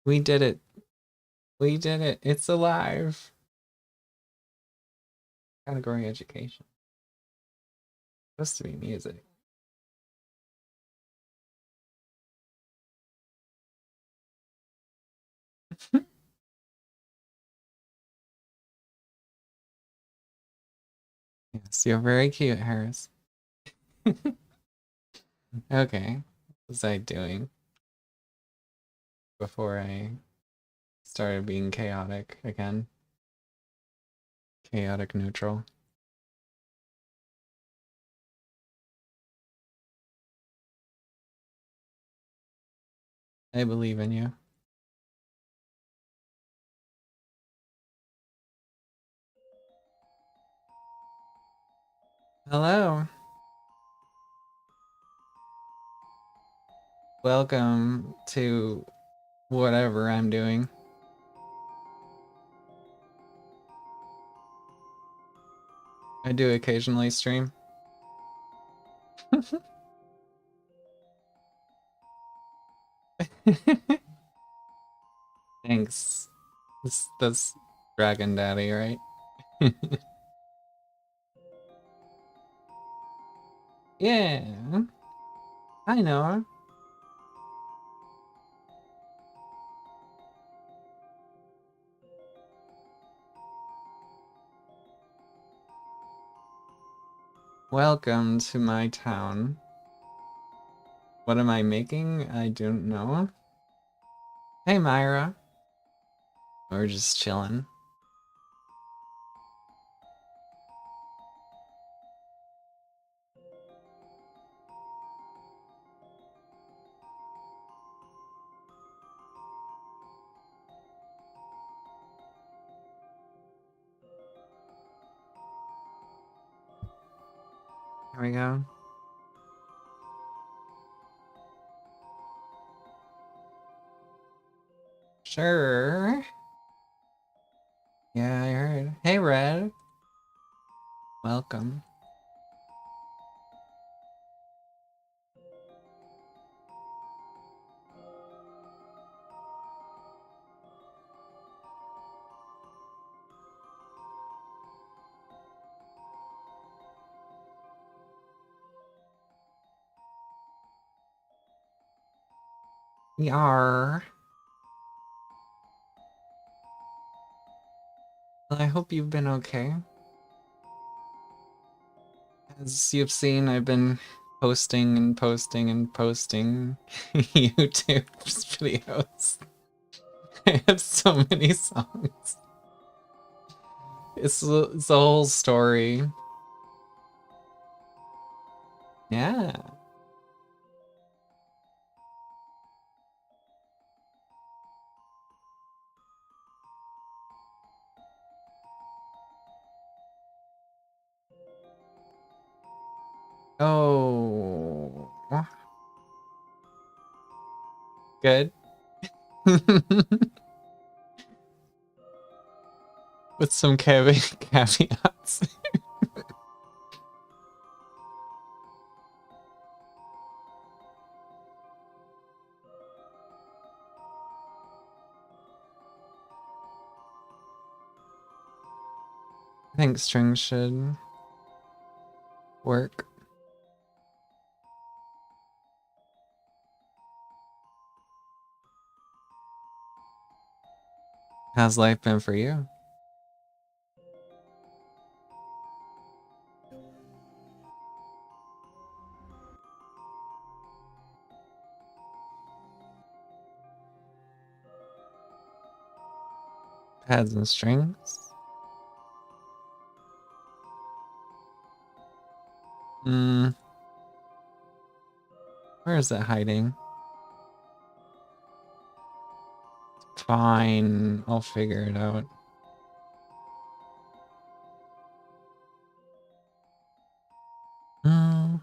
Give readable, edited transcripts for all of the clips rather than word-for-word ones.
We did it. We did it. It's alive. Category education. Supposed to be music. Yes, you're very cute, Harris. Okay. What was I doing before I started being chaotic again? Chaotic neutral. I believe in you. Hello. Welcome to whatever I'm doing. I do occasionally stream. Thanks. That's Dragon Daddy, right? Yeah. I know. Welcome to my town. What am I making? I don't know. Hey, Myra. We're just chilling. Here we go. Sure. Yeah, I heard. Hey, Red. Welcome. Yar. Well, I hope you've been okay. As you've seen, I've been posting and posting and posting YouTube videos. I have so many songs. It's a whole story. Yeah. Oh. Good. With some caveats. I think strings should work. How's life been for you? Pads and strings? Hmm. Where is it hiding? Fine. I'll figure it out. Hmm.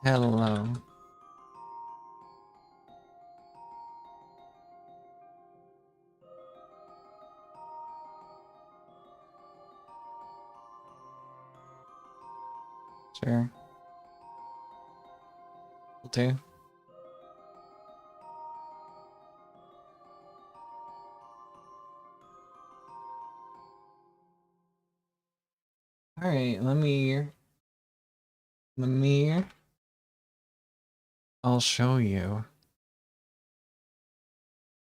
Hello. Sure. Will do. Alright, let me... I'll show you.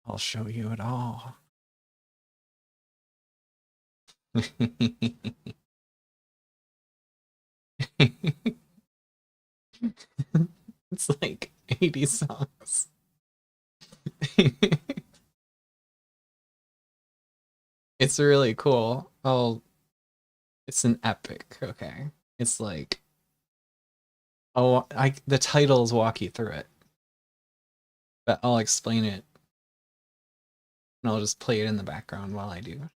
I'll show you it all. It's like 80 songs. It's really cool. Oh, it's an epic, okay. It's like, oh, the titles walk you through it. But I'll explain it. And I'll just play it in the background while I do.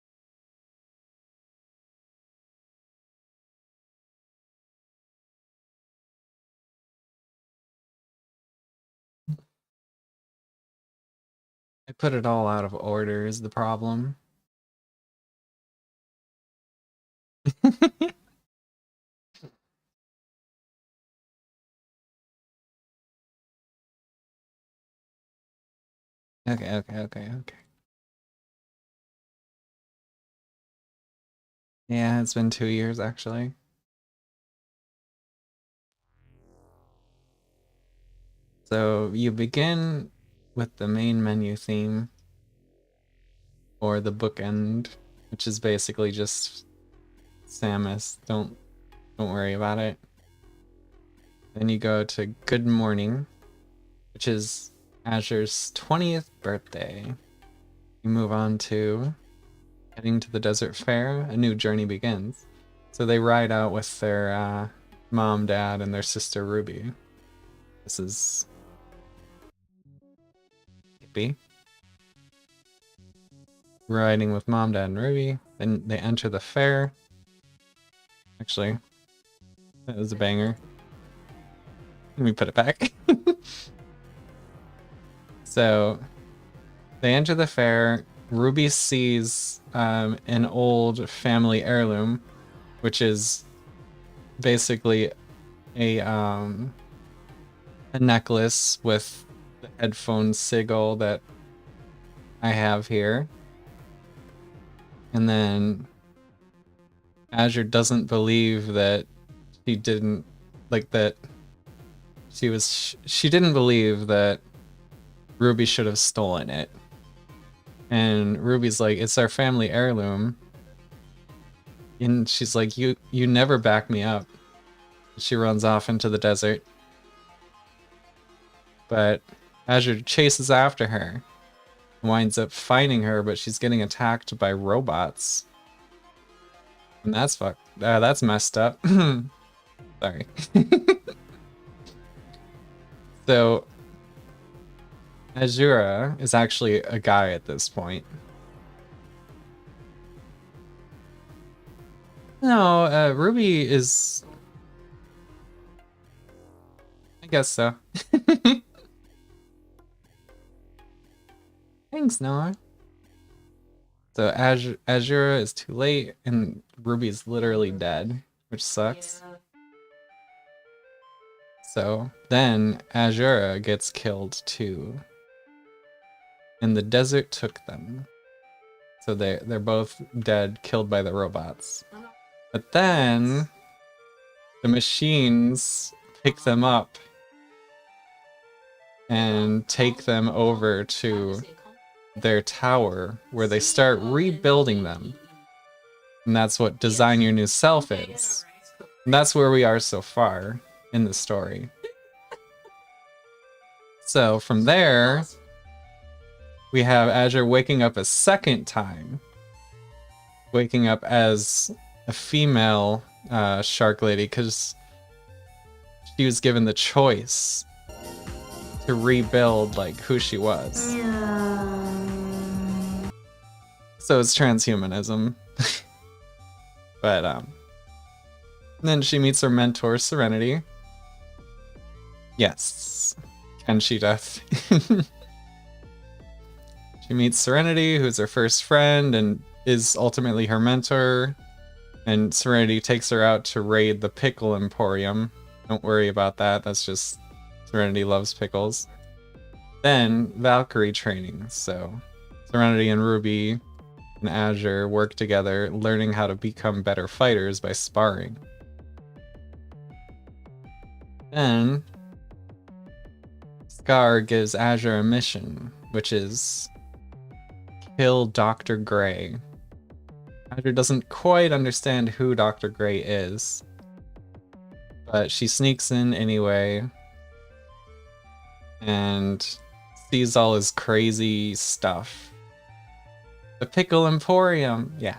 I put it all out of order is the problem. Okay. Yeah, it's been 2 years actually. So you begin with the main menu theme, or the bookend, which is basically just Samus. Don't worry about it. Then you go to Good Morning, which is Azure's 20th birthday. You move on to heading to the Desert Fair. A new journey begins. So they ride out with their mom, dad, and their sister Ruby. This is hippie. Riding with mom, dad, and Ruby. Then they enter the fair. Actually, that was a banger. Let me put it back. So they enter the fair. Ruby sees an old family heirloom, which is basically a necklace with the headphone sigil that I have here. And then Azure doesn't believe that she didn't, like, that she didn't believe that Ruby should have stolen it. And Ruby's like, it's our family heirloom. And she's like, you never back me up. She runs off into the desert. But Azure chases after her. Winds up finding her, but she's getting attacked by robots. And that's that's messed up. Sorry. So Azura is actually a guy at this point. No, Ruby is... I guess so. Thanks, Noah. So Azura is too late, and Ruby's literally dead, which sucks. Yeah. So then Azura gets killed too. And the desert took them. So they're both dead, killed by the robots. But then the machines pick them up and take them over to their tower, where they start rebuilding them. And that's what Design Your New Self is. And that's where we are so far in the story. So from there, we have Azure waking up a second time. Waking up as a female shark lady, because she was given the choice to rebuild like who she was. So it's transhumanism. But then she meets her mentor, Serenity. Yes. Kenshi Death. She meets Serenity, who's her first friend and is ultimately her mentor. And Serenity takes her out to raid the Pickle Emporium. Don't worry about that, that's just Serenity loves pickles. Then Valkyrie training, so Serenity and Ruby and Azure work together, learning how to become better fighters by sparring. Then Scar gives Azure a mission, which is kill Dr. Gray. Azure doesn't quite understand who Dr. Gray is, but she sneaks in anyway and sees all his crazy stuff. The Pickle Emporium, yeah.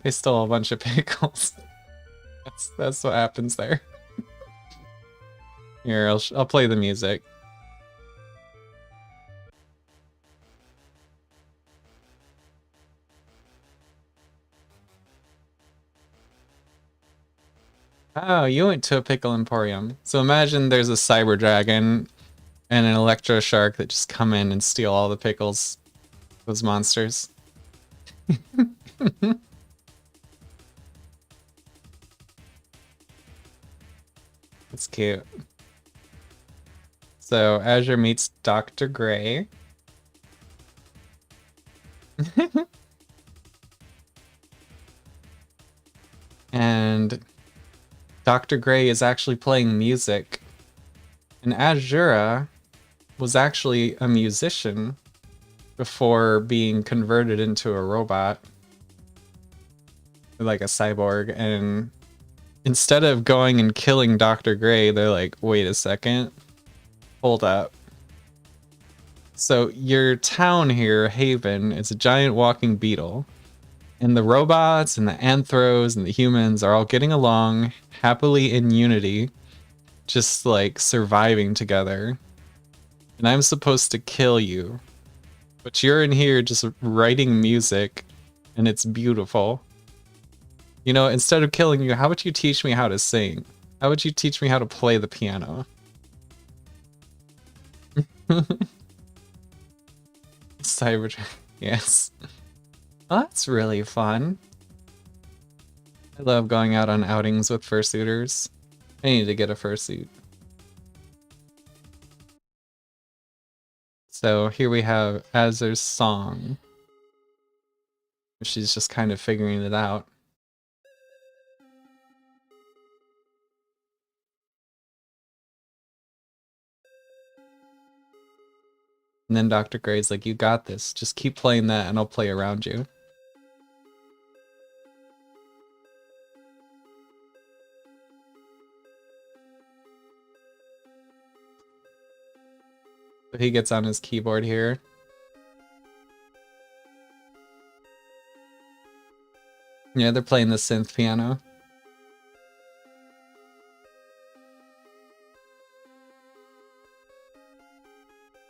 They stole a bunch of pickles. That's what happens there. Here, I'll play the music. Oh, you went to a Pickle Emporium. So imagine there's a Cyber Dragon and an Electro Shark that just come in and steal all the pickles. Those monsters. That's cute. So Azure meets Dr. Gray. And Dr. Gray is actually playing music. And Azura was actually a musician before being converted into a robot. Like a cyborg. And instead of going and killing Dr. Gray, they're like, wait a second. Hold up. So your town here, Haven, is a giant walking beetle. And the robots and the anthros and the humans are all getting along happily in unity, just like surviving together. And I'm supposed to kill you. But you're in here just writing music, and it's beautiful. You know, instead of killing you, how about you teach me how to sing? How would you teach me how to play the piano? Cybertruck, yes. Oh, that's really fun. I love going out on outings with fursuiters. I need to get a fursuit. So here we have Azur's song. She's just kind of figuring it out. And then Dr. Gray's like, you got this. Just keep playing that and I'll play around you. So he gets on his keyboard here. Yeah, they're playing the synth piano.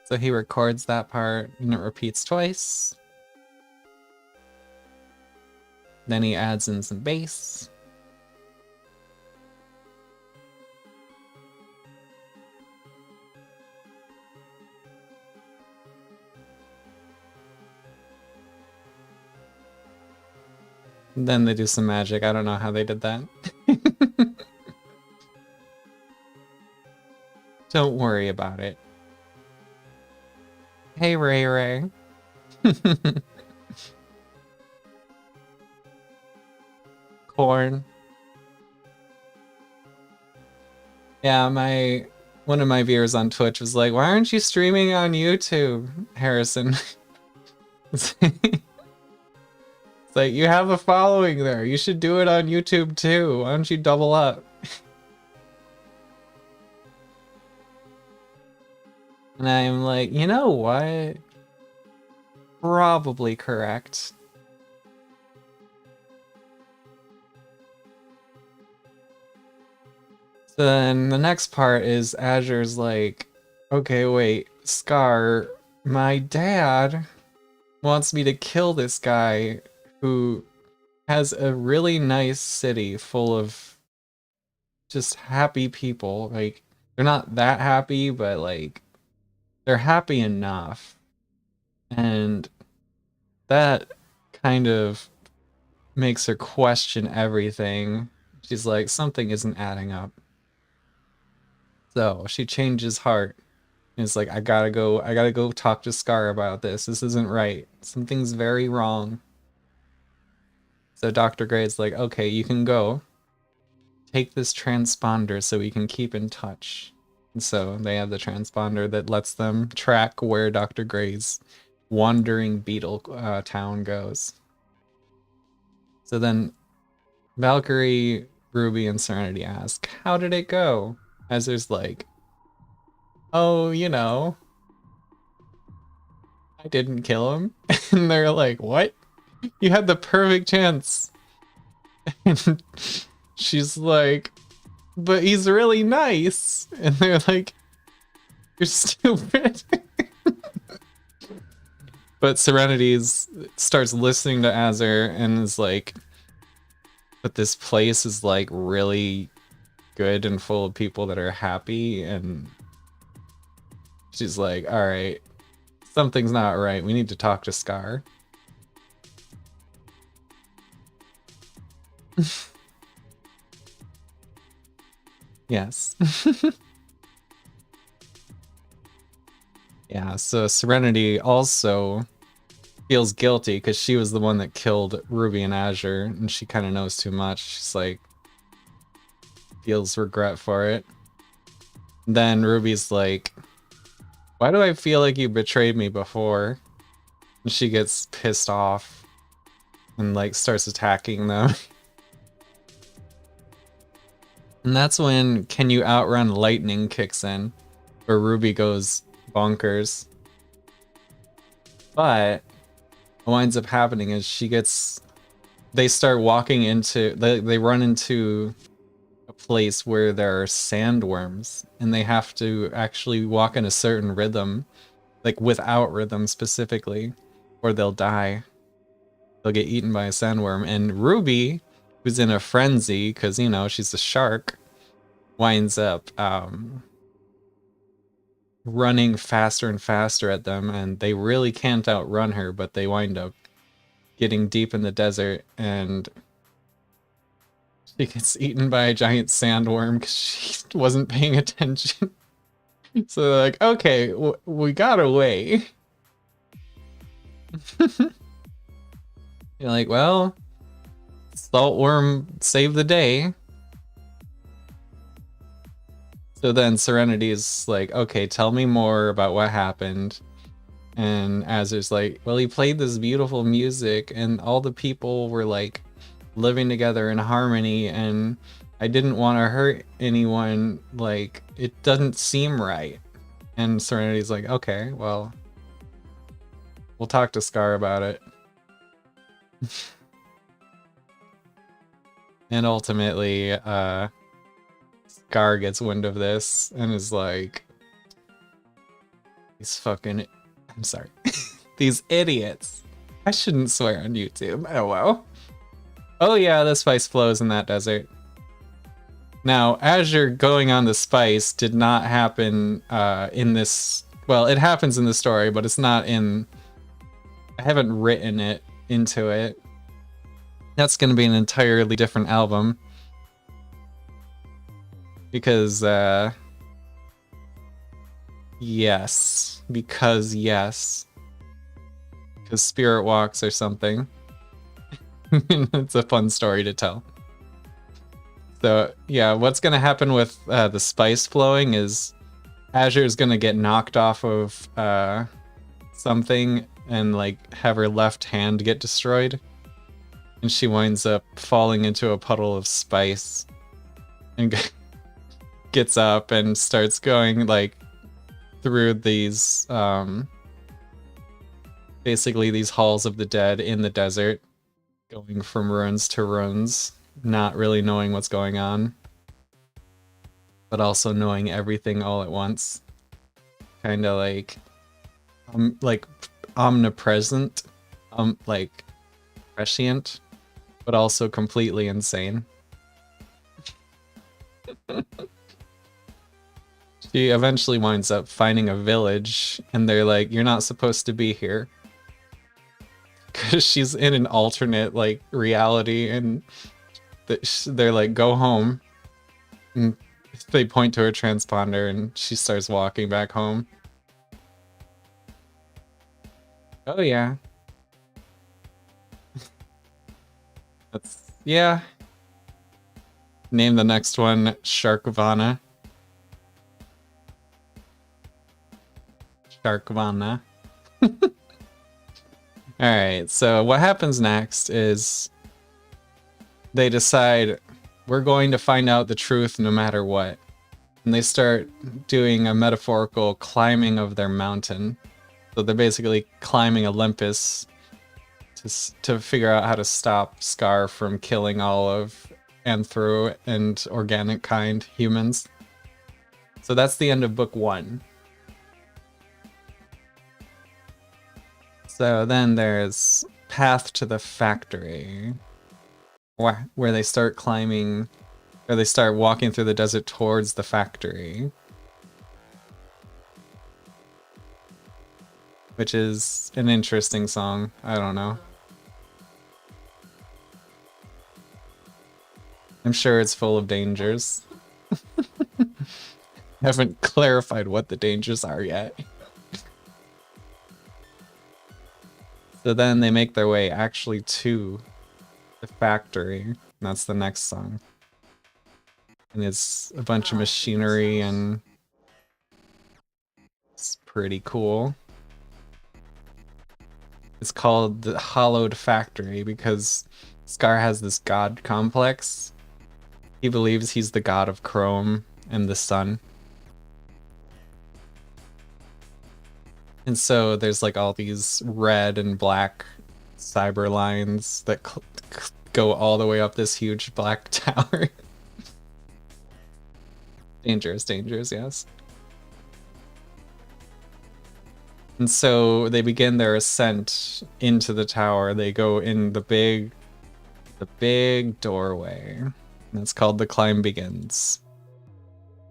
So he records that part and it repeats twice. Then he adds in some bass. And then they do some magic. I don't know how they did that. Don't worry about it. Hey, Ray Ray. Corn. Yeah, one of my viewers on Twitch was like, why aren't you streaming on YouTube, Harrison? It's like, you have a following there. You should do it on YouTube too. Why don't you double up? And I'm like, you know what? Probably correct. So then the next part is Azure's like, okay, wait, Scar, my dad wants me to kill this guy who has a really nice city full of just happy people. Like, they're not that happy, but like, they're happy enough. And that kind of makes her question everything. She's like, something isn't adding up. So she changes heart. And it's like, I gotta go talk to Scar about this. This isn't right. Something's very wrong. So Dr. Gray's like, okay, you can go. Take this transponder so we can keep in touch. And so they have the transponder that lets them track where Dr. Gray's wandering beetle town goes. So then Valkyrie, Ruby, and Serenity ask, how did it go? As there's like, oh, you know, I didn't kill him. And they're like, what? You had the perfect chance. And she's like, but he's really nice. And they're like, you're stupid. But Serenity starts listening to Azure and is like, but this place is like really good and full of people that are happy. And she's like, all right, something's not right. We need to talk to Scar. Yes. Yeah, so Serenity also feels guilty because she was the one that killed Ruby and Azure, and she kind of knows too much. She's like, feels regret for it. Then Ruby's like, why do I feel like you betrayed me before? And she gets pissed off and like starts attacking them. And that's when Can You Outrun Lightning kicks in, where Ruby goes bonkers. But what winds up happening is they start walking into, they run into a place where there are sandworms, and they have to actually walk in a certain rhythm, like without rhythm specifically, or they'll die. They'll get eaten by a sandworm. And Ruby, who's in a frenzy because, you know, she's a shark, winds up running faster and faster at them, and they really can't outrun her, but they wind up getting deep in the desert, and she gets eaten by a giant sandworm because she wasn't paying attention. So they're like, okay, we got away. You're like, well, saltworm saved the day. So then Serenity's like, okay, tell me more about what happened. And Azur's like, well, he played this beautiful music and all the people were like living together in harmony, and I didn't want to hurt anyone. Like, it doesn't seem right. And Serenity's like, okay, well, we'll talk to Scar about it. And ultimately, Scar gets wind of this and is like, these fucking, I'm sorry, these idiots. I shouldn't swear on YouTube. Oh well. Oh yeah, the spice flows in that desert. Now, Azure going on the spice did not happen in this, well, it happens in the story, but it's not in, I haven't written it into it. That's going to be an entirely different album. Because, yes. Because spirit walks or something. It's a fun story to tell. So, yeah, what's going to happen with the spice flowing is Azure's going to get knocked off of something and, like, have her left hand get destroyed. And she winds up falling into a puddle of spice. And gets up and starts going, like, through these, basically these halls of the dead in the desert. Going from ruins to ruins. Not really knowing what's going on. But also knowing everything all at once. Kinda like omnipresent. Like, prescient. But also completely insane. She eventually winds up finding a village, and they're like, you're not supposed to be here. because she's in an alternate like reality, and they're like, go home, and they point to her transponder and she starts walking back home. Oh yeah. That's, yeah. Name the next one Sharkvana. Sharkvana. Alright, so what happens next is they decide we're going to find out the truth no matter what. And they start doing a metaphorical climbing of their mountain. So they're basically climbing Olympus to figure out how to stop Scar from killing all of anthro and organic kind humans. So that's the end of book 1. So then there's Path to the Factory, where they start climbing, or they start walking through the desert towards the factory. Which is an interesting song. I don't know. I'm sure it's full of dangers. Haven't clarified what the dangers are yet. So then they make their way actually to the factory. And that's the next song. And it's a bunch of machinery and it's pretty cool. It's called the Hollowed Factory because Scar has this god complex. He believes he's the god of Chrome and the sun. And so there's like all these red and black cyber lines that go all the way up this huge black tower. Dangerous, dangerous, yes. And so they begin their ascent into the tower. They go in the big doorway. And it's called The Climb Begins.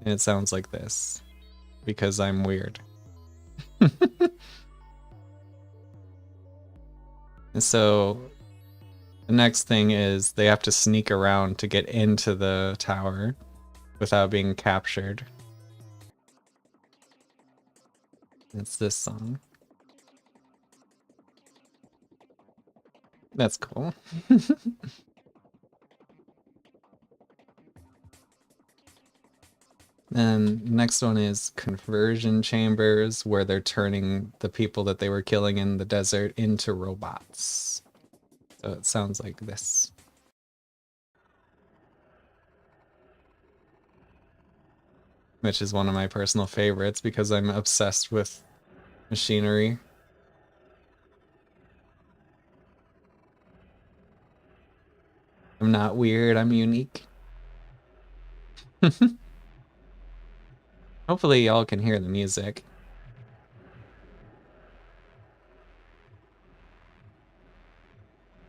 And it sounds like this. Because I'm weird. And so the next thing is they have to sneak around to get into the tower without being captured. It's this song. That's cool. And next one is conversion chambers, where they're turning the people that they were killing in the desert into robots. So it sounds like this. Which is one of my personal favorites because I'm obsessed with machinery. I'm not weird, I'm unique. Hopefully y'all can hear the music.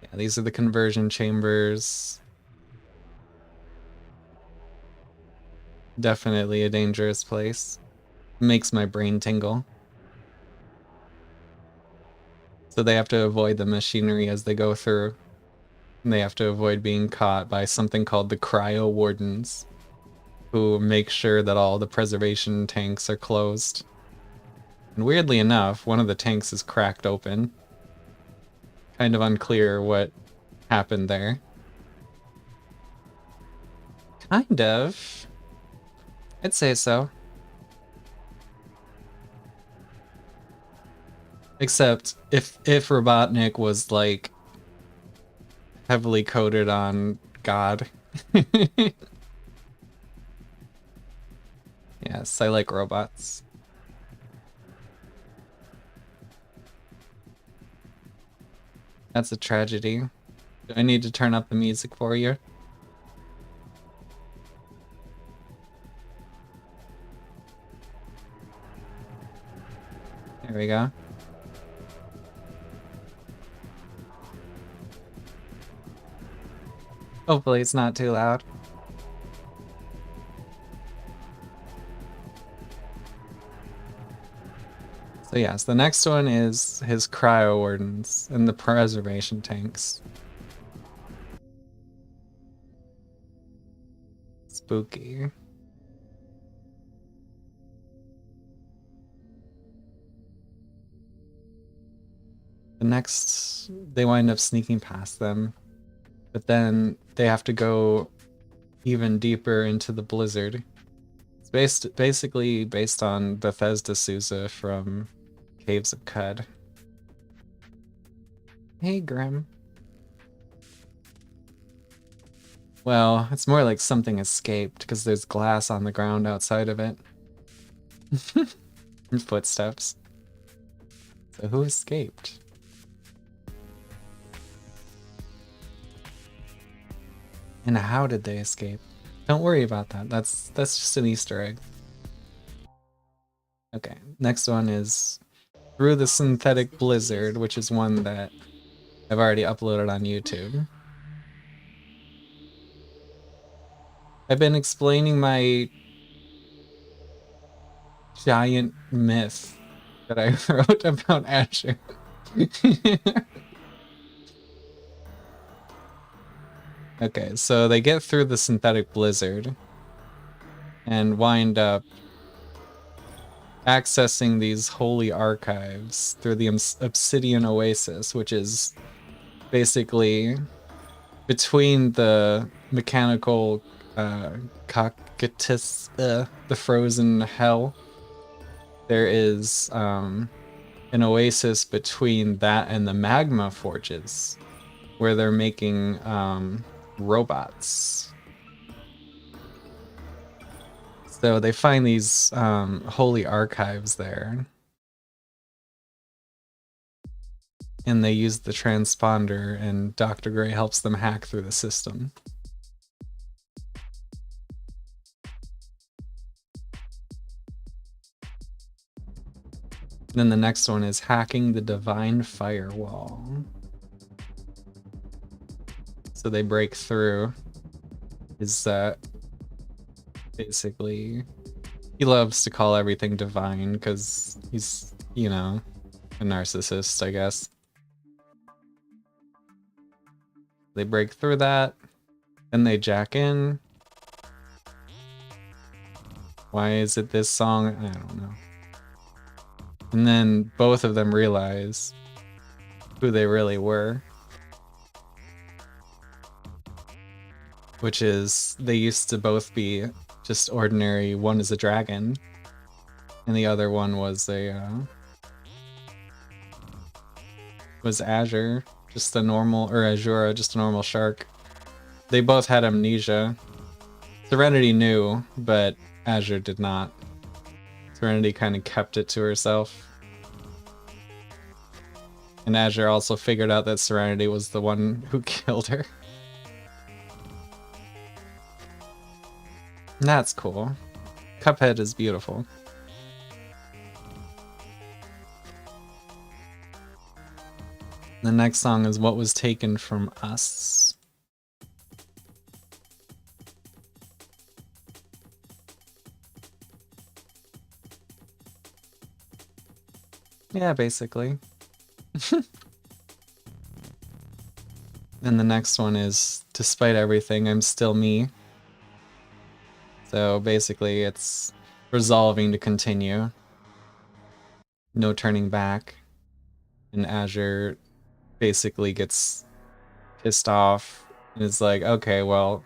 Yeah, these are the conversion chambers. Definitely a dangerous place. Makes my brain tingle. So they have to avoid the machinery as they go through. And they have to avoid being caught by something called the cryo wardens, who make sure that all the preservation tanks are closed. And weirdly enough, one of the tanks is cracked open. Kind of unclear what happened there. Kind of. I'd say so. Except if Robotnik was like heavily coded on God. Yes, I like robots. That's a tragedy. Do I need to turn up the music for you? There we go. Hopefully it's not too loud. So So yes, the next one is his cryo wardens and the preservation tanks. Spooky. The next, they wind up sneaking past them, but then they have to go even deeper into the blizzard. It's basically based on Bethesda Sousa from Caves of Cud. Hey, Grim. Well, it's more like something escaped because there's glass on the ground outside of it. And footsteps. So who escaped? And how did they escape? Don't worry about that. That's just an Easter egg. Okay, next one is Through the Synthetic Blizzard, which is one that I've already uploaded on YouTube. I've been explaining my giant myth that I wrote about Azure. Okay, so they get through the Synthetic Blizzard and wind up accessing these holy archives through the Obsidian Oasis, which is basically between the mechanical Cocytus, the frozen hell. There is an oasis between that and the magma forges, where they're making robots. So they find these holy archives there. And they use the transponder, and Dr. Gray helps them hack through the system. Then the next one is Hacking the Divine Firewall. So they break through. Is basically, he loves to call everything divine because he's, you know, a narcissist, I guess. They break through that, then they jack in. Why is it this song? I don't know. And then both of them realize who they really were. Which is, they used to both be just ordinary, one is a dragon, and the other one was was Azure, just a normal, or Azura, just a normal shark. They both had amnesia. Serenity knew, but Azure did not. Serenity kind of kept it to herself. And Azure also figured out that Serenity was the one who killed her. That's cool. Cuphead is beautiful. The next song is What Was Taken From Us. Yeah, basically. And the next one is Despite Everything, I'm Still Me. So basically it's resolving to continue. No turning back. And Azure basically gets pissed off and is like, okay, well,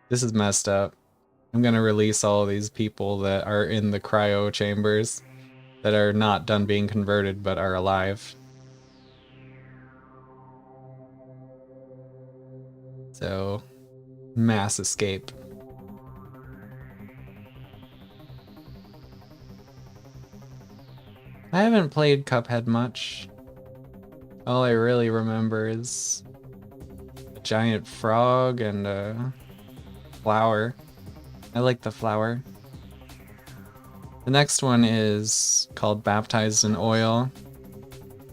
this is messed up. I'm gonna release all of these people that are in the cryo chambers that are not done being converted but are alive. So, mass escape. I haven't played Cuphead much. All I really remember is a giant frog and a flower. I like the flower. The next one is called Baptized in Oil,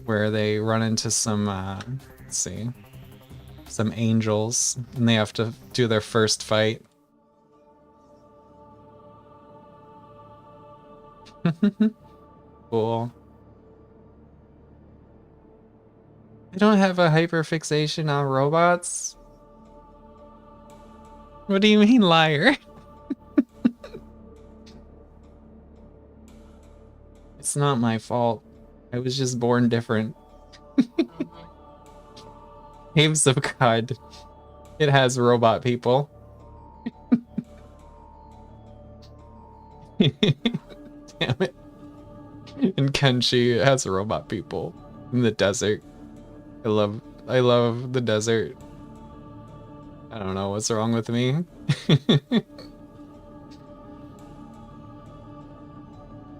where they run into some, let's see, some angels, and they have to do their first fight. Cool. I don't have a hyperfixation on robots. What do you mean, liar? It's not my fault. I was just born different. Caves of God. It has robot people. Damn it. In Kenshi, it has robot people. In the desert. I love the desert. I don't know what's wrong with me.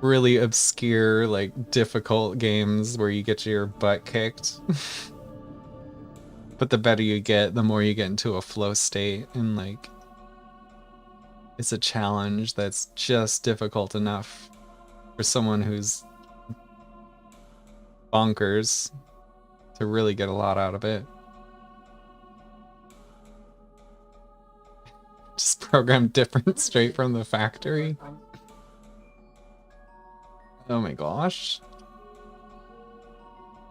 Really obscure, like, difficult games where you get your butt kicked. But the better you get, the more you get into a flow state, and like, it's a challenge that's just difficult enough for someone who's bonkers to really get a lot out of it. Just program different straight from the factory. Oh my gosh.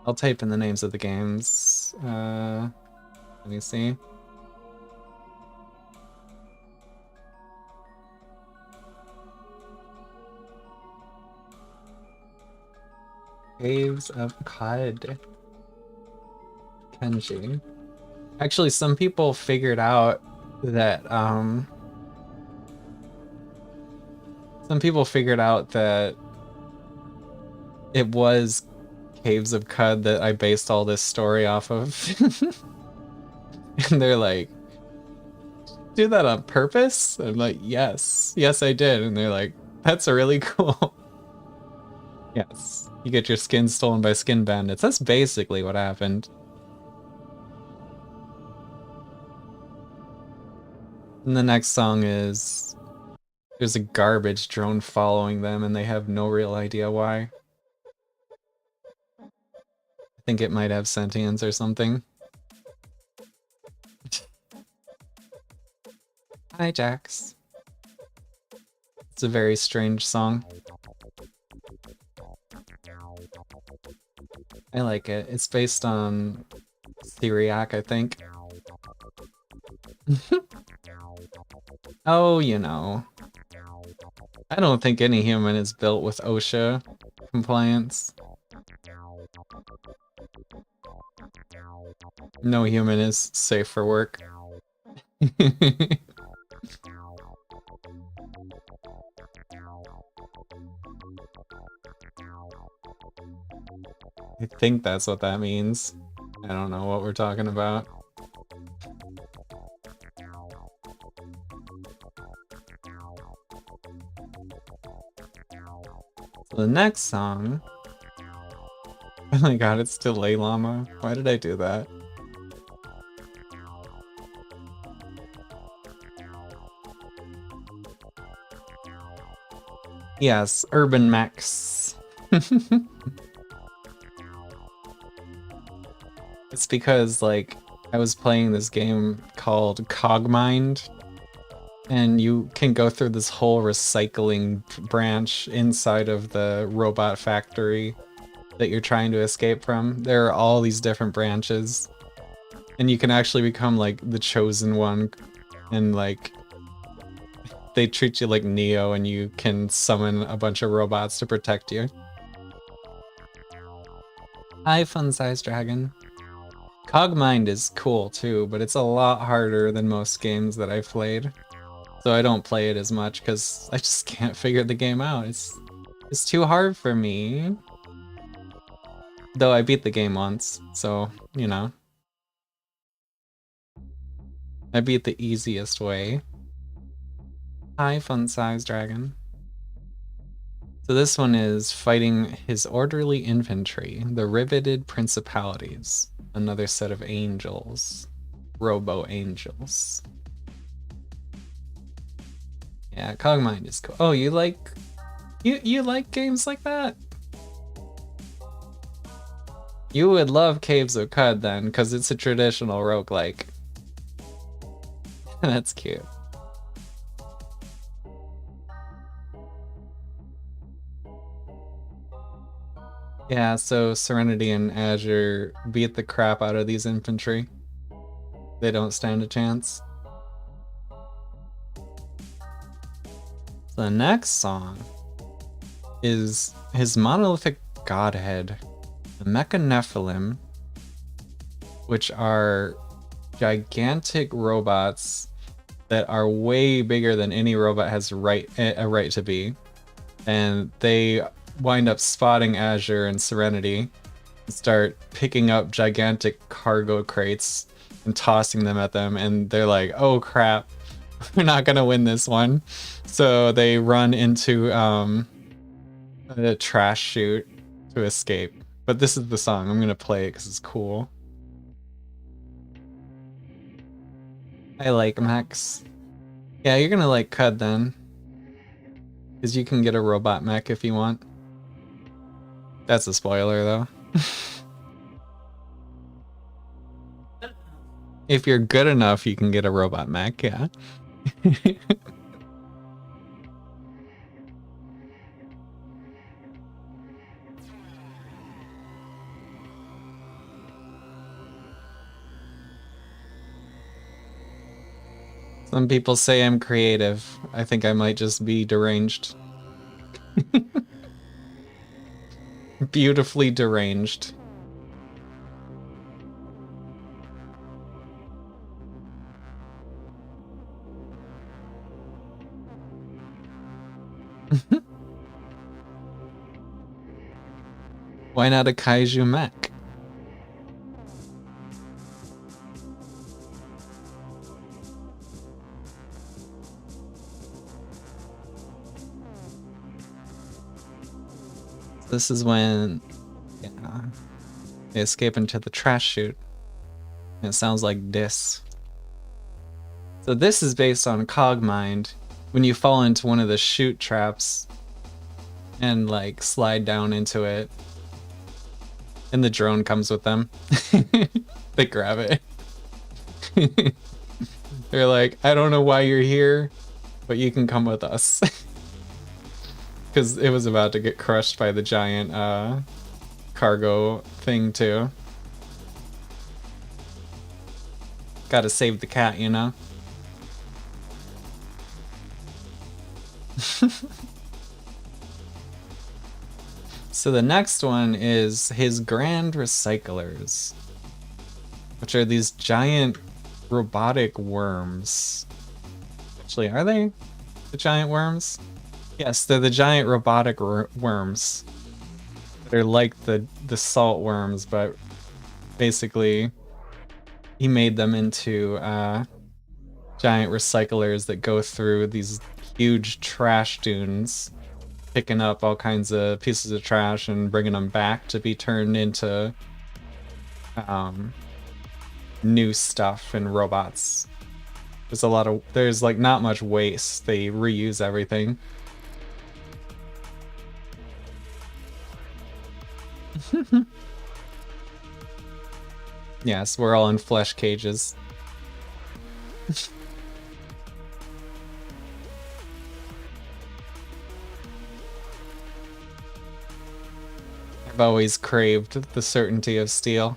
I'll type in the names of the games. Let me see. Caves of Cod. Kenji. Actually, some people figured out that, it was Caves of Cud that I based all this story off of. And they're like, do that on purpose? I'm like, yes, I did. And they're like, that's really cool. Yes, you get your skin stolen by skin bandits. That's basically what happened. And the next song is, there's a garbage drone following them and they have no real idea why. I think it might have sentience or something. Hi, Jax. It's a very strange song. I like it. It's based on Syriac, I think. Oh, you know. I don't think any human is built with OSHA compliance. No human is safe for work. I think that's what that means. I don't know what we're talking about. So the next song... Oh my god, it's Delay Llama. Why did I do that? Yes, Urban Mechs. It's because, like, I was playing this game called Cogmind, and you can go through this whole recycling branch inside of the robot factory that you're trying to escape from. There are all these different branches, and you can actually become, like, the chosen one, and, like, they treat you like Neo, and you can summon a bunch of robots to protect you. Hi, Fun-Sized Dragon. Cogmind is cool too, but it's a lot harder than most games that I've played. So I don't play it as much because I just can't figure the game out. It's too hard for me. Though I beat the game once, so, you know. I beat the easiest way. Hi, Fun-Sized Dragon. So this one is fighting his orderly infantry, the riveted principalities. Another set of angels. Robo-angels. Yeah, Cogmind is cool. Oh, you like... You like games like that? You would love Caves of Cud then, because it's a traditional roguelike. That's cute. Yeah, so Serenity and Azure beat the crap out of these infantry. They don't stand a chance. The next song is his monolithic godhead, the Mecha Nephilim, which are gigantic robots that are way bigger than any robot has a right to be. And they wind up spotting Azure and Serenity and start picking up gigantic cargo crates and tossing them at them, and they're like, oh crap, we're not gonna win this one. So they run into a trash chute to escape. But this is the song. I'm gonna play it because it's cool. I like mechs. Yeah, you're gonna like Cud then. Because you can get a robot mech if you want. That's a spoiler though. If you're good enough, you can get a robot mech, yeah. Some people say I'm creative. I think I might just be deranged. Beautifully deranged. Why not a kaiju mech? This is when they escape into the trash chute. And it sounds like this. So this is based on Cogmind. When you fall into one of the chute traps and like slide down into it, and the drone comes with them. They grab it. They're like, I don't know why you're here, but you can come with us. Because it was about to get crushed by the giant cargo thing too. Gotta save the cat, you know? So the next one is his Grand Recyclers, which are these giant robotic worms. Actually, are they the giant worms? Yes, they're the giant robotic worms. They're like the salt worms, but basically he made them into giant recyclers that go through these huge trash dunes, picking up all kinds of pieces of trash and bringing them back to be turned into new stuff and robots. There's like not much waste. They reuse everything. Yes, we're all in flesh cages. I've always craved the certainty of steel.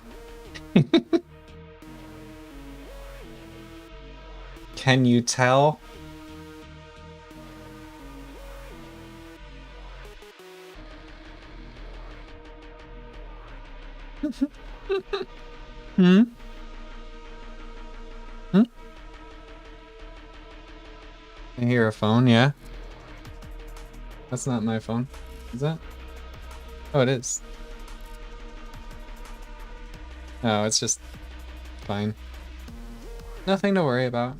Can you tell? Hmm? Hmm? I hear a phone, yeah. That's not my phone. Is that? Oh, it is. Oh, it's just fine. Nothing to worry about.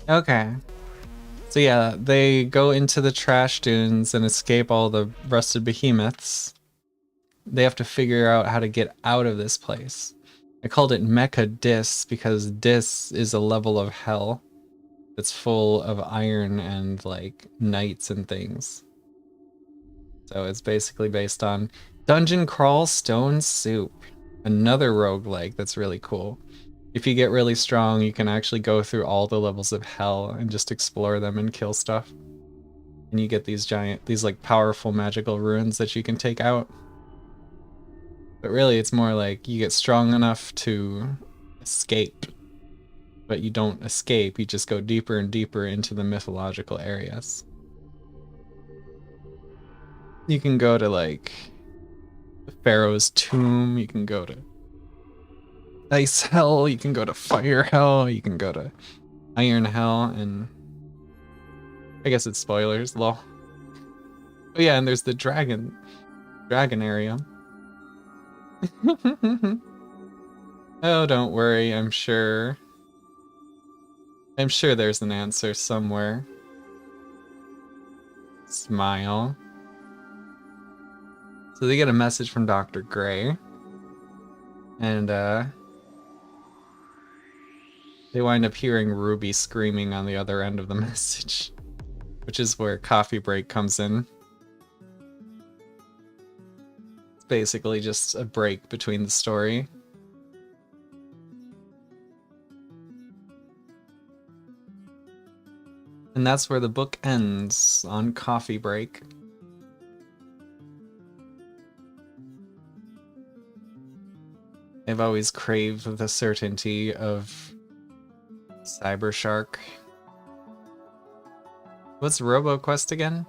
Okay. So yeah, they go into the trash dunes and escape all the rusted behemoths. They have to figure out how to get out of this place. I called it Mecha Dis because Dis is a level of hell that's full of iron and like knights and things. So it's basically based on Dungeon Crawl Stone Soup, another roguelike that's really cool. if you get really strong, you can actually go through all the levels of hell and just explore them and kill stuff. And you get these like powerful magical runes that you can take out. But really, it's more like you get strong enough to escape. But you don't escape, you just go deeper and deeper into the mythological areas. You can go to like the Pharaoh's tomb, you can go to Ice Hell, you can go to Fire Hell, you can go to Iron Hell, and I guess it's spoilers, lol. Oh yeah, and there's the dragon area. Oh, don't worry, I'm sure there's an answer somewhere. Smile. So they get a message from Dr. Gray, and they wind up hearing Ruby screaming on the other end of the message, which is where Coffee Break comes in. It's basically just a break between the story. And that's where the book ends, on Coffee Break. I've always craved the certainty of Cybershark. What's RoboQuest again?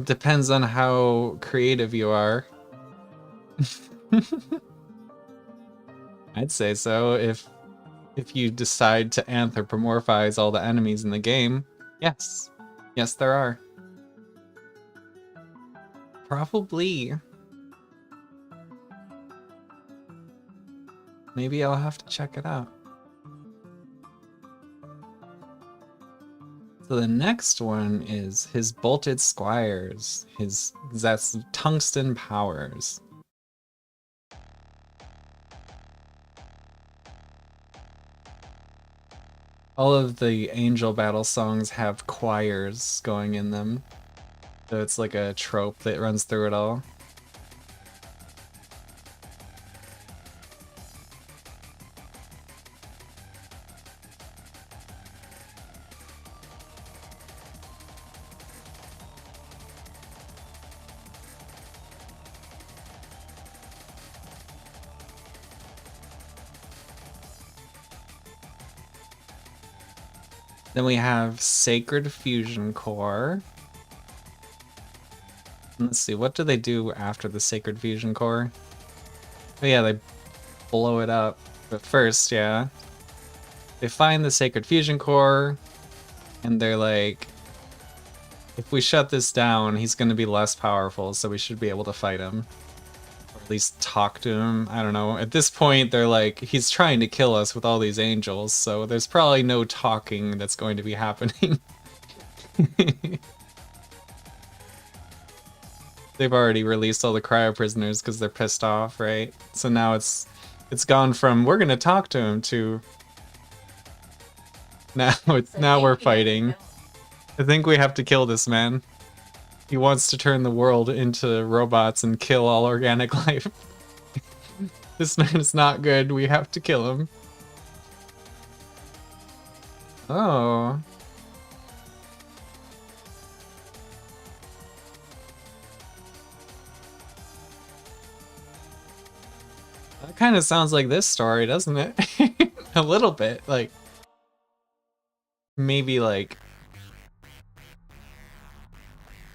Depends on how creative you are. I'd say so. If you decide to anthropomorphize all the enemies in the game, yes. Yes, there are. Probably. Maybe I'll have to check it out. So the next one is his bolted squires. That's tungsten powers. All of the angel battle songs have choirs going in them. So it's like a trope that runs through it all. Then we have Sacred Fusion Core. Let's see, what do they do after the Sacred Fusion Core? Oh yeah, they blow it up. But first, yeah, they find the Sacred Fusion Core, and they're like, if we shut this down, he's gonna be less powerful, so we should be able to fight him. Or at least talk to him, I don't know. At this point, they're like, he's trying to kill us with all these angels, so there's probably no talking that's going to be happening. They've already released all the cryo prisoners because they're pissed off, right? So now it's gone from we're gonna talk to him to now we're fighting. I think we have to kill this man. He wants to turn the world into robots and kill all organic life. This man is not good. We have to kill him. Oh. That kind of sounds like this story, doesn't it? A little bit, like maybe like,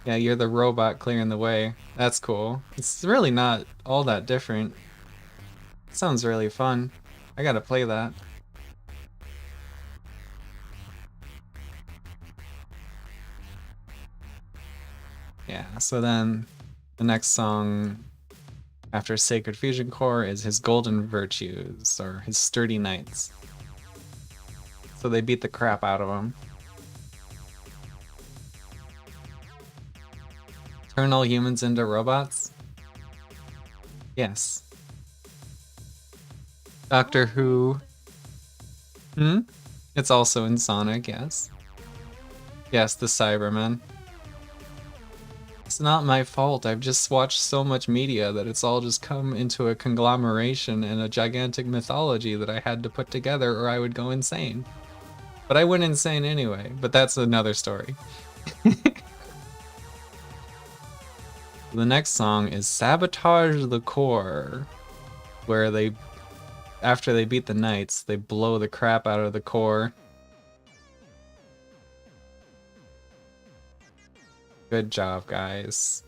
yeah, you're the robot clearing the way. That's cool. It's really not all that different. Sounds really fun. I gotta play that. Yeah, so then the next song after Sacred Fusion Core is his Golden Virtues, or his Sturdy Knights. So they beat the crap out of him. Turn all humans into robots? Yes. Doctor Who. It's also in Sonic, yes. Yes, the Cybermen. It's not my fault. I've just watched so much media that it's all just come into a conglomeration and a gigantic mythology that I had to put together or I would go insane. But I went insane anyway, but that's another story. The next song is Sabotage the Core, where they, after they beat the knights, they blow the crap out of the core. Good job, guys.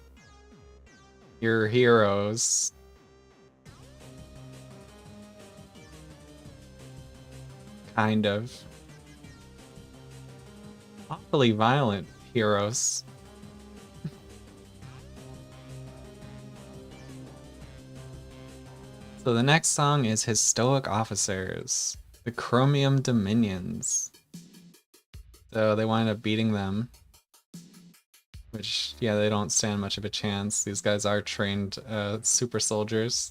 You're heroes. Kind of. Awfully violent heroes. So the next song is His Stoic Officers, the Chromium Dominions. So they wind up beating them. Which, yeah, they don't stand much of a chance. These guys are trained super soldiers.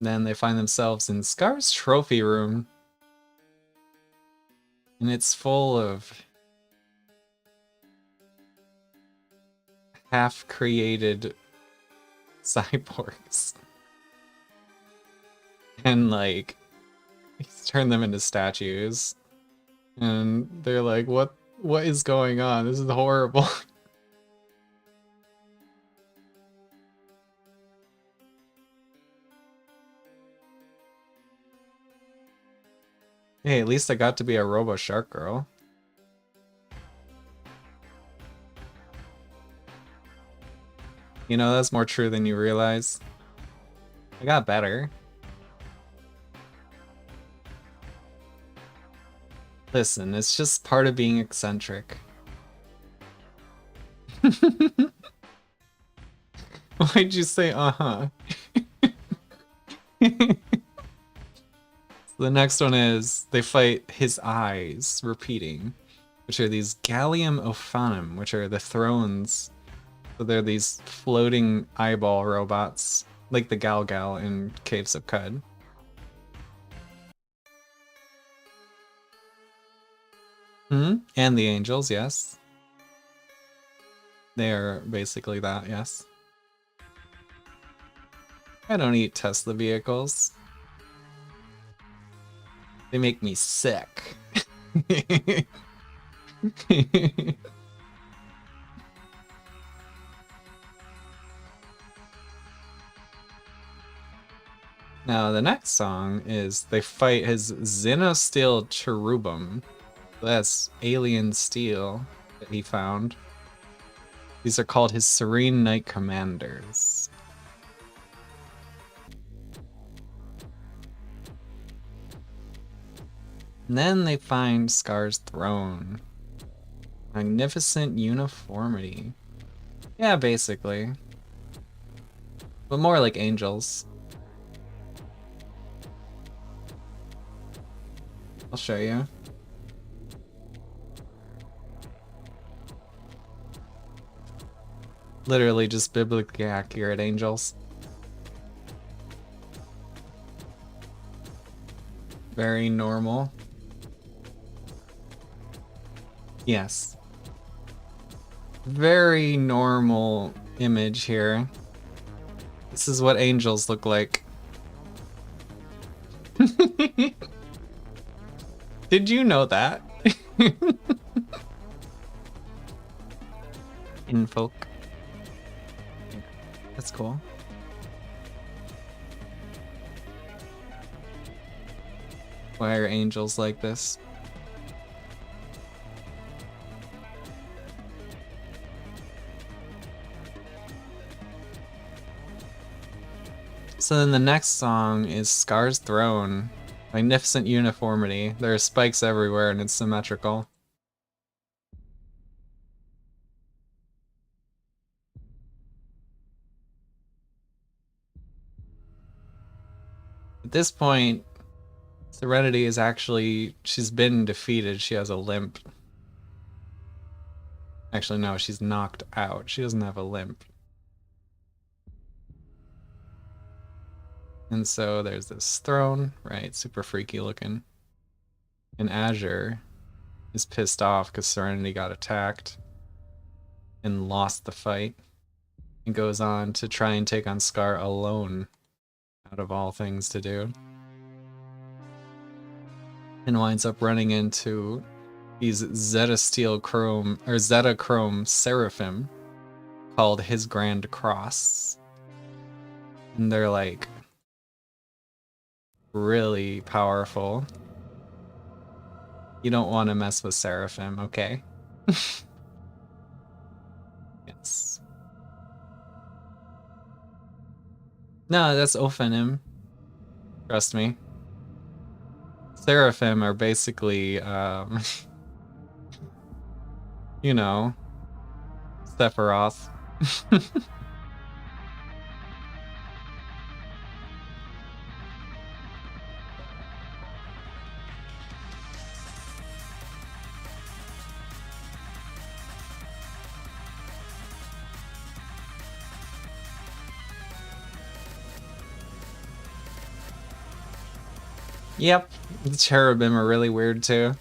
Then they find themselves in Scar's trophy room. And it's full of half-created cyborgs. And, like, he's turned them into statues. And they're like, what is going on? This is horrible. Hey, at least I got to be a Robo Shark Girl. You know, that's more true than you realize. I got better. Listen, it's just part of being eccentric. Why'd you say uh-huh? So the next one is they fight his eyes, repeating, which are these Gallium Ophanum, which are the thrones. So they're these floating eyeball robots, like the Gal Gal in Caves of Cud. And the angels, yes. They are basically that, yes. I don't eat Tesla vehicles. They make me sick. Now, the next song is they fight his Xenosteel Cherubim. That's alien steel that he found. These are called his Serene Knight Commanders. And then they find Scar's throne. Magnificent uniformity. Yeah, basically. But more like angels. I'll show you. Literally just biblically accurate angels. Very normal. Yes. Very normal image here. This is what angels look like. Did you know that? Infolk. That's cool. Why are angels like this? So then the next song is Scar's Throne. Magnificent uniformity. There are spikes everywhere and it's symmetrical. At this point, Serenity is actually, she's been defeated. She has a limp. Actually, no, she's knocked out. She doesn't have a limp. And so there's this throne, right? Super freaky looking. And Azure is pissed off because Serenity got attacked and lost the fight. And goes on to try and take on Scar alone, out of all things to do. And winds up running into these Zeta Steel Chrome, or Zeta Chrome Seraphim, called his Grand Cross. And they're like really powerful. You don't want to mess with Seraphim, okay? Yes. No, that's Ophanim. Trust me. Seraphim are basically, you know, Sephiroth. Yep, the cherubim are really weird too.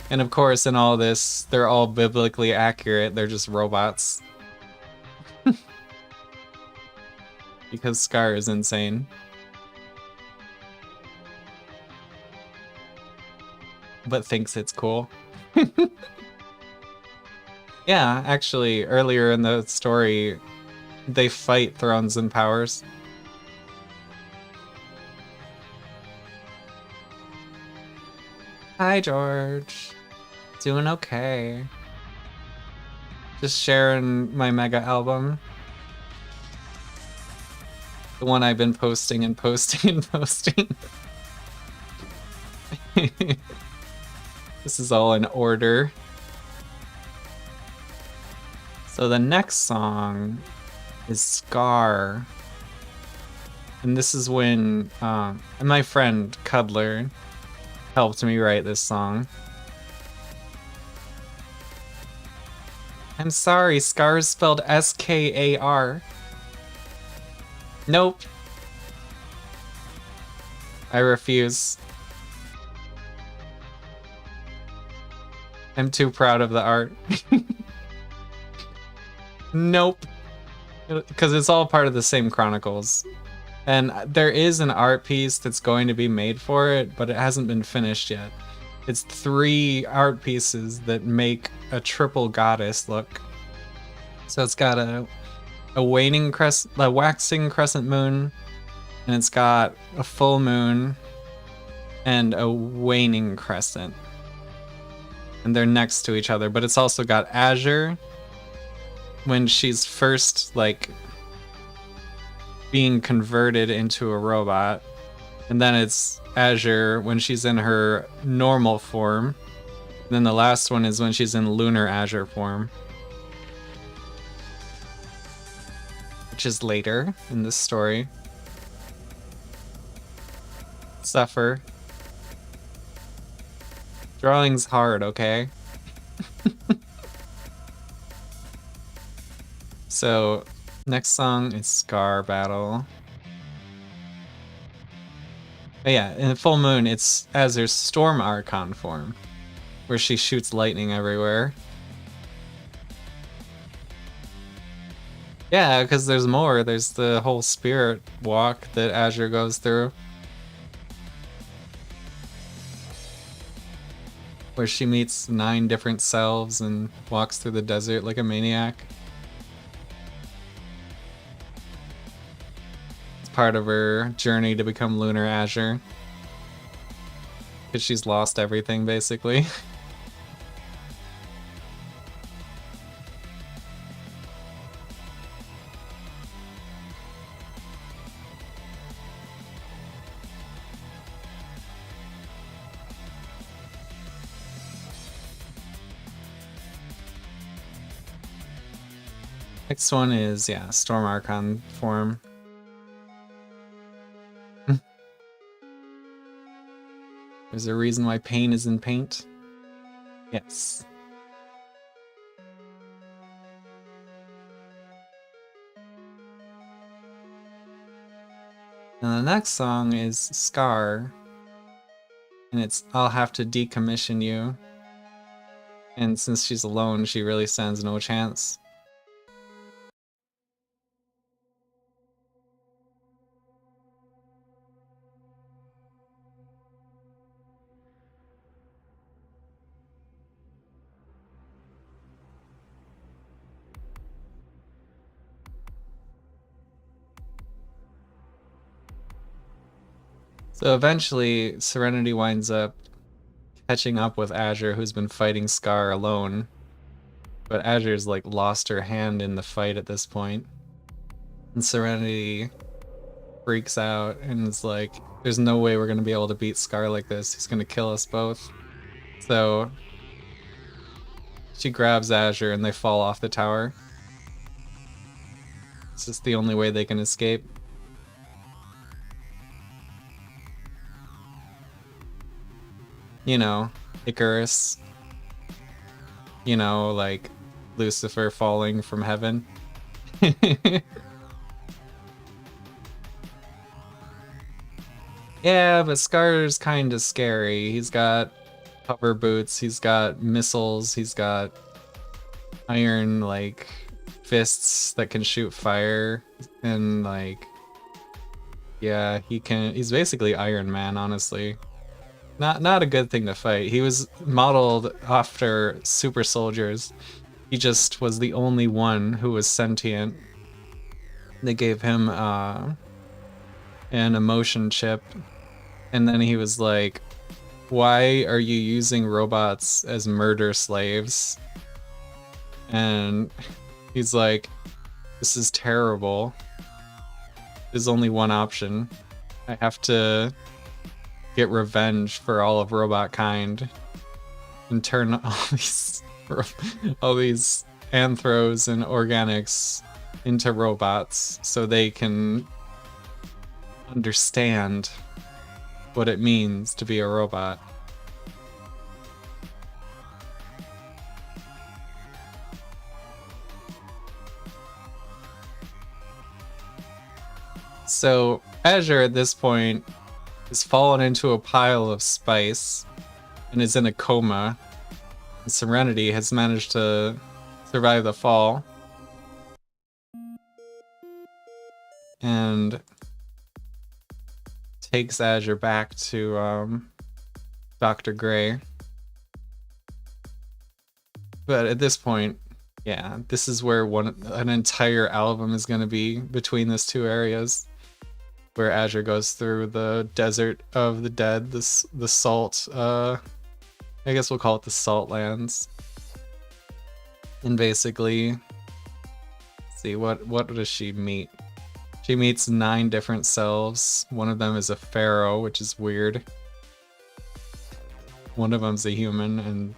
And of course, in all this, they're all biblically accurate. They're just robots. Because Scar is insane. But thinks it's cool. Yeah, actually, earlier in the story, they fight Thrones and Powers. Hi, George. Doing okay. Just sharing my mega album. The one I've been posting and posting and posting. This is all in order. So the next song is Scar. And this is when my friend Cuddler helped me write this song. I'm sorry, Scar is spelled S-K-A-R. Nope. I refuse. I'm too proud of the art. Nope. Because it's all part of the same Chronicles. And there is an art piece that's going to be made for it, but it hasn't been finished yet. It's 3 art pieces that make a triple goddess look. So it's got a waxing crescent moon, and it's got a full moon and a waning crescent. And they're next to each other, but it's also got Azure when she's first like being converted into a robot, and then it's Azure when she's in her normal form, and then the last one is when she's in lunar Azure form, which is later in this story. Suffer. Drawing's hard, okay? So next song is Scar Battle. But yeah, in Full Moon, it's Azur's Storm Archon form, where she shoots lightning everywhere. Yeah, because there's more. There's the whole spirit walk that Azure goes through, where she meets 9 different selves and walks through the desert like a maniac. Part of her journey to become Lunar Azure, because she's lost everything basically. Next one is, yeah, Storm Archon form. There's a reason why pain is in paint. Yes. And the next song is Scar, and it's I'll have to decommission you. And since she's alone, she really stands no chance. So eventually, Serenity winds up catching up with Azure, who's been fighting Scar alone. But Azure's like lost her hand in the fight at this point. And Serenity freaks out and is like, there's no way we're gonna be able to beat Scar like this. He's gonna kill us both. So she grabs Azure and they fall off the tower. It's just the only way they can escape. You know, Icarus. You know, like Lucifer falling from heaven. Yeah, but Scar's kind of scary. He's got hover boots, he's got missiles, he's got iron, like, fists that can shoot fire, and, like, yeah, he's basically Iron Man, honestly. Not a good thing to fight. He was modeled after super soldiers. He just was the only one who was sentient. They gave him, an emotion chip, and then he was like, why are you using robots as murder slaves? And he's like, this is terrible. There's only one option. I have to get revenge for all of robot kind and turn all these anthros and organics into robots so they can understand what it means to be a robot. So Azure at this point has fallen into a pile of spice and is in a coma. And Serenity has managed to survive the fall. And takes Azure back to Dr. Gray. But at this point, yeah, this is where an entire album is going to be between these two areas, where Azure goes through the desert of the dead, the salt, I guess we'll call it the salt lands, and basically, see what does she meet? She meets 9 different selves. One of them is a pharaoh, which is weird. One of them's a human, and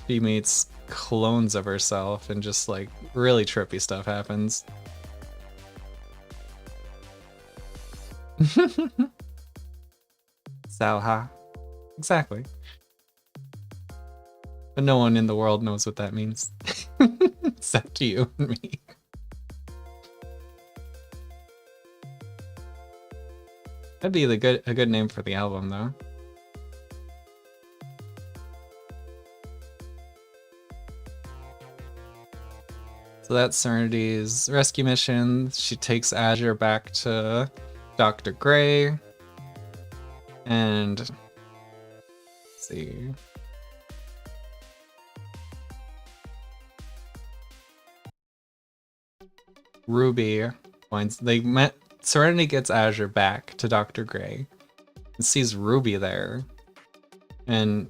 she meets clones of herself, and just like really trippy stuff happens. Salha. Exactly. But no one in the world knows what that means. Except you and me. That'd be a good name for the album, though. So that's Serenity's rescue mission. She takes Azure back to Dr. Gray. And let's see. Ruby Serenity gets Azure back to Dr. Gray and sees Ruby there. And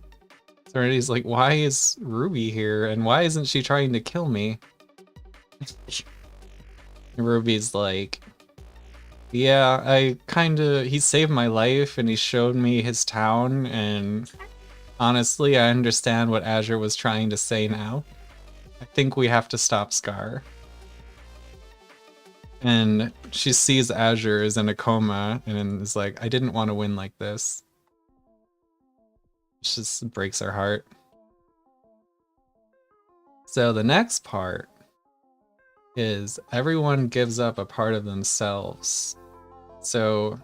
Serenity's like, why is Ruby here? And why isn't she trying to kill me? Ruby's like, yeah, he saved my life and he showed me his town, and honestly, I understand what Azure was trying to say now. I think we have to stop Scar. And she sees Azure is in a coma and is like, I didn't want to win like this. It just breaks her heart. So the next part is everyone gives up a part of themselves So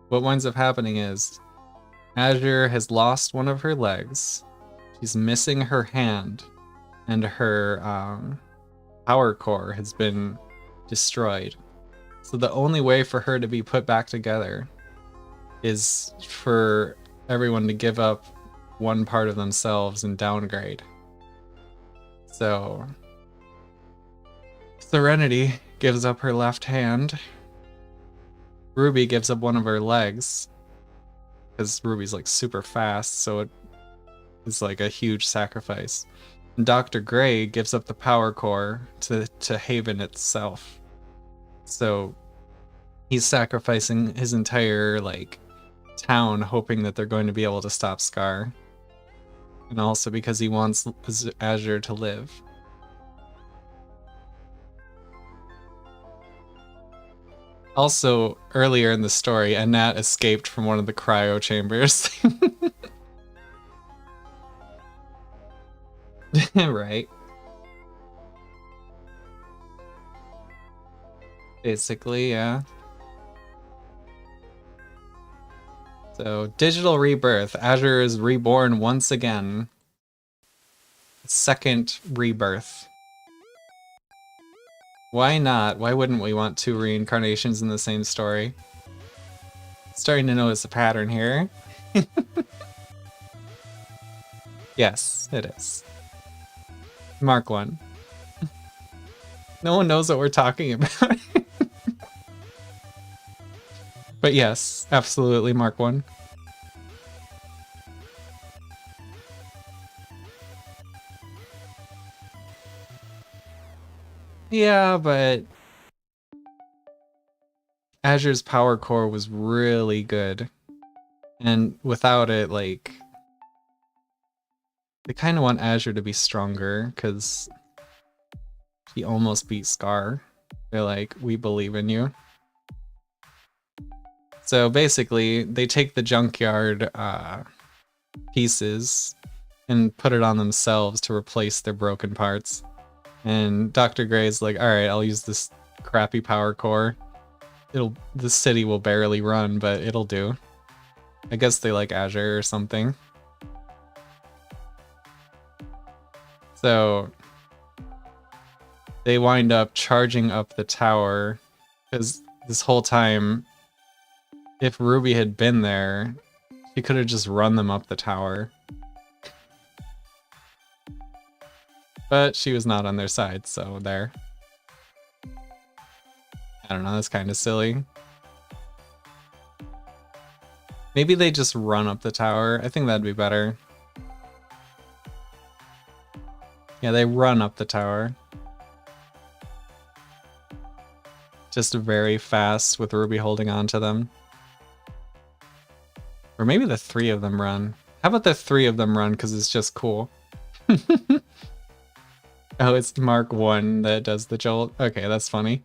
what winds up happening is Azure has lost one of her legs. She's missing her hand, and her power core has been destroyed. So the only way for her to be put back together is for everyone to give up one part of themselves and downgrade. So Serenity gives up her left hand. Ruby gives up one of her legs, because Ruby's like super fast, so it is like a huge sacrifice. And Dr. Gray gives up the power core to Haven itself. So he's sacrificing his entire like town, hoping that they're going to be able to stop Scar. And also because he wants Azure to live. Also, earlier in the story, Annette escaped from one of the cryo chambers. Right. Basically, yeah. So, digital rebirth. Azure is reborn once again. Second rebirth. Why not? Why wouldn't we want 2 reincarnations in the same story? Starting to notice a pattern here. Yes, it is. Mark 1. No one knows what we're talking about. But yes, absolutely Mark 1. Yeah, but Azure's power core was really good. And without it, like, they kind of want Azure to be stronger, because he almost beat Scar. They're like, we believe in you. So basically, they take the junkyard pieces and put it on themselves to replace their broken parts. And Dr. Gray's like, alright, I'll use this crappy power core. The city will barely run, but it'll do. I guess they like Azure or something. So they wind up charging up the tower, because this whole time, if Ruby had been there, she could have just run them up the tower. But she was not on their side, so there. I don't know, that's kind of silly. Maybe they just run up the tower. I think that'd be better. Yeah, they run up the tower. Just very fast with Ruby holding on to them. Or maybe the 3 of them run. How about the 3 of them run, because it's just cool. Oh, it's Mark 1 that does the jolt. Okay, that's funny.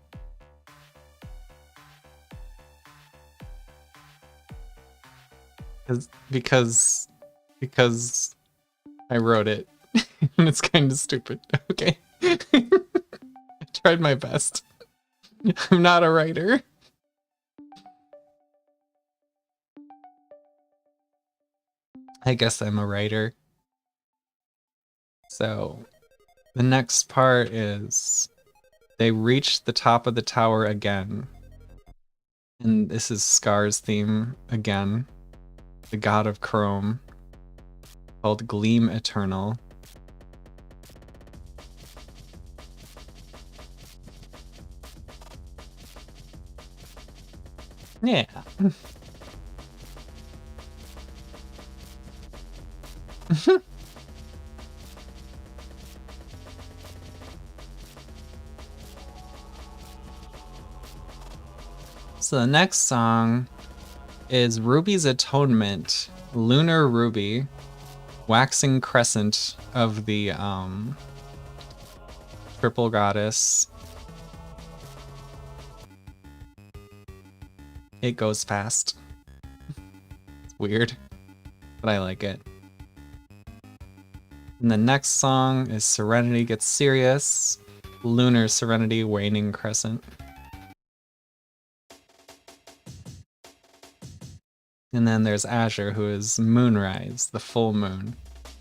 Because I wrote it. And it's kind of stupid. Okay. I tried my best. I'm not a writer. I guess I'm a writer. So, the next part is they reach the top of the tower again. And this is Scar's theme again. The god of Chrome, called Gleam Eternal. Yeah. So the next song is Ruby's Atonement, Lunar Ruby, Waxing Crescent of the Triple Goddess. It goes fast. It's weird, but I like it. And the next song is Serenity Gets Serious, Lunar Serenity, Waning Crescent. And then there's Azure, who is Moonrise, the full moon,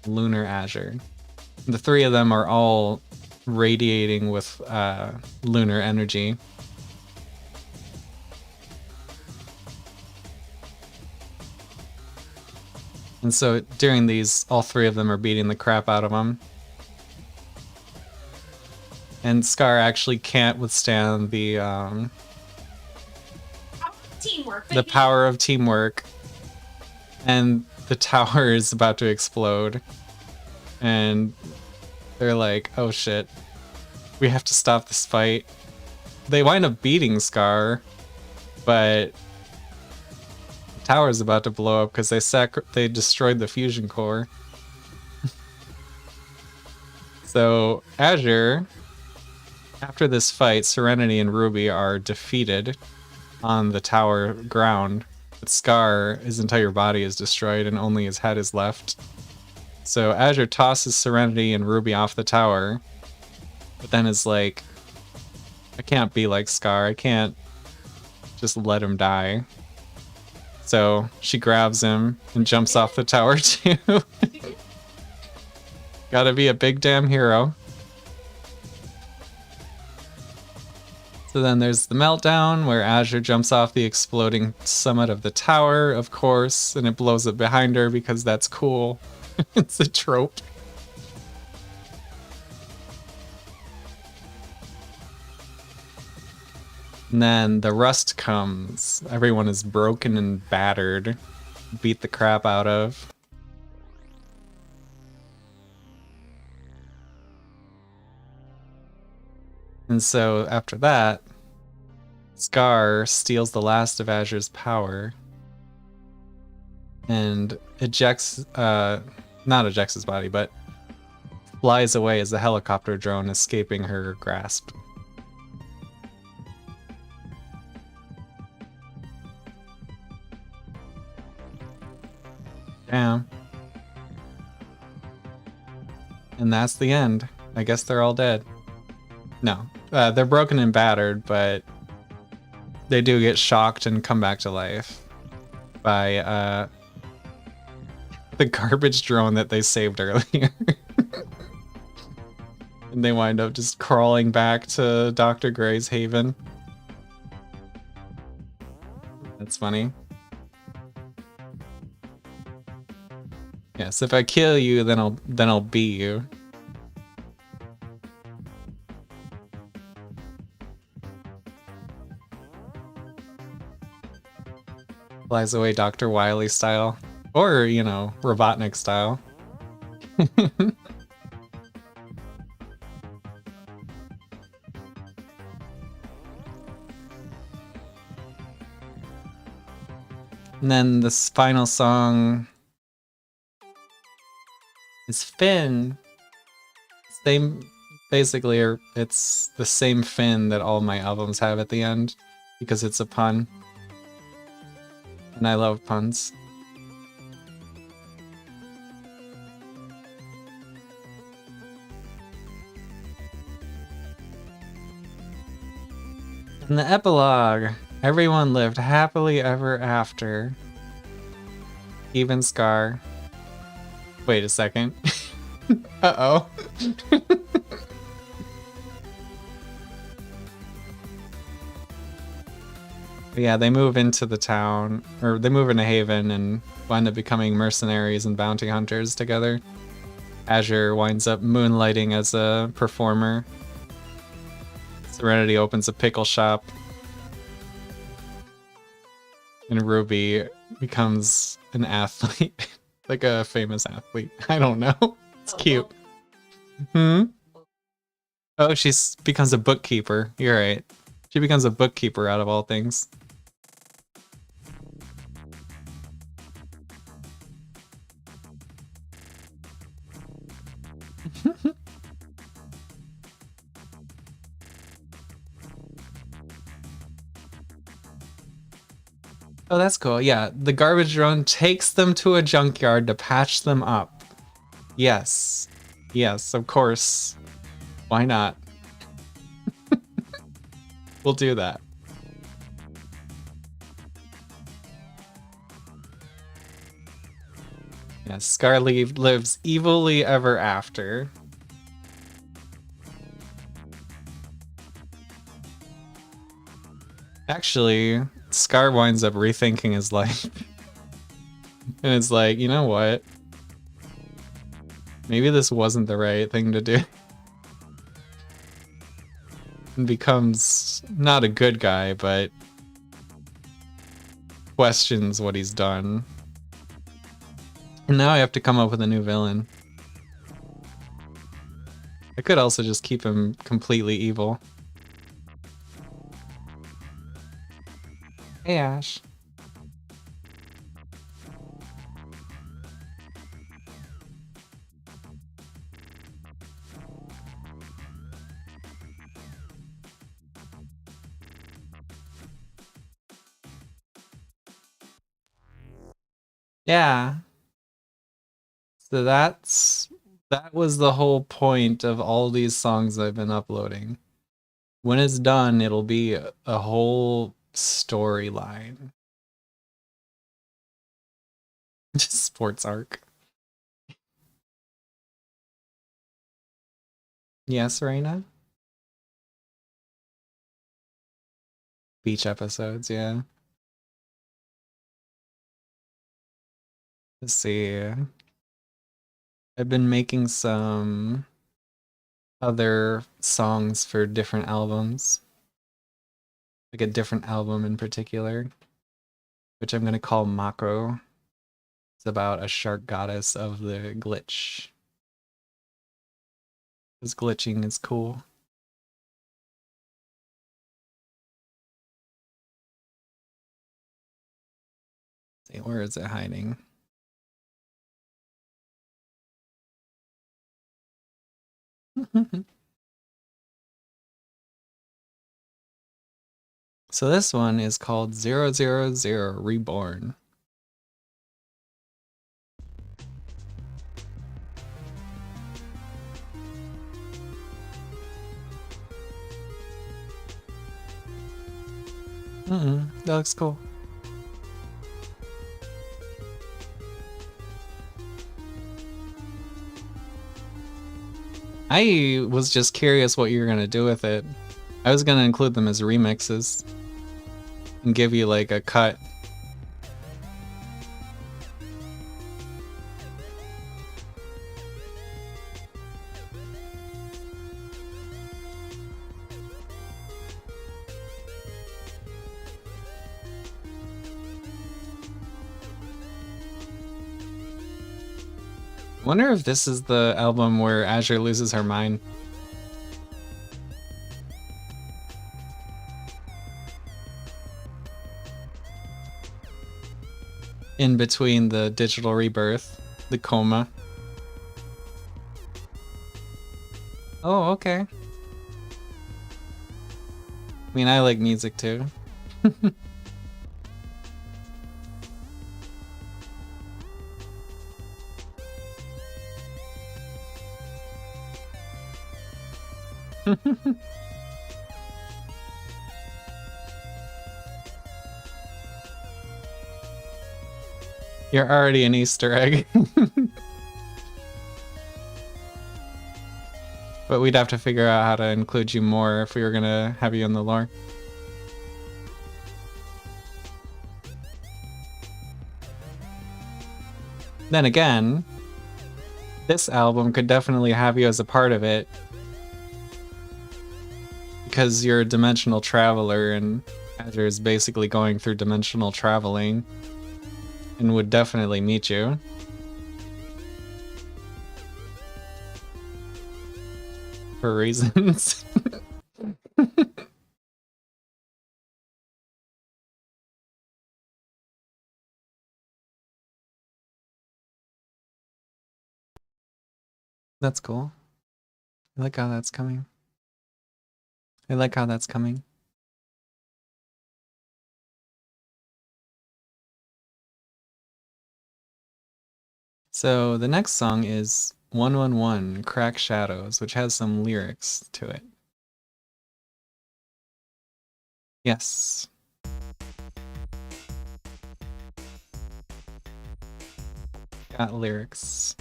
lunar Azure. The three of them are all radiating with lunar energy. And so during these, all three of them are beating the crap out of him. And Scar actually can't withstand the teamwork, the power of teamwork. And the tower is about to explode. And they're like, oh shit, we have to stop this fight. They wind up beating Scar, but the tower's about to blow up because they destroyed the fusion core. So Azure, after this fight, Serenity and Ruby are defeated on the tower ground. But Scar, his entire body is destroyed and only his head is left. So Azure tosses Serenity and Ruby off the tower, but then is like, I can't be like Scar, I can't just let him die. So she grabs him and jumps off the tower too. Gotta be a big damn hero. So then there's the meltdown where Azure jumps off the exploding summit of the tower, of course, and it blows up behind her because that's cool. It's a trope. And then the rust comes. Everyone is broken and battered. Beat the crap out of. And so after that, Scar steals the last of Azure's power and ejects, not ejects his body, but flies away as a helicopter drone escaping her grasp. Damn. And that's the end. I guess they're all dead. No, they're broken and battered, but they do get shocked and come back to life by the garbage drone that they saved earlier. And they wind up just crawling back to Dr. Gray's haven. That's funny. Yes, if I kill you, then I'll beat you. Flies away Dr. Wily style. Or, you know, Robotnik style. And then this final song is Finn. Basically, it's the same Finn that all my albums have at the end, because it's a pun. And I love puns. In the epilogue, everyone lived happily ever after. Even Scar. Wait a second. Uh-oh. Yeah, they move into the town, or they move into Haven and wind up becoming mercenaries and bounty hunters together. Azure winds up moonlighting as a performer. Serenity opens a pickle shop. And Ruby becomes an athlete. Like a famous athlete. I don't know. It's cute. Oh, she becomes a bookkeeper. You're right. She becomes a bookkeeper out of all things. Oh, that's cool. Yeah, the garbage drone takes them to a junkyard to patch them up. Yes. Yes, of course. Why not? We'll do that. Yeah, Scar lives evilly ever after. Actually, Scar winds up rethinking his life. And it's like, you know what? Maybe this wasn't the right thing to do. And becomes not a good guy, but questions what he's done. And now I have to come up with a new villain. I could also just keep him completely evil. Hey, Ash. Yeah. So that was the whole point of all these songs I've been uploading. When it's done, it'll be a whole storyline. Sports arc. Yes, Reina? Beach episodes, yeah. Let's see. I've been making some other songs for different albums. Like a different album in particular, which I'm gonna call Macro. It's about a shark goddess of the glitch. Because glitching is cool. See, where is it hiding? So this one is called 000 Reborn. That looks cool. I was just curious what you were gonna do with it. I was gonna include them as remixes and give you like a cut. Wonder if this is the album where Azure loses her mind. In between the digital rebirth, the coma. Oh, okay. I mean, I like music too. You're already an Easter egg. But we'd have to figure out how to include you more if we were gonna have you in the lore. Then again, this album could definitely have you as a part of it because you're a dimensional traveler and Azure is basically going through dimensional traveling and would definitely meet you. For reasons. That's cool. I like how that's coming. I like how that's coming. So the next song is 111 Crack Shadows, which has some lyrics to it. Yes. got lyrics.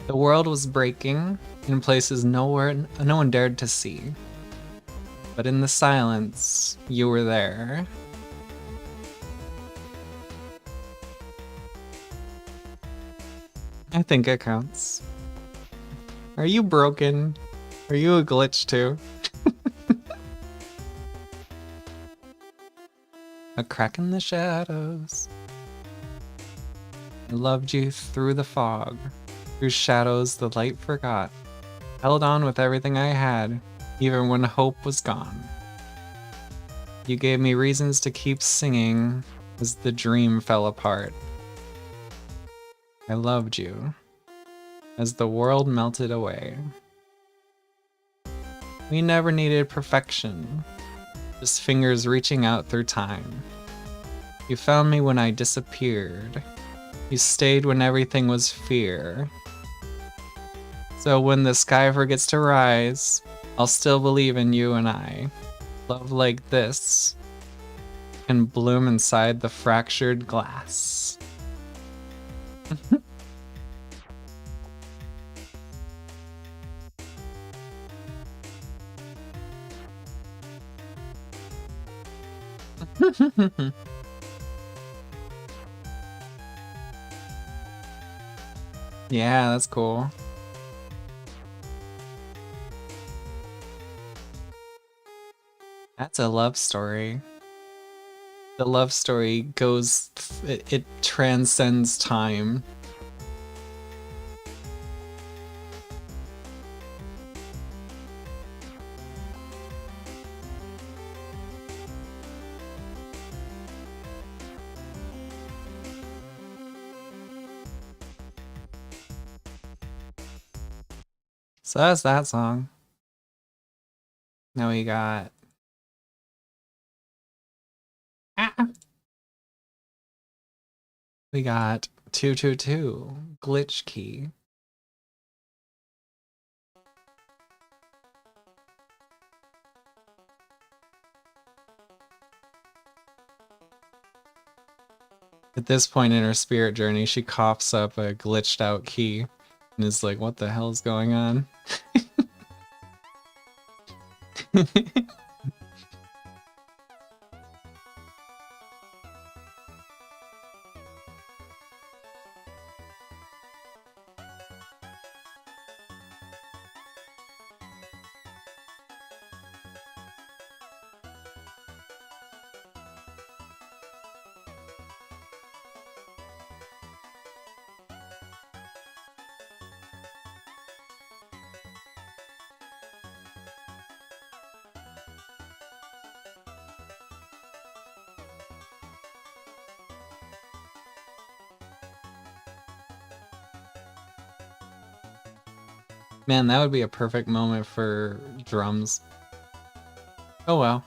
The world was breaking in places no one dared to see. But in the silence, you were there. I think it counts. Are you broken? Are you a glitch too? A crack in the shadows. I loved you through the fog, through shadows the light forgot. Held on with everything I had, even when hope was gone. You gave me reasons to keep singing as the dream fell apart. I loved you as the world melted away. We never needed perfection, just fingers reaching out through time. You found me when I disappeared. You stayed when everything was fear. So when the sky forgets to rise, I'll still believe in you and I. Love like this can bloom inside the fractured glass. Yeah, that's cool. That's a love story. The love story goes, it transcends time. So that's that song. Now we got we got 222 glitch key. At this point in her spirit journey, she coughs up a glitched out key and is like, what the hell is going on? Man, that would be a perfect moment for drums. Oh well.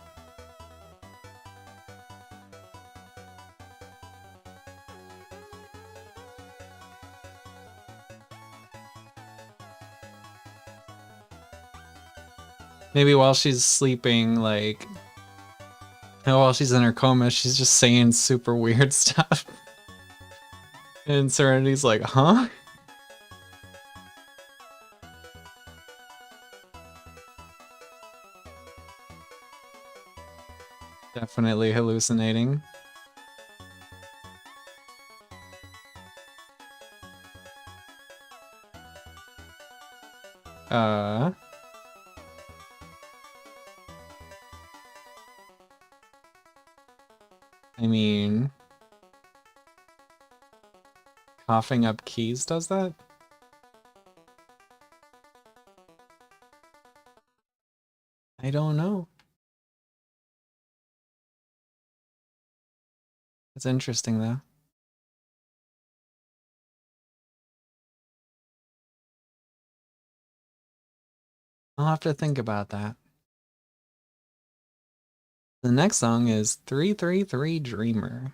Maybe while she's sleeping, like, while she's in her coma, she's just saying super weird stuff. And Serenity's like, huh? Definitely hallucinating. I mean, coughing up keys does that? I don't know. It's interesting though. I'll have to think about that. The next song is 333 Dreamer.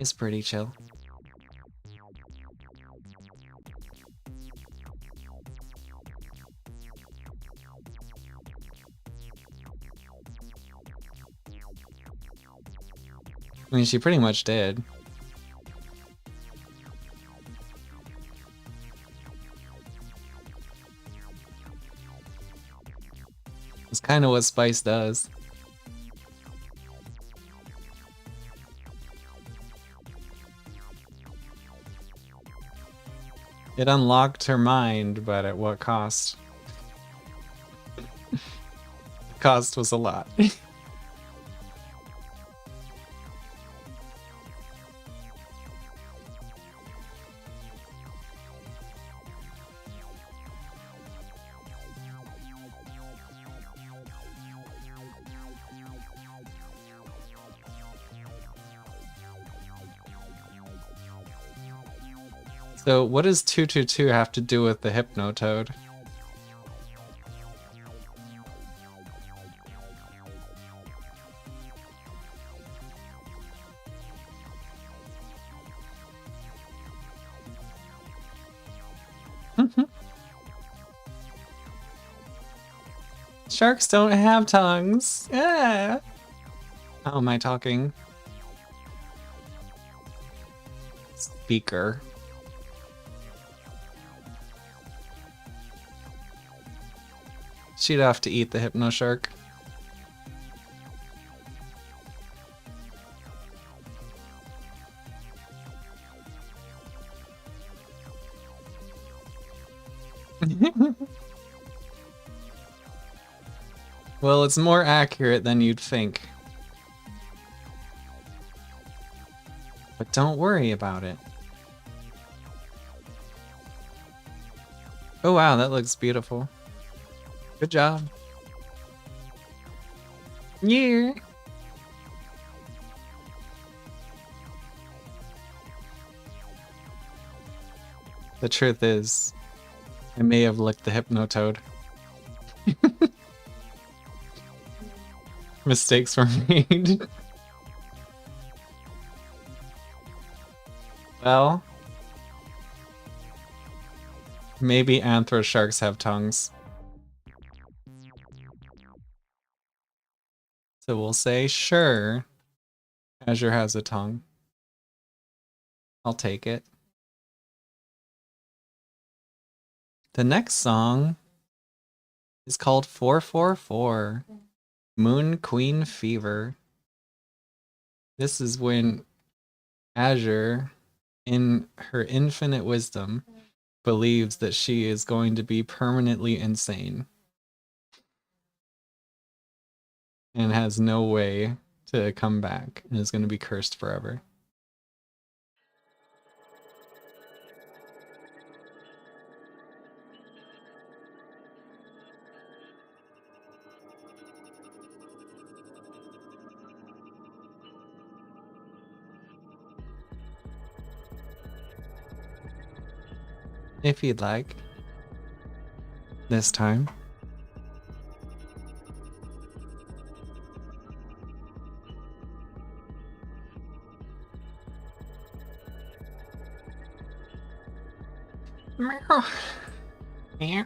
is pretty chill. I mean, she pretty much did. It's kind of what Spice does. It unlocked her mind, but at what cost? The cost was a lot. So what does 222 have to do with the Hypnotoad? Sharks don't have tongues. Yeah. How am I talking? Speaker. She'd have to eat the Hypno Shark. Well, it's more accurate than you'd think. But don't worry about it. Oh wow, that looks beautiful. Good job. Yeah. The truth is, I may have licked the Hypnotoad. Mistakes were made. Well, maybe anthro sharks have tongues. So we'll say, sure, Azure has a tongue. I'll take it. The next song is called 444, Moon Queen Fever. This is when Azure, in her infinite wisdom, believes that she is going to be permanently insane and has no way to come back and is going to be cursed forever. If you'd like. This time. Meow. Meow.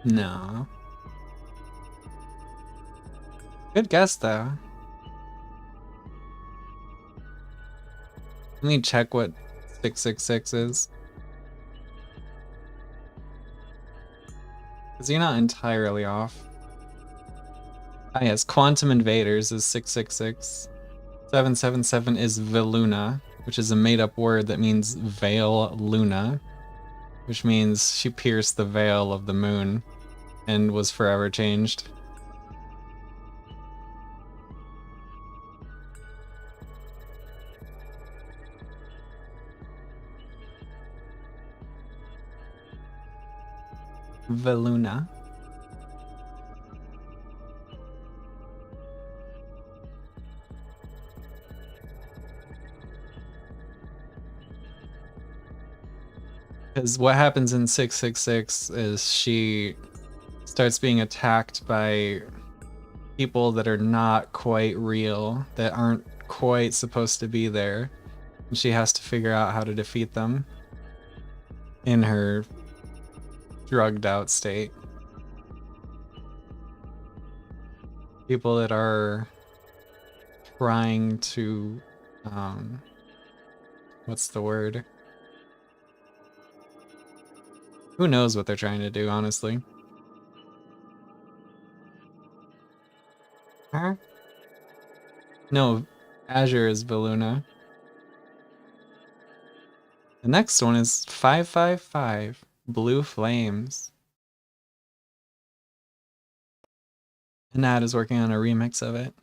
No. Good guess, though. Let me check what 666 is. Because you're not entirely off. Ah yes, Quantum Invaders is 666. 777 is Veluna, which is a made-up word that means Veil Luna, which means she pierced the veil of the moon and was forever changed. Veluna. Because what happens in 666 is she starts being attacked by people that are not quite real, that aren't quite supposed to be there. And she has to figure out how to defeat them in her drugged out state. People that are trying to, what's the word? Who knows what they're trying to do, honestly. Huh? No, Azure is Baluna. The next one is 555, Blue Flames. And Nat is working on a remix of it.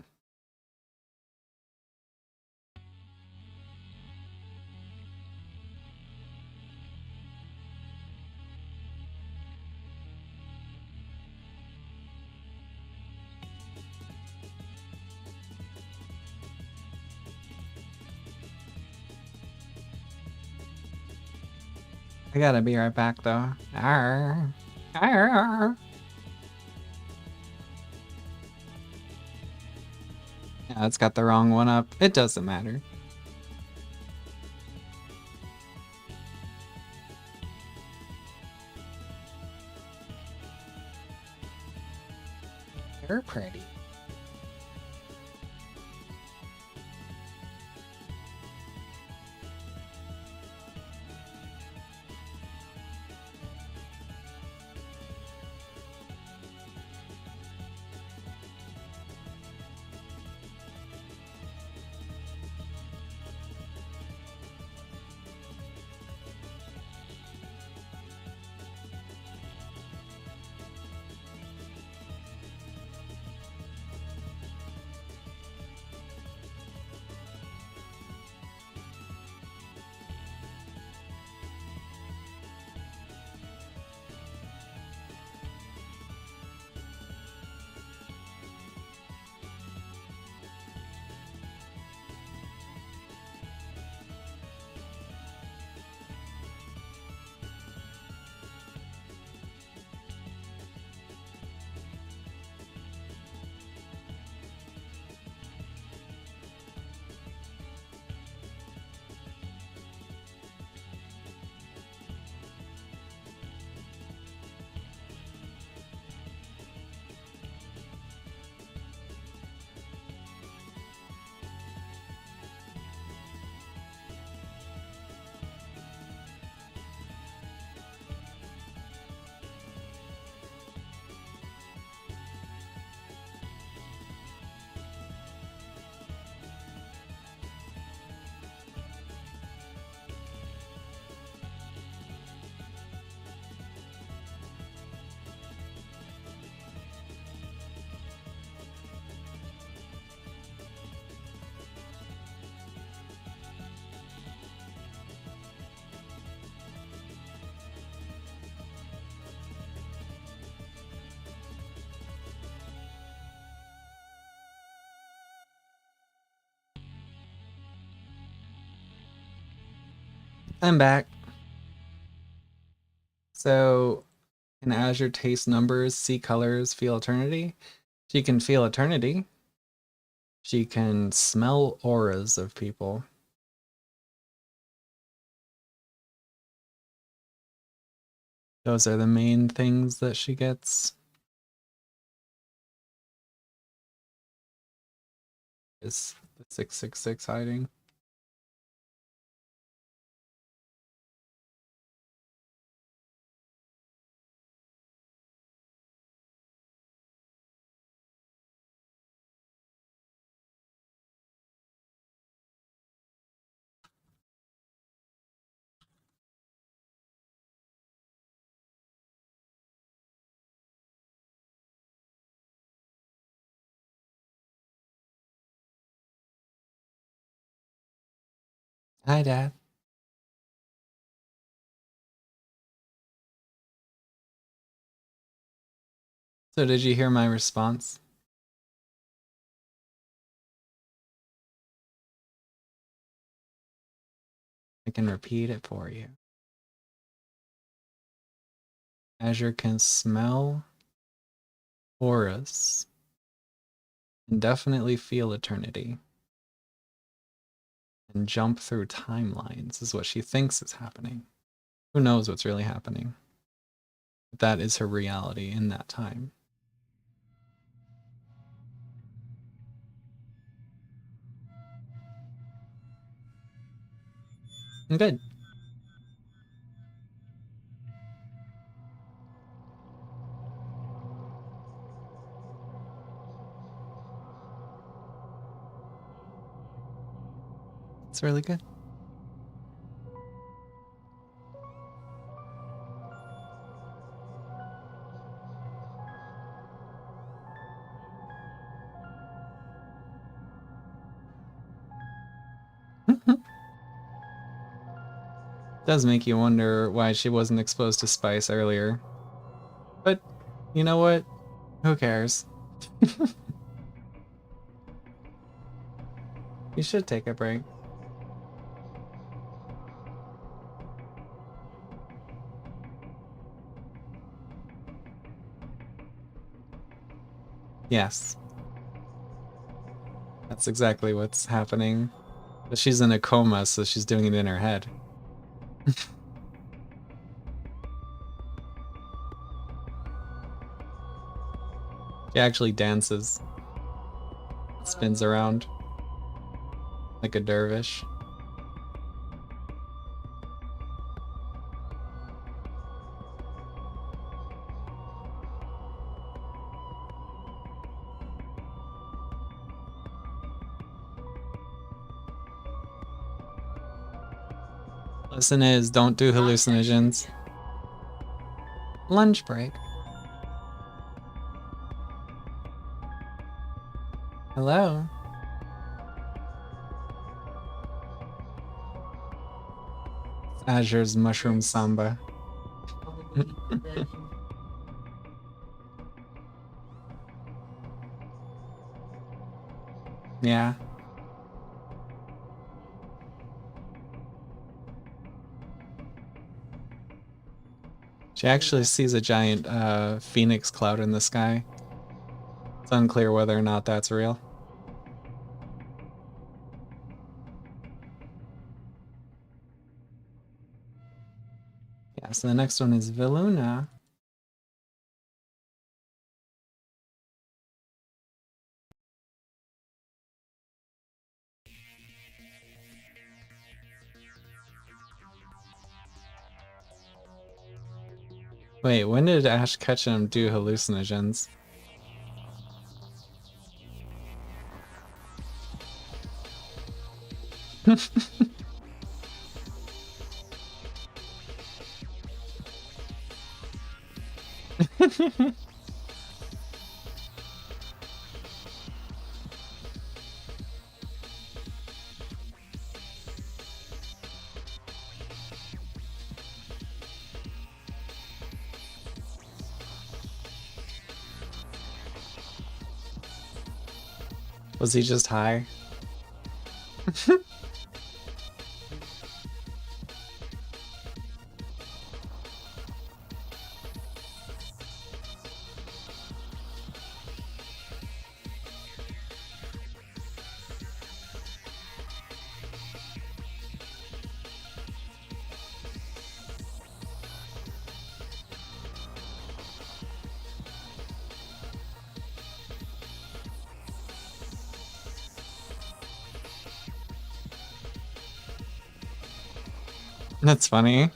I gotta be right back though. Arr. Arr. Yeah, it's got the wrong one up. It doesn't matter. You're pretty. I'm back. So, in Azure taste numbers, see colors, feel eternity. She can feel eternity. She can smell auras of people. Those are the main things that she gets. Is the 666 hiding? Hi, Dad. So did you hear my response? I can repeat it for you. Azure can smell auras and definitely feel eternity. And jump through timelines is what she thinks is happening. Who knows what's really happening? But that is her reality in that time. Good. It's really good. Does make you wonder why she wasn't exposed to spice earlier. But you know what? Who cares? You should take a break. Yes. That's exactly what's happening. But she's in a coma, so she's doing it in her head. She actually dances. Spins around. Like a dervish. Lesson is, don't do hallucinogens. Lunch break. Hello? Azure's mushroom samba. Yeah. She actually sees a giant phoenix cloud in the sky. It's unclear whether or not that's real. Yeah, so the next one is Viluna. Wait, when did Ash Ketchum do hallucinogens? Was he just high? That's funny.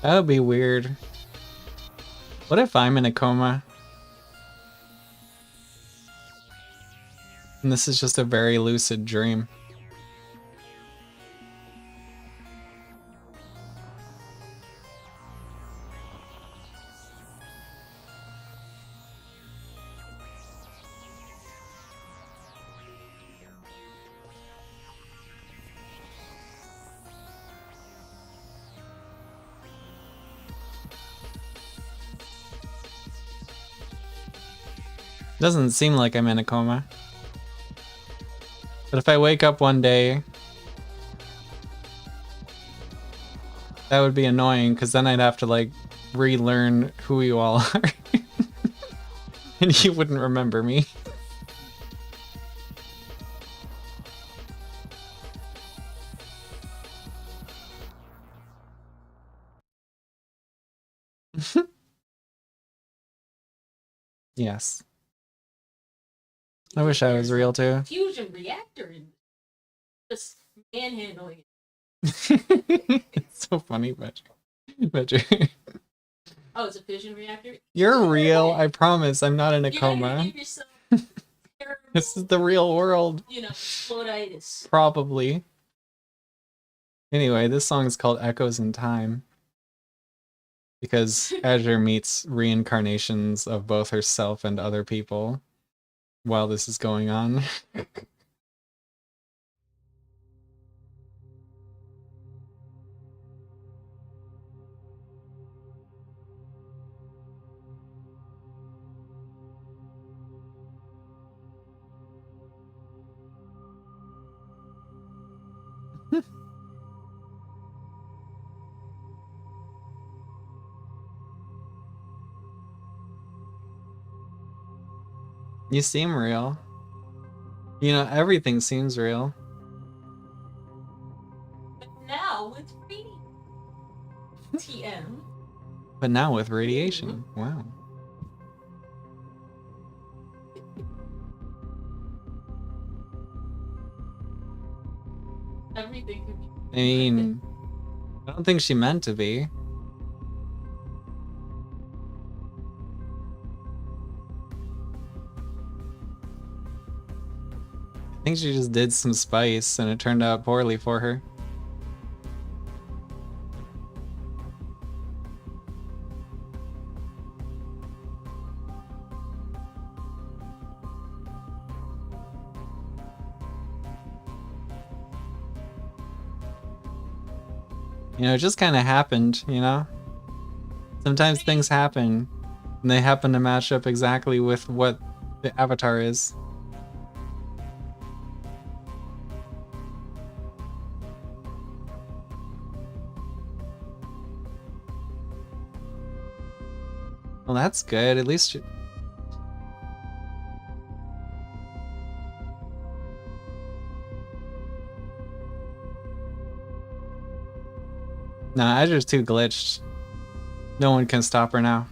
That would be weird. What if I'm in a coma? And this is just a very lucid dream. Doesn't seem like I'm in a coma. But if I wake up one day, that would be annoying, because then I'd have to, like, relearn who you all are. And you wouldn't remember me. Yes. I wish I was real too. Fusion reactor in just manhandling It's so funny, but oh, it's a fission reactor. You're real. I promise. I'm not in a coma. This is the real world. You know, exploditis. Probably. Anyway, this song is called Echoes in Time. Because Azure meets reincarnations of both herself and other people while this is going on. You seem real. You know, everything seems real. But now with radiation. TM. But now with radiation. Wow. Everything could be. I mean, I don't think she meant to be. I think she just did some spice and it turned out poorly for her. You know, it just kind of happened, you know? Sometimes things happen, and they happen to match up exactly with what the avatar is. Well, that's good. At least you... Nah, Azure's too glitched. No one can stop her now.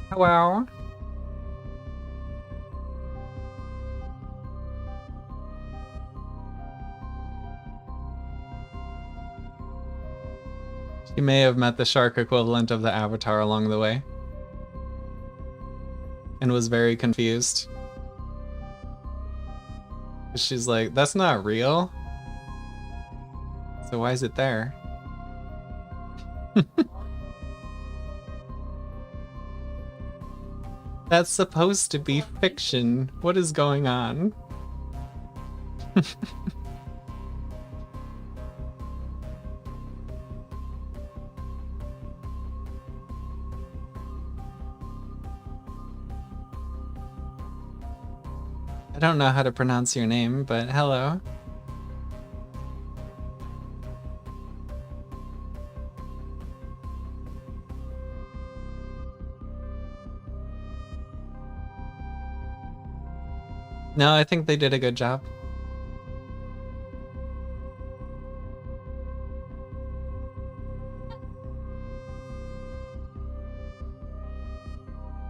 Hello. She may have met the shark equivalent of the avatar along the way. And was very confused. She's like, that's not real. So why is it there? That's supposed to be fiction. What is going on? I don't know how to pronounce your name, but hello. No, I think they did a good job.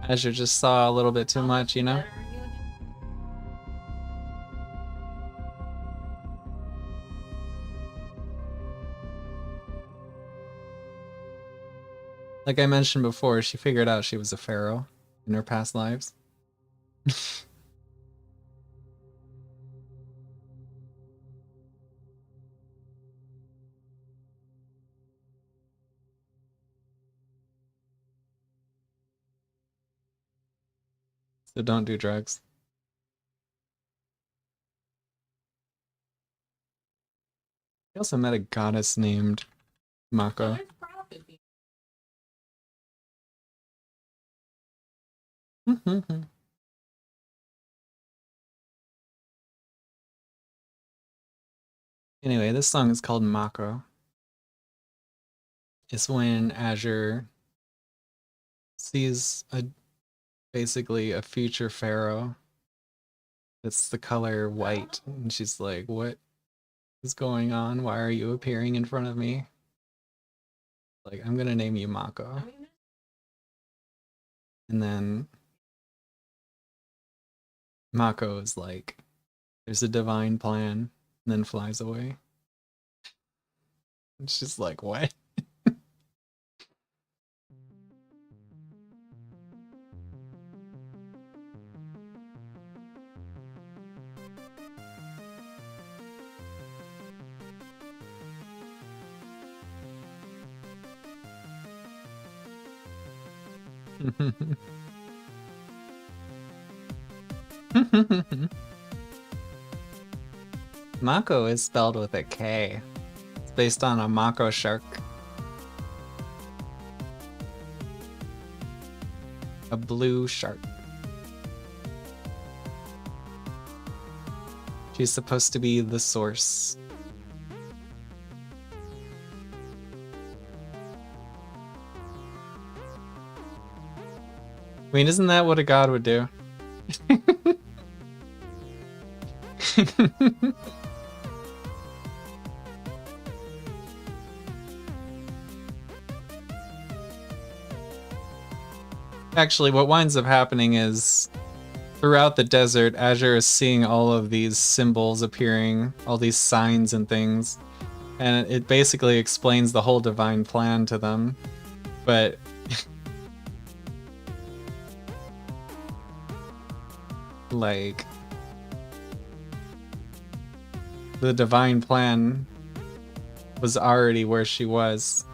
Azure just saw a little bit too much, you know? Like I mentioned before, she figured out she was a pharaoh in her past lives. So don't do drugs. I also met a goddess named Mako. Where's Profit? Anyway, this song is called Mako. It's when Azure sees basically a future pharaoh that's the color white, and she's like, what is going on? Why are you appearing in front of me? Like, I'm gonna name you Mako. And then Mako is like, there's a divine plan, and then flies away. And she's like, what? Mako is spelled with a K. It's based on a mako shark. A blue shark. She's supposed to be the source. I mean, isn't that what a god would do? Actually, what winds up happening is throughout the desert, Azure is seeing all of these symbols appearing, all these signs and things, and it basically explains the whole divine plan to them. But like, the divine plan was already where she was.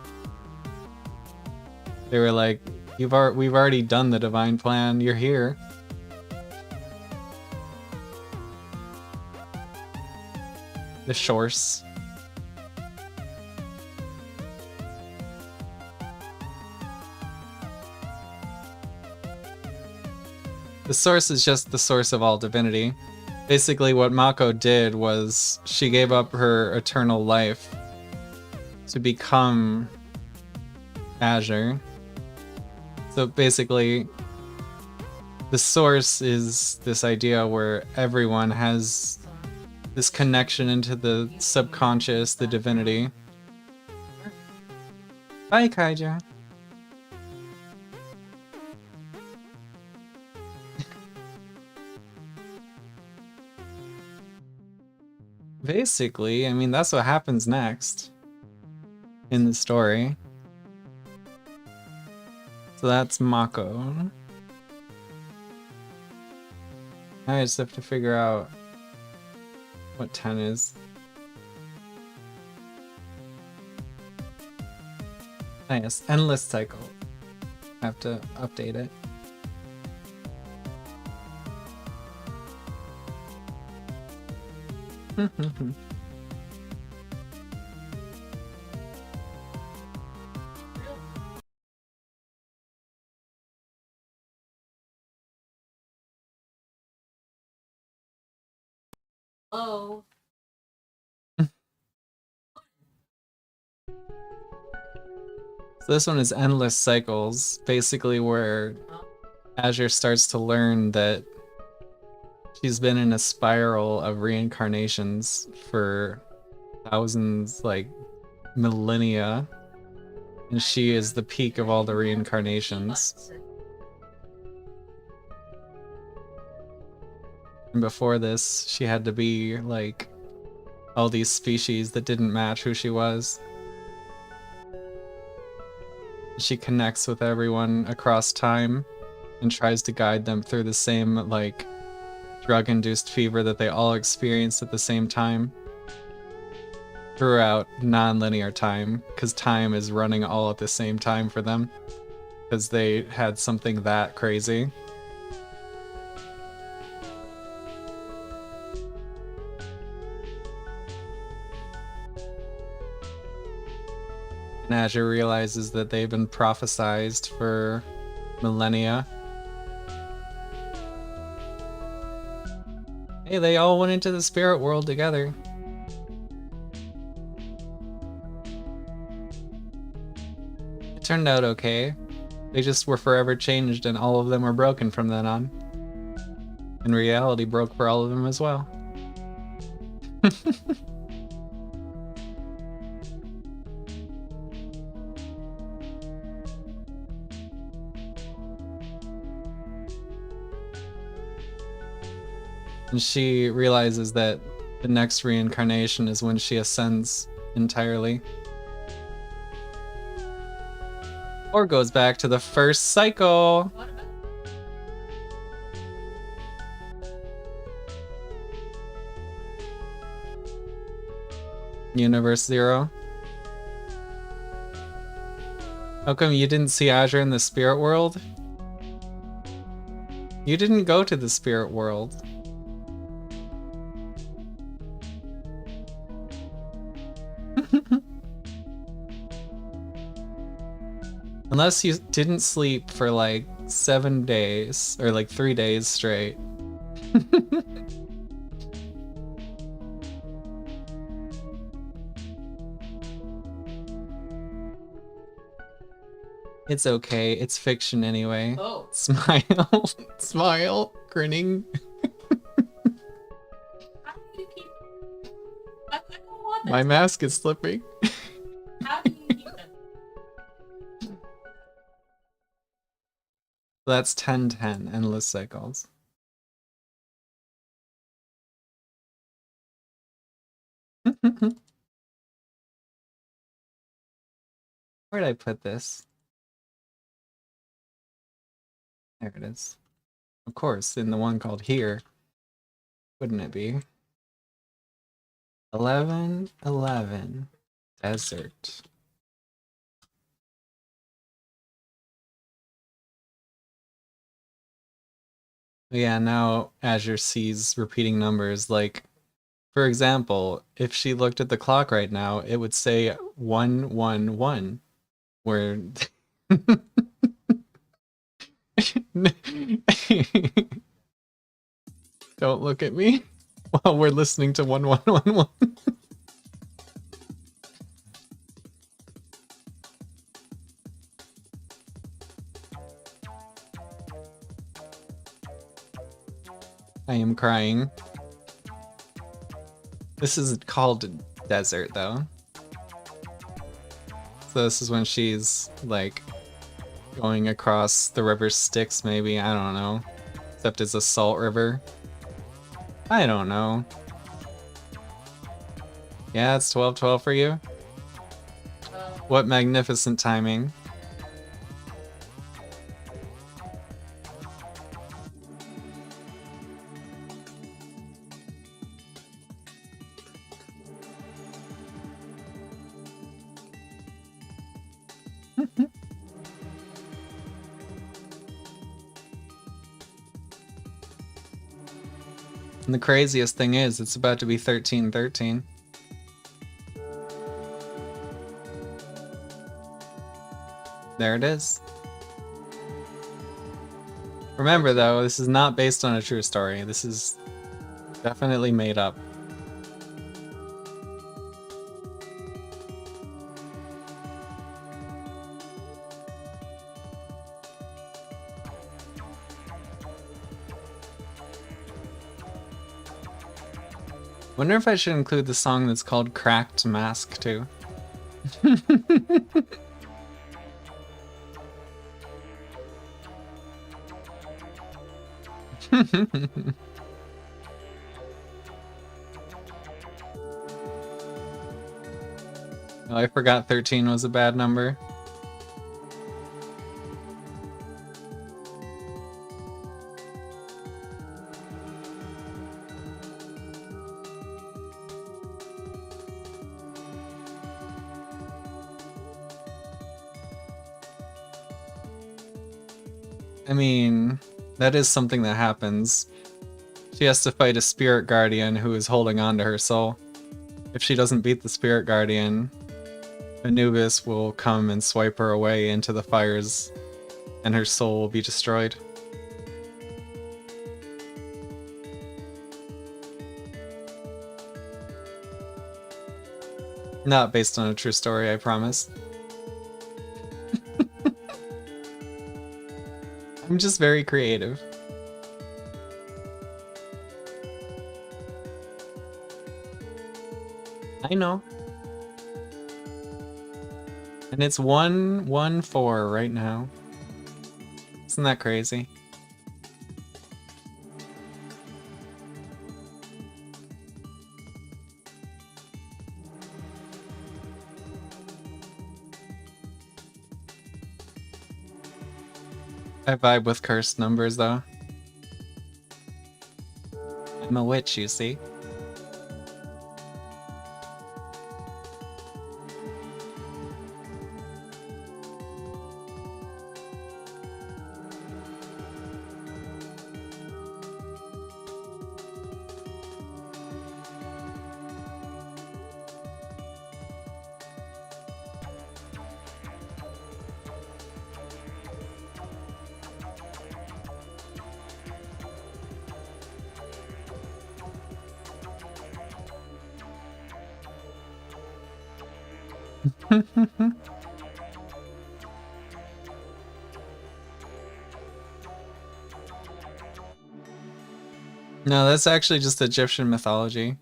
They were like, we've already done the divine plan, you're here. The shores. The source is just the source of all divinity. Basically what Mako did was she gave up her eternal life to become Azure. So basically, the source is this idea where everyone has this connection into the subconscious, the divinity. Bye, Kaija. Basically, I mean, that's what happens next in the story. So that's Mako. I just have to figure out what 10 is. Nice, endless cycle. I have to update it. Oh. So this one is endless cycles, basically where Azure starts to learn that she's been in a spiral of reincarnations for thousands, like millennia, and she is the peak of all the reincarnations. And before this, she had to be like all these species that didn't match who she was. She connects with everyone across time and tries to guide them through the same, like, drug-induced fever that they all experienced at the same time throughout non-linear time, because time is running all at the same time for them, because they had something that crazy. And Azure realizes that they've been prophesized for millennia. Hey, they all went into the spirit world together. It turned out okay. They just were forever changed and all of them were broken from then on. And reality broke for all of them as well. And she realizes that the next reincarnation is when she ascends entirely. Or goes back to the first cycle. What about? Universe Zero. How come you didn't see Azure in the spirit world? You didn't go to the spirit world. Unless you didn't sleep for like 7 days, or like 3 days straight. It's okay, it's fiction anyway. Oh. Smile, smile, grinning. How do you keep? I don't want that. My mask is slipping. How do you keep that? That's 1010, endless cycles. Where'd I put this? There it is. Of course, in the one called Here. Wouldn't it be? 1111 Desert. Yeah, now Azure sees repeating numbers. Like, for example, if she looked at the clock right now, it would say 111, where don't look at me while we're listening to 1111. I am crying. This is called Desert, though. So this is when she's, like, going across the river Styx, maybe? I don't know. Except it's a salt river. I don't know. Yeah, it's 12:12 for you? What magnificent timing. And the craziest thing is, it's about to be 13:13. There it is. Remember though, this is not based on a true story. This is definitely made up. Wonder if I should include the song that's called Cracked Mask too. Oh, I forgot 13 was a bad number. I mean, that is something that happens. She has to fight a spirit guardian who is holding on to her soul. If she doesn't beat the spirit guardian, Anubis will come and swipe her away into the fires, and her soul will be destroyed. Not based on a true story, I promise. I'm just very creative. I know. And it's 1-1-4 right now. Isn't that crazy? I vibe with cursed numbers, though. I'm a witch, you see. No, that's actually just Egyptian mythology.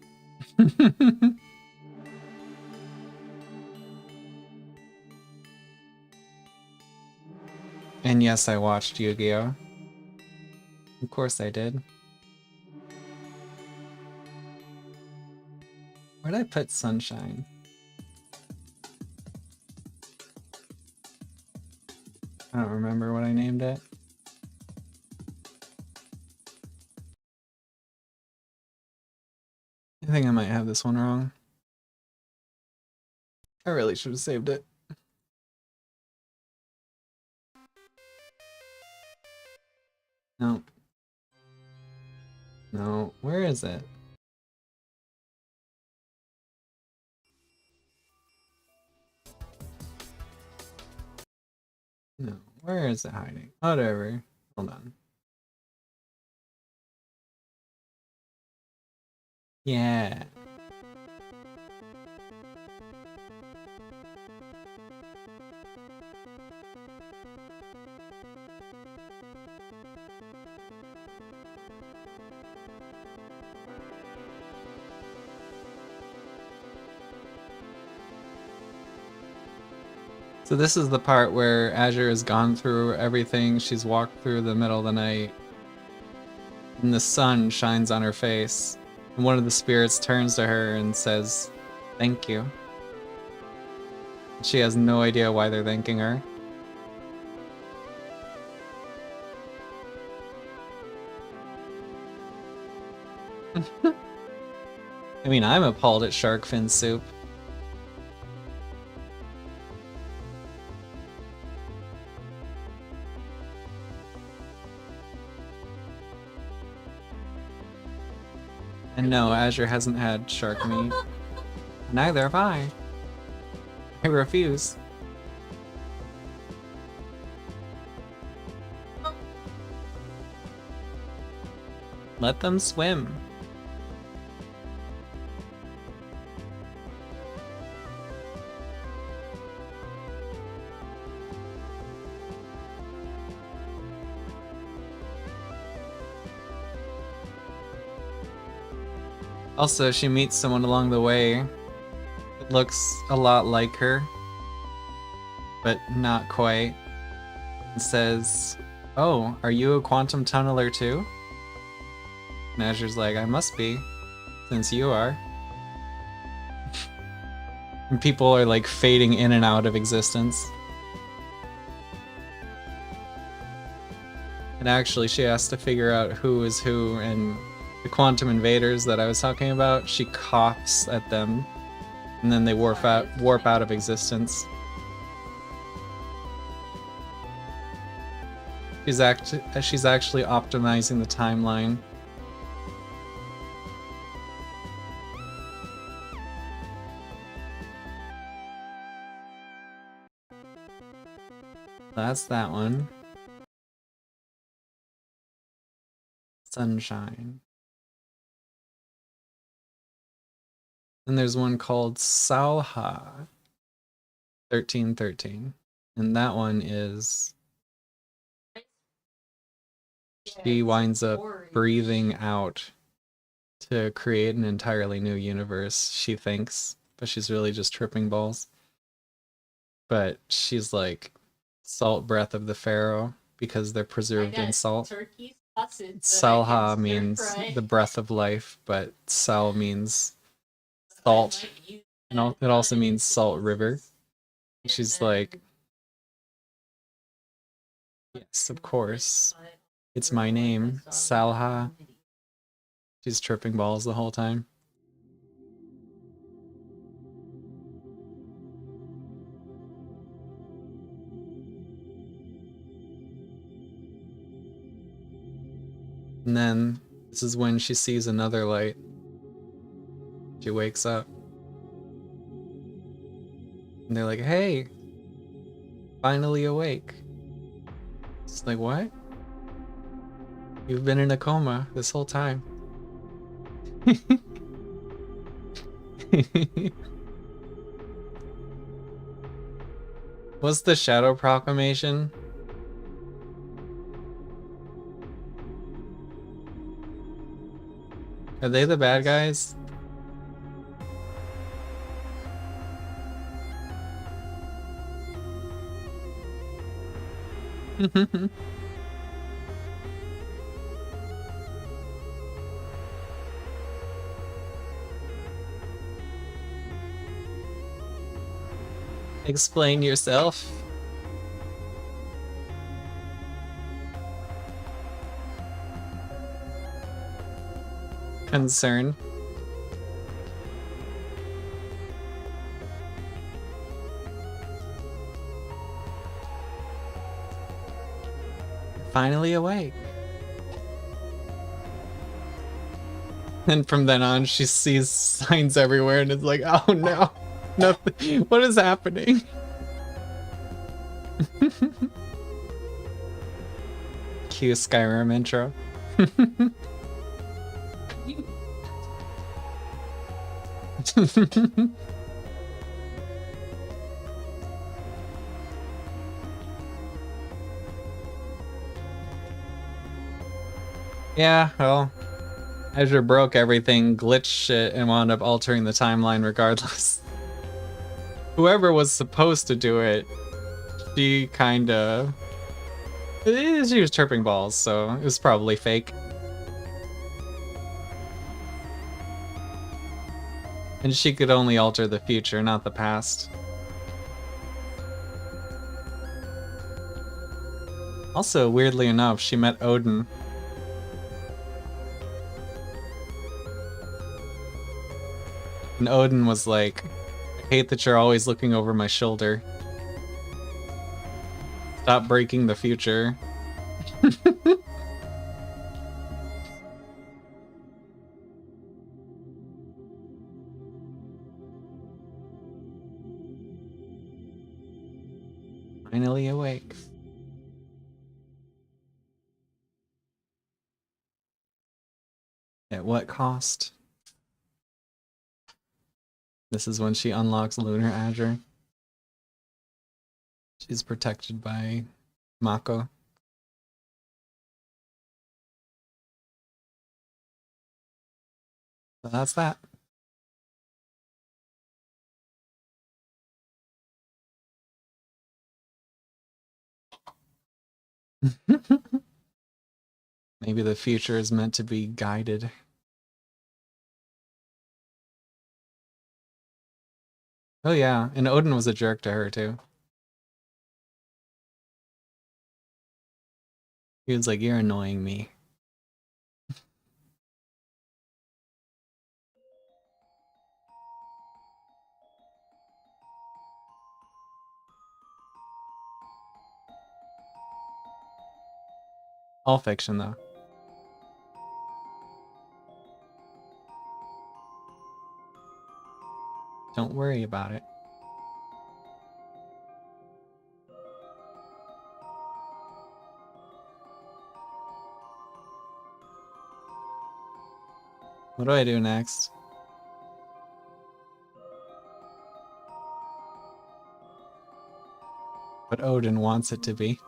And yes, I watched Yu-Gi-Oh! Of course I did. Where'd I put Sunshine? I don't remember what I named it. I think I might have this one wrong. I really should have saved it. No. No, where is it? No, where is it hiding? Whatever. Hold on. Yeah. So this is the part where Azure has gone through everything. She's walked through the middle of the night. And the sun shines on her face. And one of the spirits turns to her and says, "Thank you." She has no idea why they're thanking her. I mean, I'm appalled at shark fin soup. And no, Azure hasn't had shark meat. Neither have I. I refuse. Let them swim. Also, she meets someone along the way. It looks a lot like her, but not quite. And says, "Oh, are you a quantum tunneler too?" And Azure's like, "I must be, since you are." And people are like fading in and out of existence. And actually, she has to figure out who is who, and the quantum invaders that I was talking about, she coughs at them, and then they warp out of existence. She's actually optimizing the timeline. That's that one. Sunshine. And there's one called Salha 1313. And that one is she winds up breathing out to create an entirely new universe, she thinks, but she's really just tripping balls. But she's like salt breath of the pharaoh because they're preserved in salt. Salha means the breath of life, but Sal means salt. And it also means salt river. She's like, yes, of course. It's my name, Salha. She's tripping balls the whole time. And then this is when she sees another light. She wakes up. And they're like, hey, finally awake. It's like, what? You've been in a coma this whole time. What's the Shadow Proclamation? Are they the bad guys? Explain yourself. Concern. Finally awake. And from then on, she sees signs everywhere and is like, oh no, nothing. What is happening? Cue Skyrim intro. Yeah, well, Azure broke everything, glitched shit, and wound up altering the timeline regardless. Whoever was supposed to do it, she kinda... She was tripping balls, so it was probably fake. And she could only alter the future, not the past. Also, weirdly enough, she met Odin. And Odin was like, I hate that you're always looking over my shoulder. Stop breaking the future. Finally awake. At what cost? This is when she unlocks Lunar Azure. She's protected by Mako. So that's that. Maybe the future is meant to be guided. Oh yeah, and Odin was a jerk to her too. He was like, you're annoying me. All fiction though. Don't worry about it. What do I do next? But Odin wants it to be.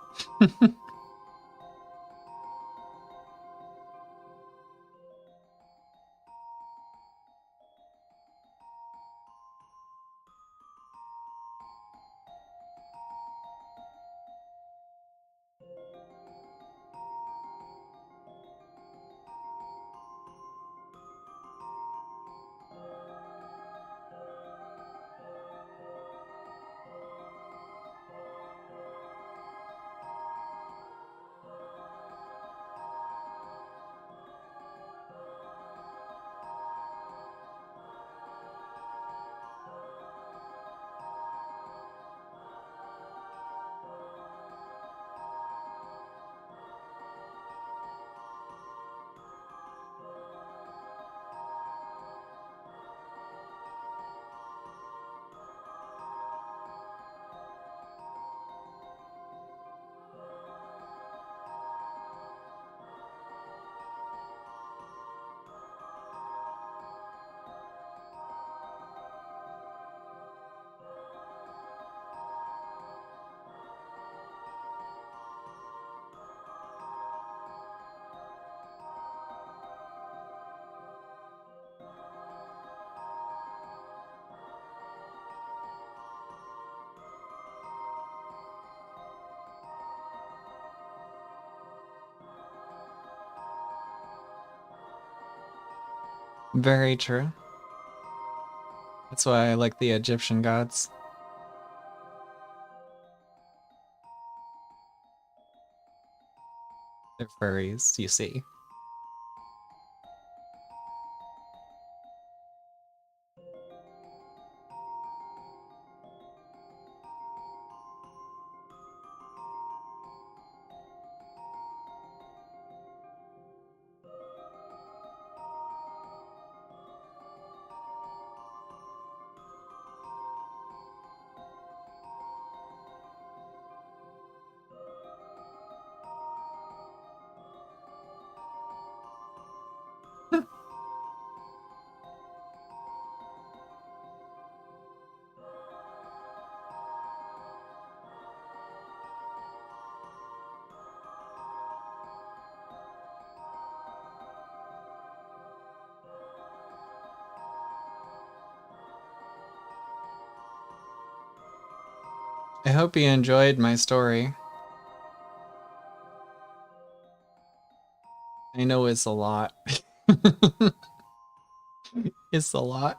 Very true. That's why I like the Egyptian gods. They're furries, you see. I hope you enjoyed my story. I know it's a lot. It's a lot.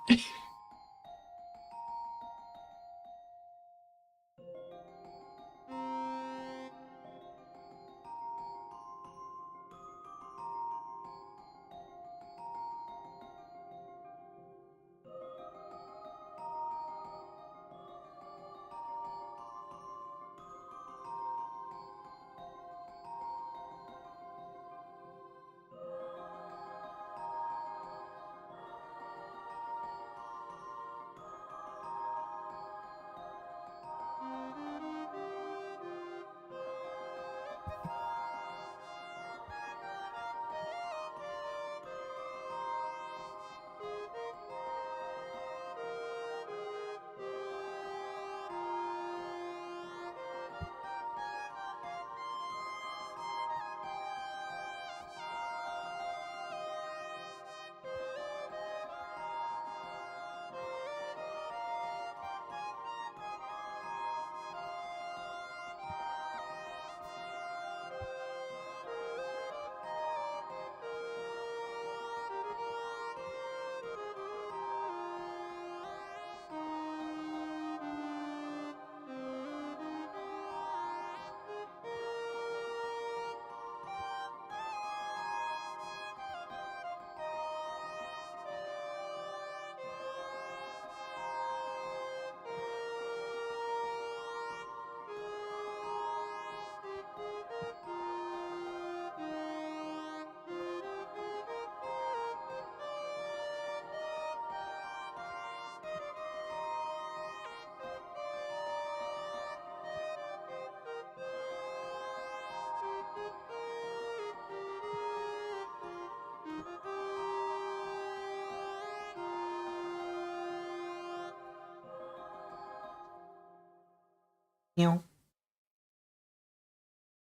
Meow.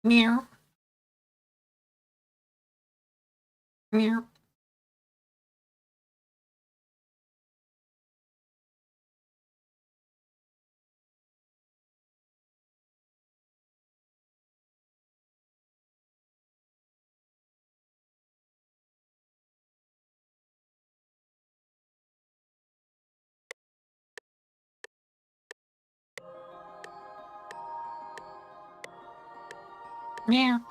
Meow. Meow. Meow.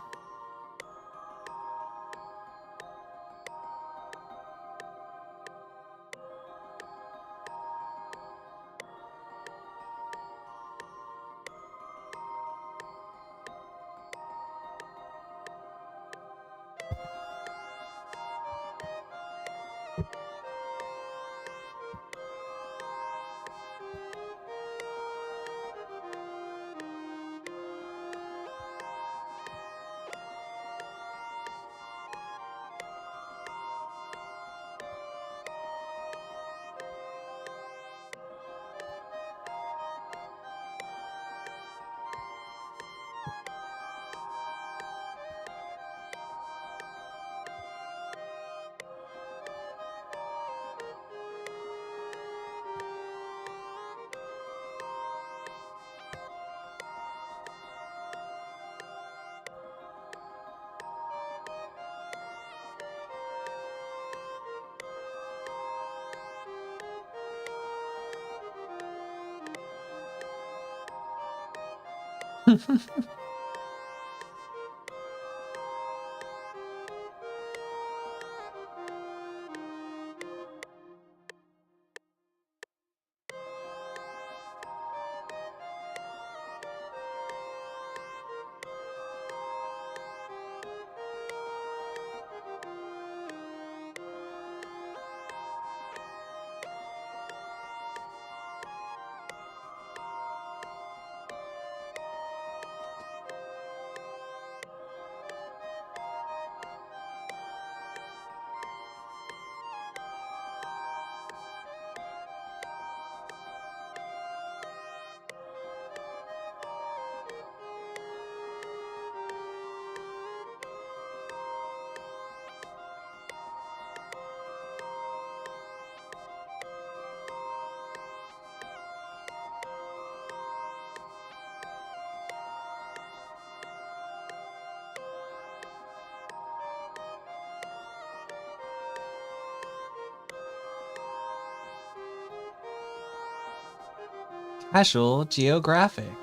Casual Geographic.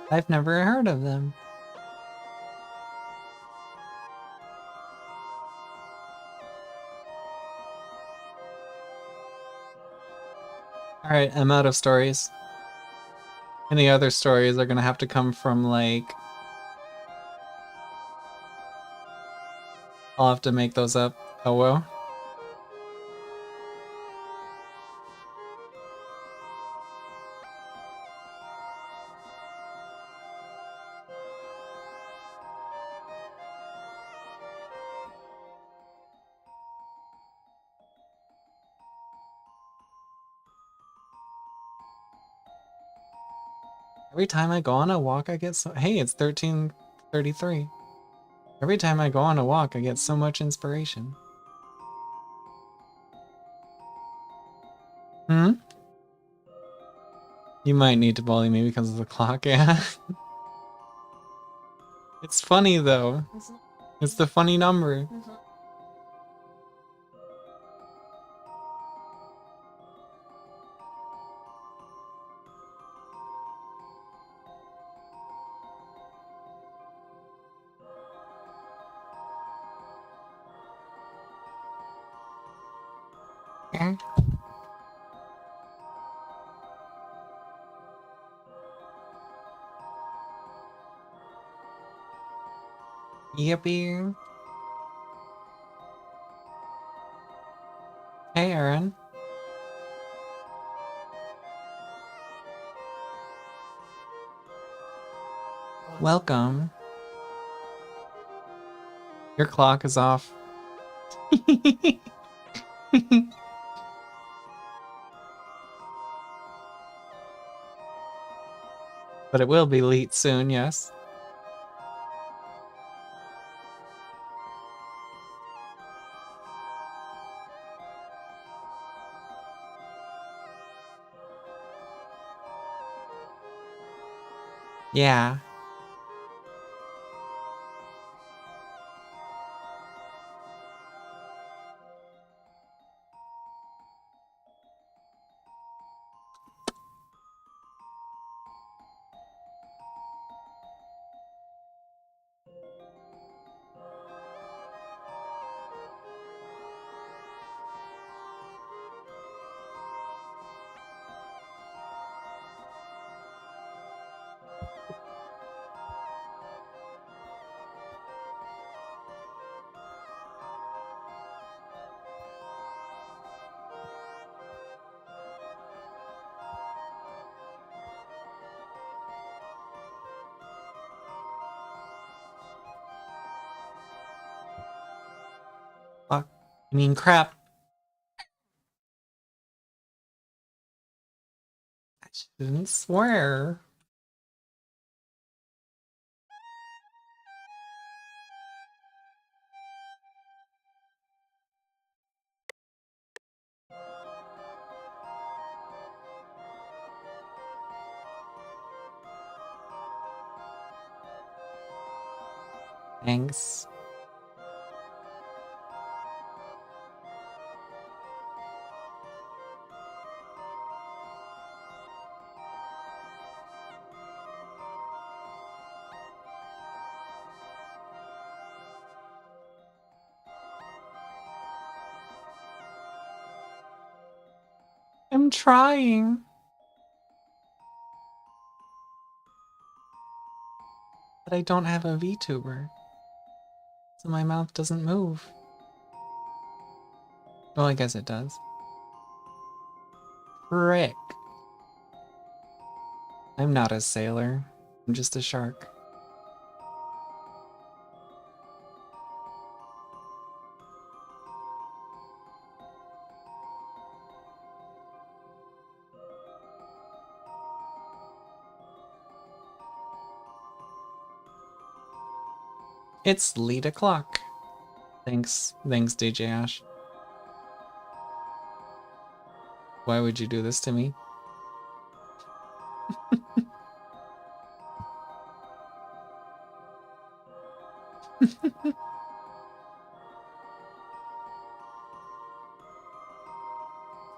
I've never heard of them. Alright, I'm out of stories. Any other stories are gonna have to come from, like... I'll have to make those up. Oh well. Every time I go on a walk, I get so... Hey, it's 13:33. Every time I go on a walk, I get so much inspiration. Hmm? You might need to bully me because of the clock, yeah. It's funny, though. It's the funny number. Yippee. Hey, Aaron. Welcome. Your clock is off. But it will be late soon, yes. Yeah. Fuck. I mean, crap. I shouldn't swear. Thanks. I'm trying. But I don't have a VTuber. So my mouth doesn't move. Well, I guess it does. Frick. I'm not a sailor. I'm just a shark. It's late o'clock. Thanks, DJ Ash. Why would you do this to me?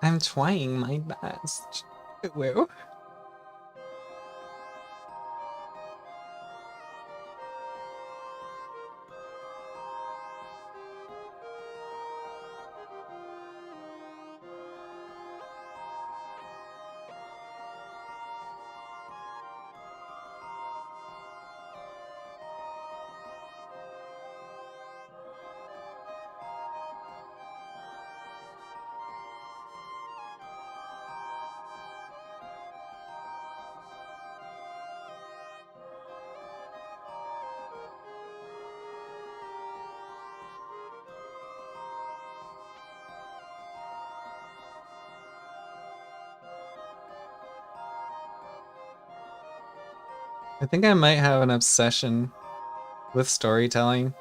I'm trying my best. Whoa. I think I might have an obsession with storytelling.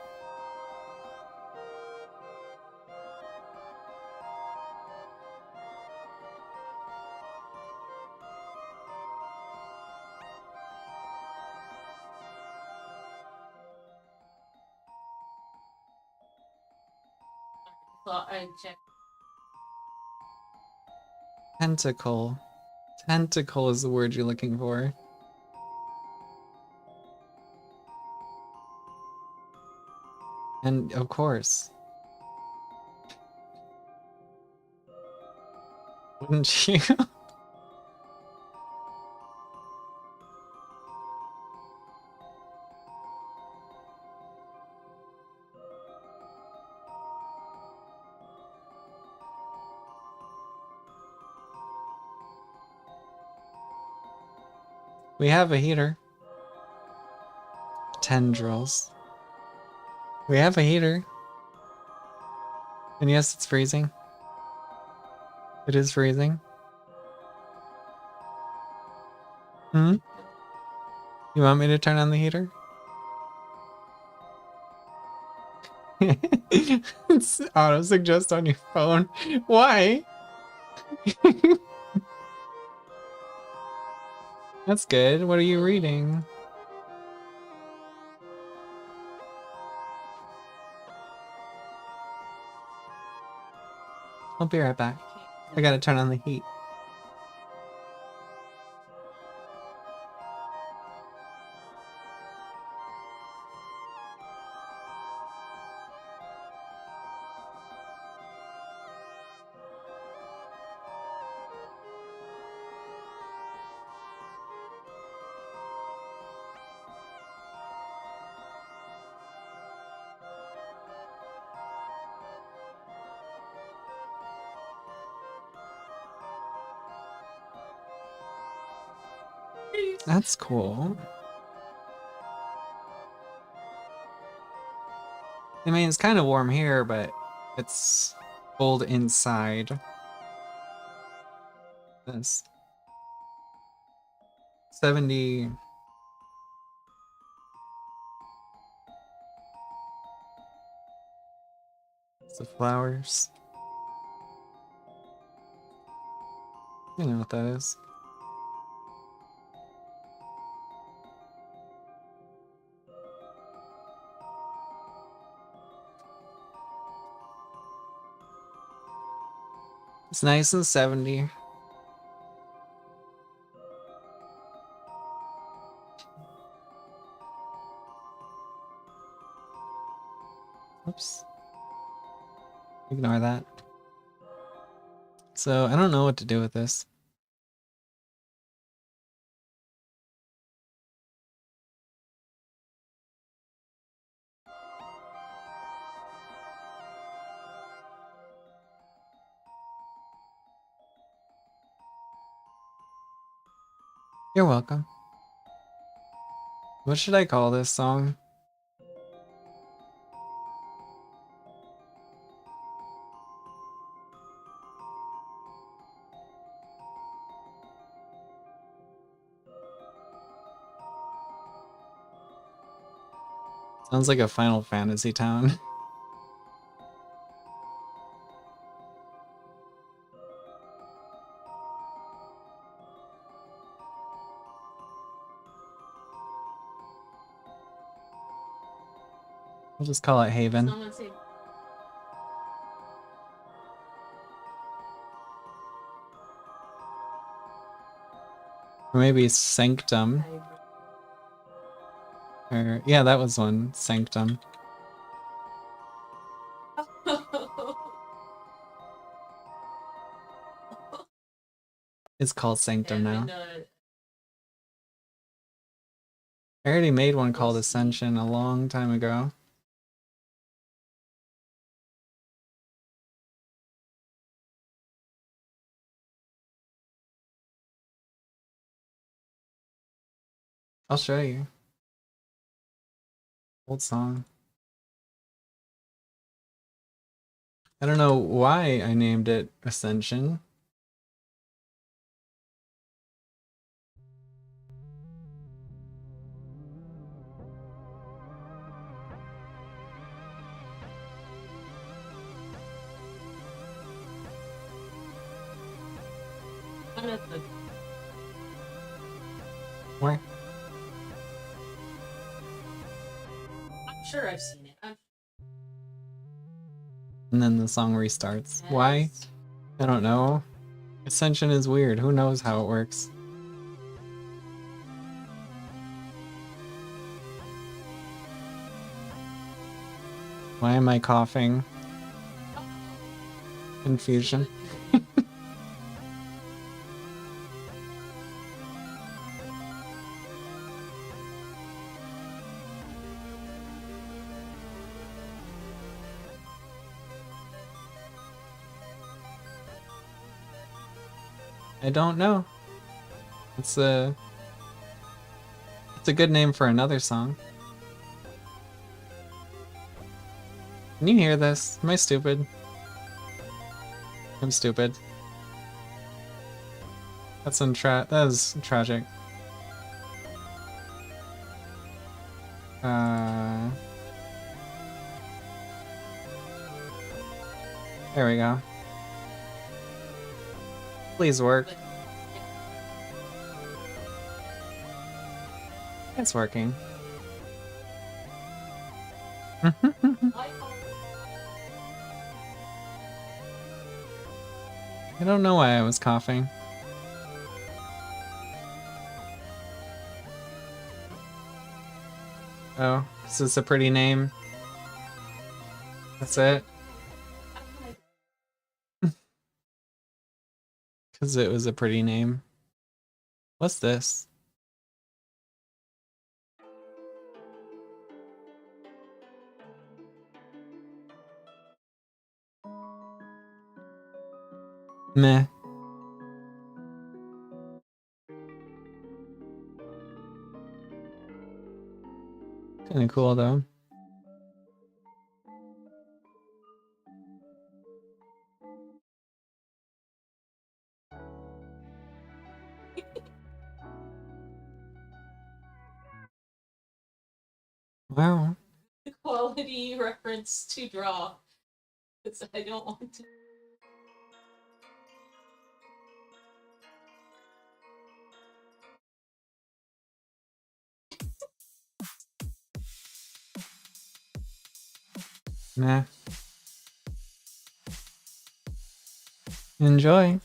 Thought I'd check. Tentacle. Tentacle is the word you're looking for. And of course. Wouldn't you? We have a heater. Tendrils. We have a heater. And yes, it's freezing. It is freezing. Hmm? You want me to turn on the heater? It's auto suggest on your phone. Why? That's good. What are you reading? I'll be right back. I gotta turn on the heat. That's cool. I mean, it's kind of warm here, but it's cold inside. This 70. It's the flowers. You know what that is. It's nice and 70. Oops. Ignore that. So I don't know what to do with this. You're welcome. What should I call this song? Sounds like a Final Fantasy town. We'll just call it Haven. Someone say Or maybe Sanctum. Or yeah, that was one. Sanctum. It's called Sanctum now. I already made one called Ascension a long time ago. I'll show you. Old song. I don't know why I named it Ascension. Where? I'm sure I've seen it. And then the song restarts. Why? I don't know. Ascension is weird. Who knows how it works? Why am I coughing? Confusion. I don't know. It's a good name for another song. Can you hear this? Am I stupid? I'm stupid. That is tragic. There we go. Please work. It's working. I don't know why I was coughing. Oh, this is a pretty name. That's it? Because it was a pretty name. What's this? Meh. Kinda cool though. Wow. The quality reference to draw. Because I don't want to. Meh. Enjoy.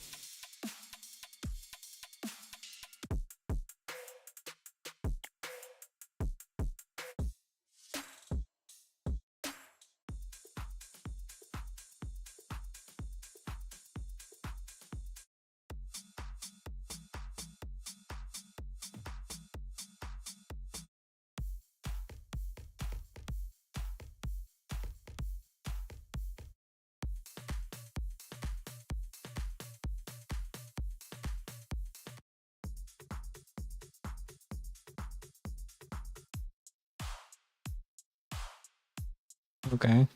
Okay.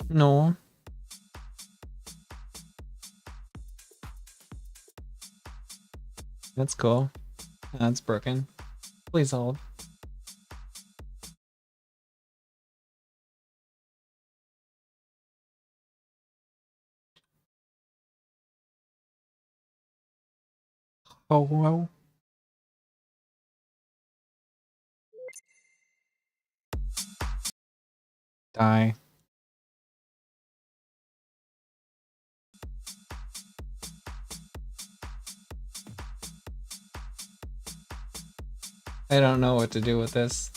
No. That's cool. That's broken. Please hold. Oh, whoa. Die. I don't know what to do with this.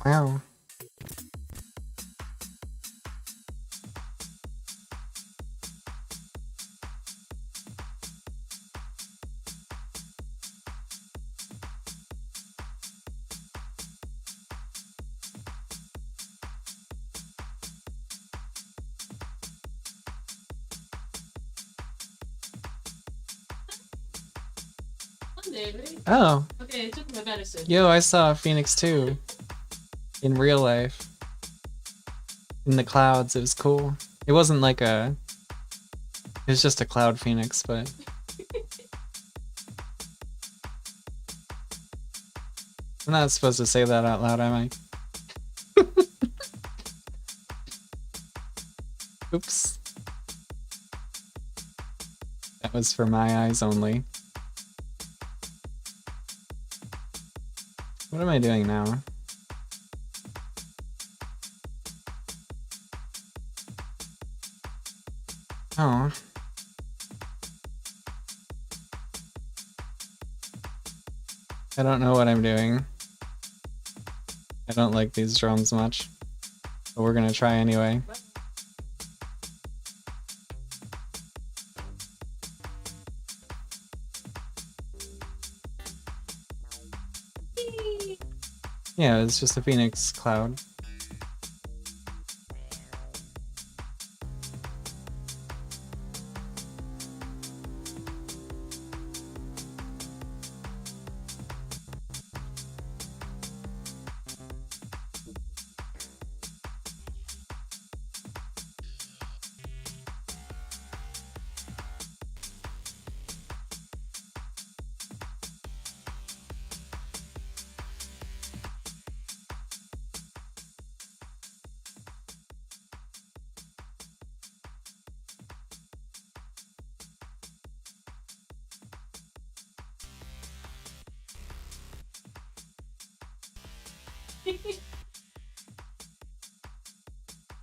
Wow. Monday, right? Oh. Okay, I took my medicine. Yo, I saw Phoenix 2 in real life. In the clouds, it was cool. It wasn't like a... It was just a cloud phoenix, but... I'm not supposed to say that out loud, am I? Oops. That was for my eyes only. What am I doing now? Oh. I don't know what I'm doing. I don't like these drums much. But we're gonna try anyway. Yeah, it's just a phoenix cloud.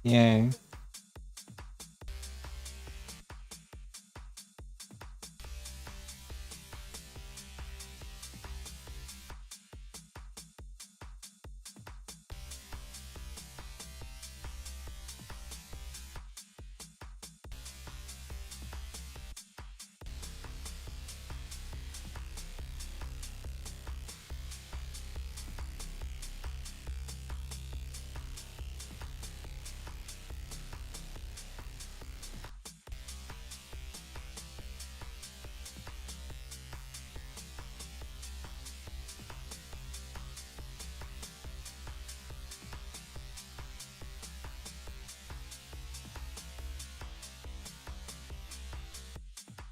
Yay.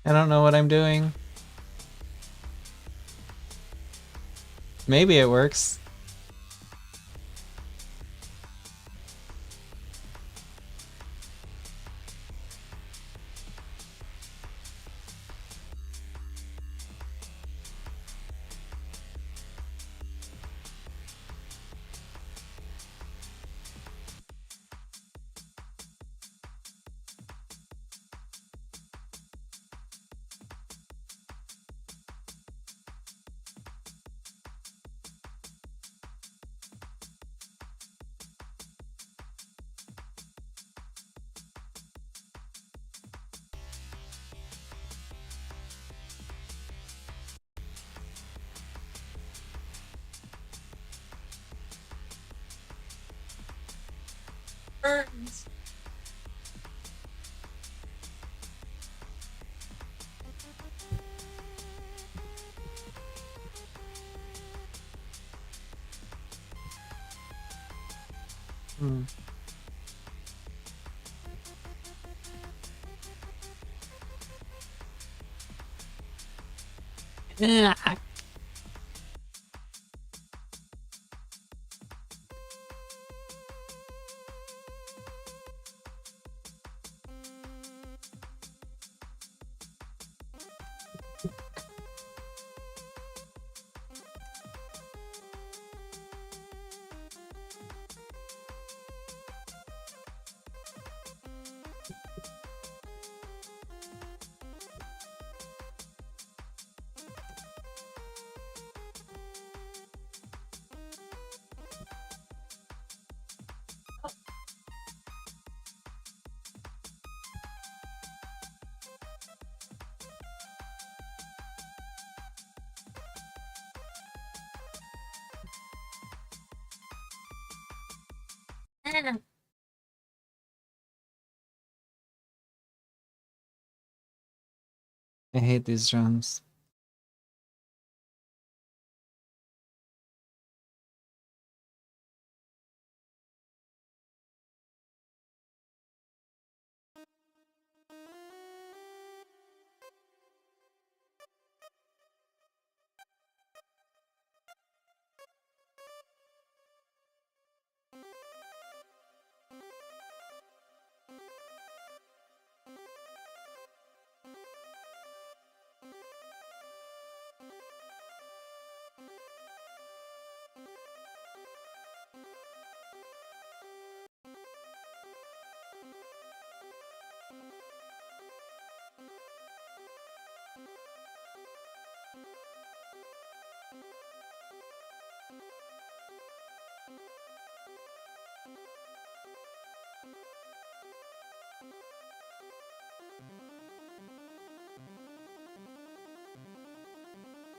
I don't know what I'm doing. Maybe it works. Burns. Hmm. Yeah. I hate these drums.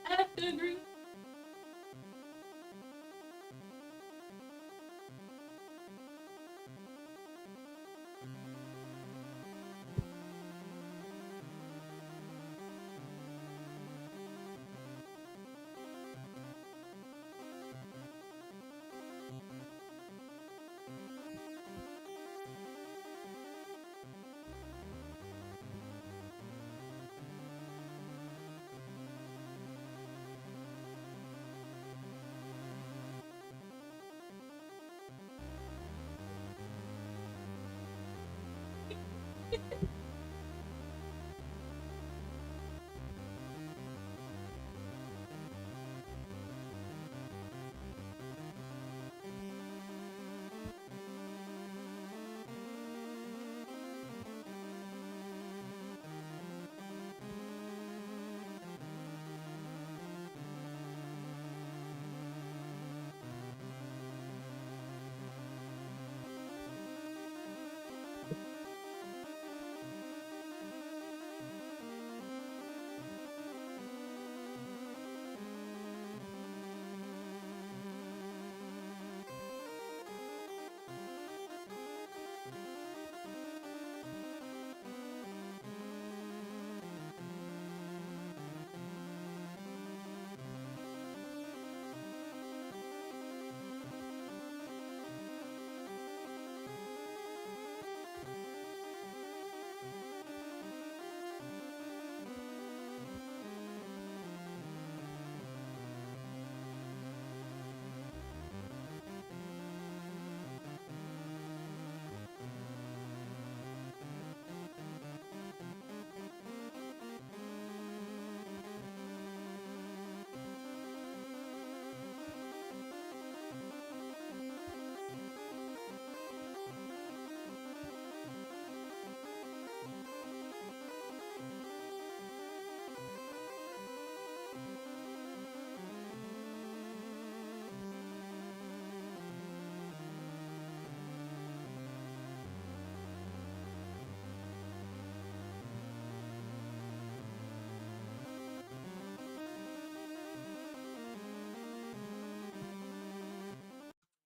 I have to agree.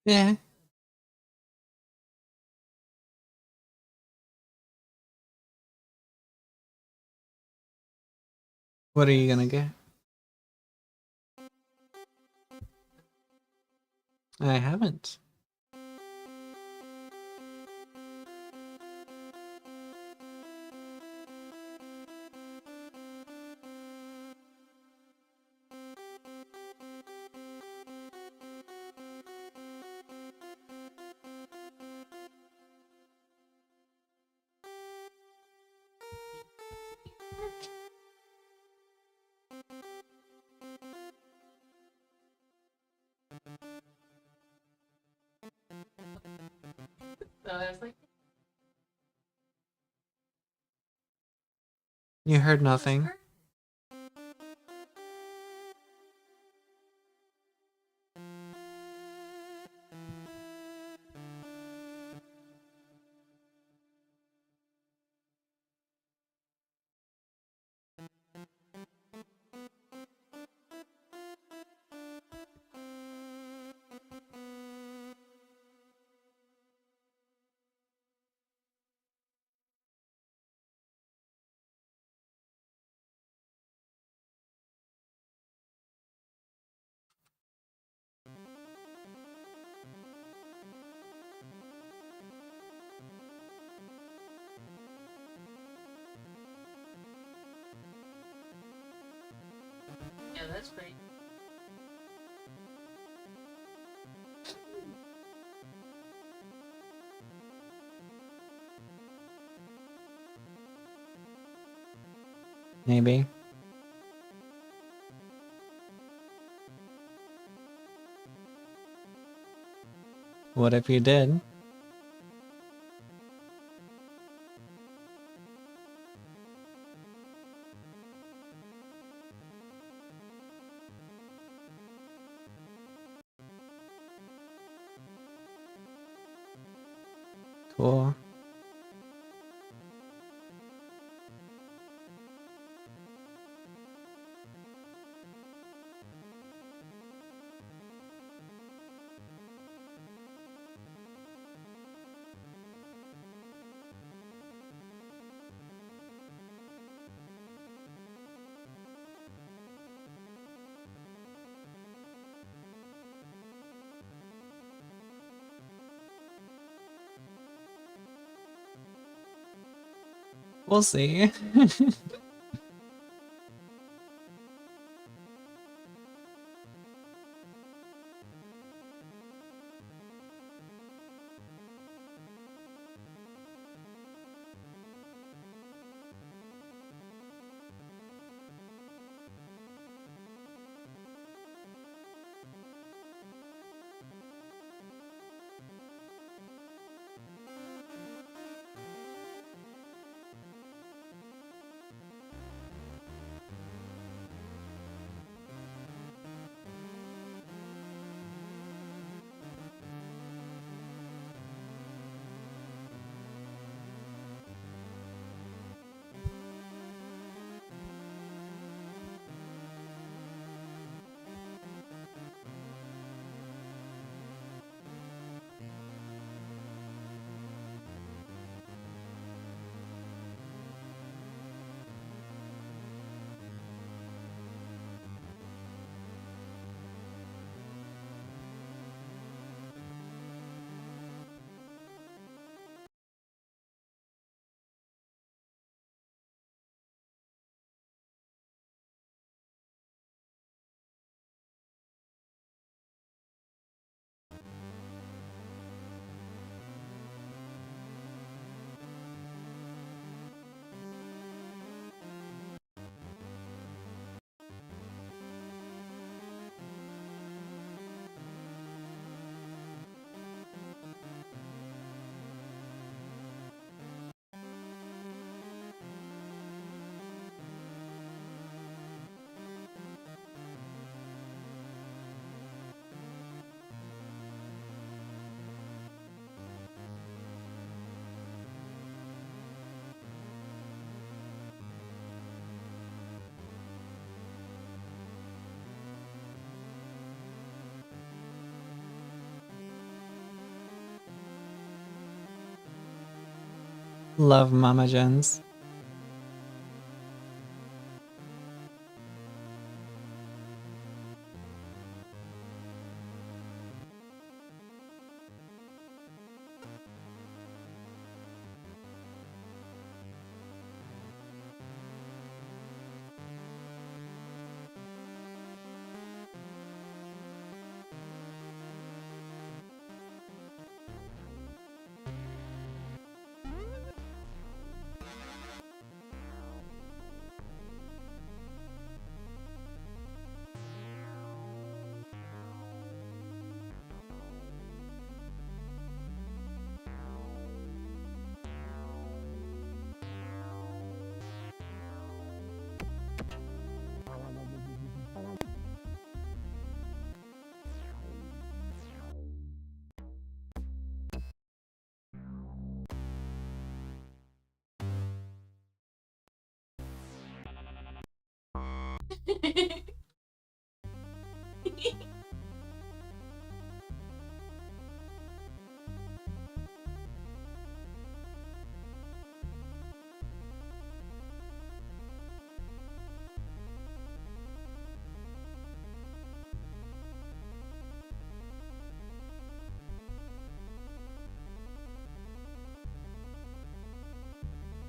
Yeah. What are you gonna get? I haven't. So I was like, You heard nothing. yeah, that's great. Maybe. What if you did? Cool. We'll see. Love Mama Jens.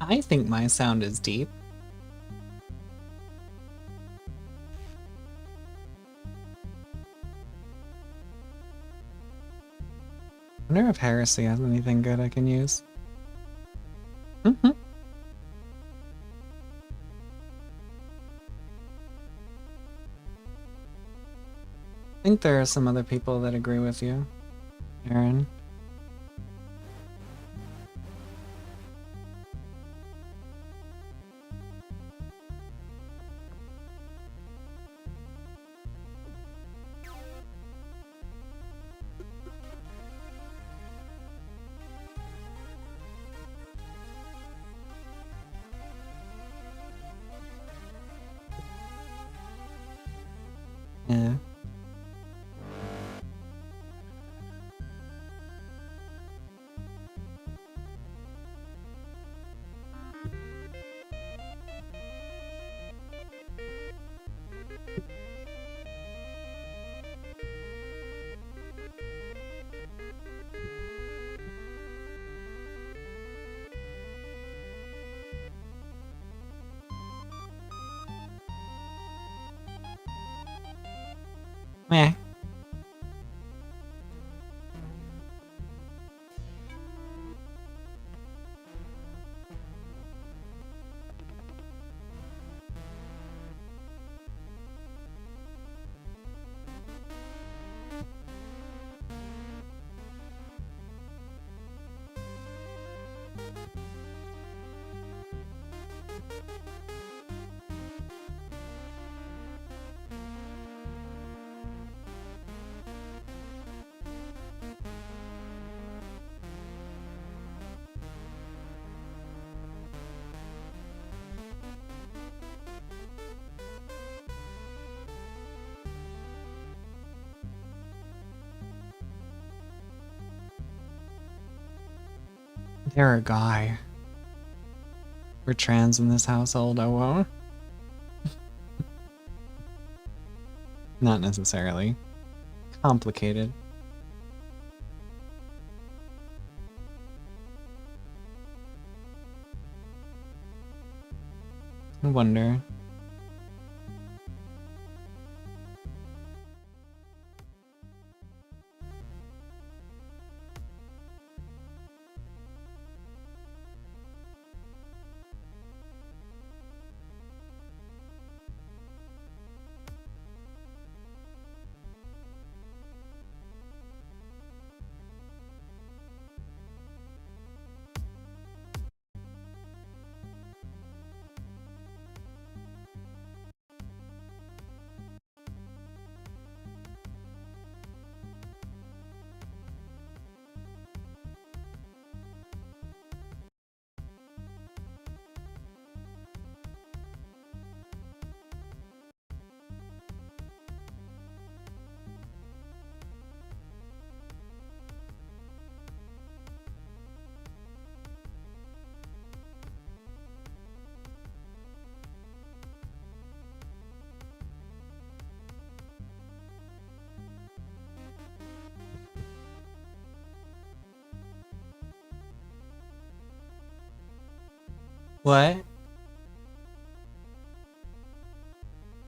I think my sound is deep. I wonder if Heresy has anything good I can use. I think there are some other people that agree with you, Aaron. Yeah. Meh. They're a guy. We're trans in this household, oh well. Not necessarily. Complicated. I wonder. What?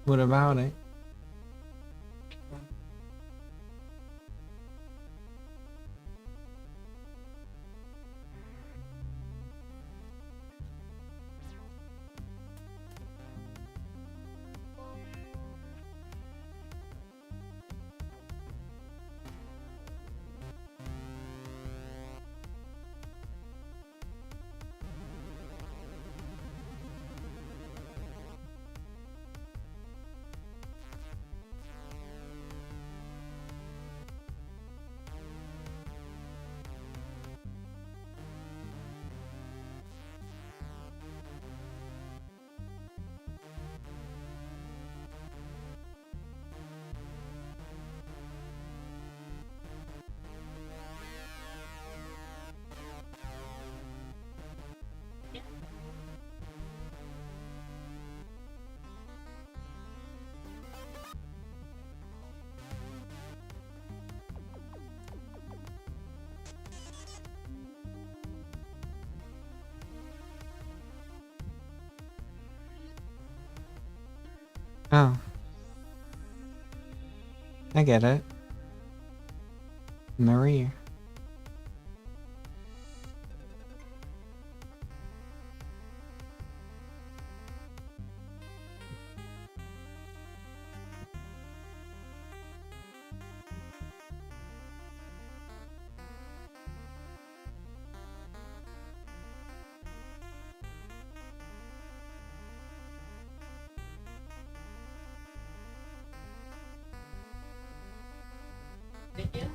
What about it? Oh. I get it. Marie. Yeah.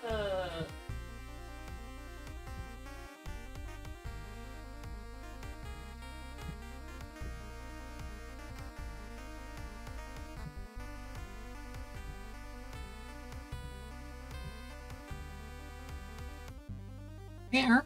Uh, Here.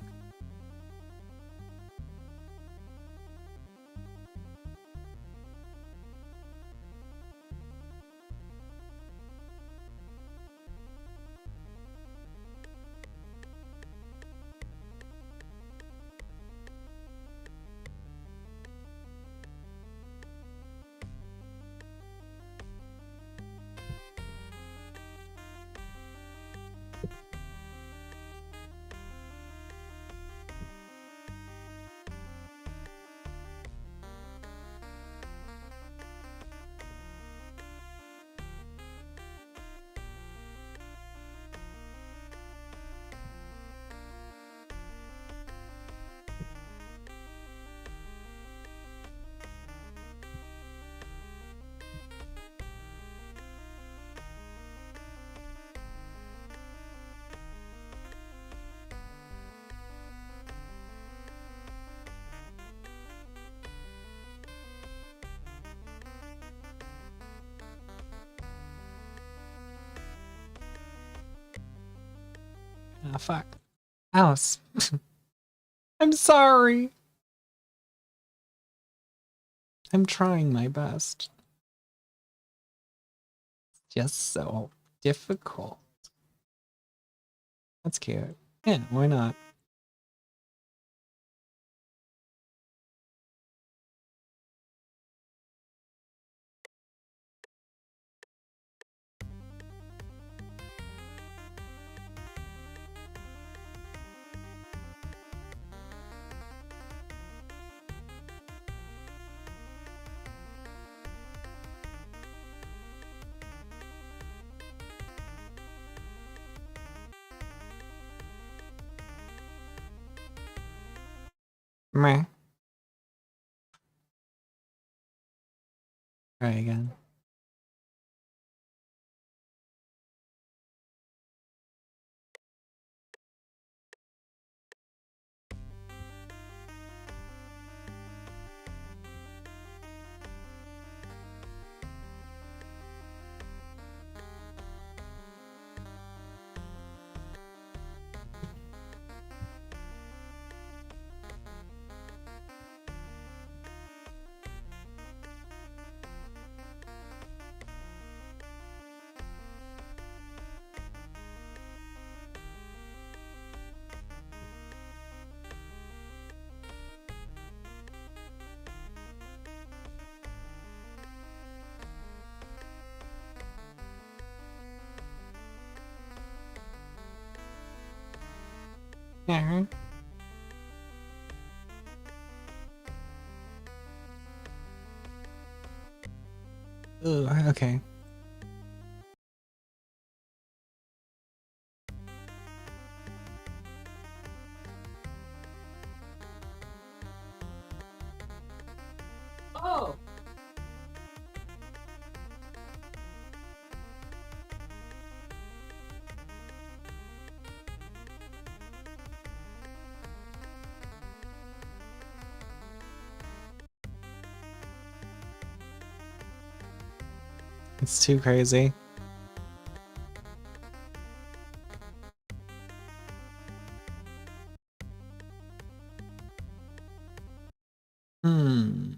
Ah, fuck. Alice. I'm sorry. I'm trying my best. It's just so difficult. That's cute. Yeah, why not? Meh. Try again. Yeah. Ooh, okay. Oh. It's too crazy. Hmm.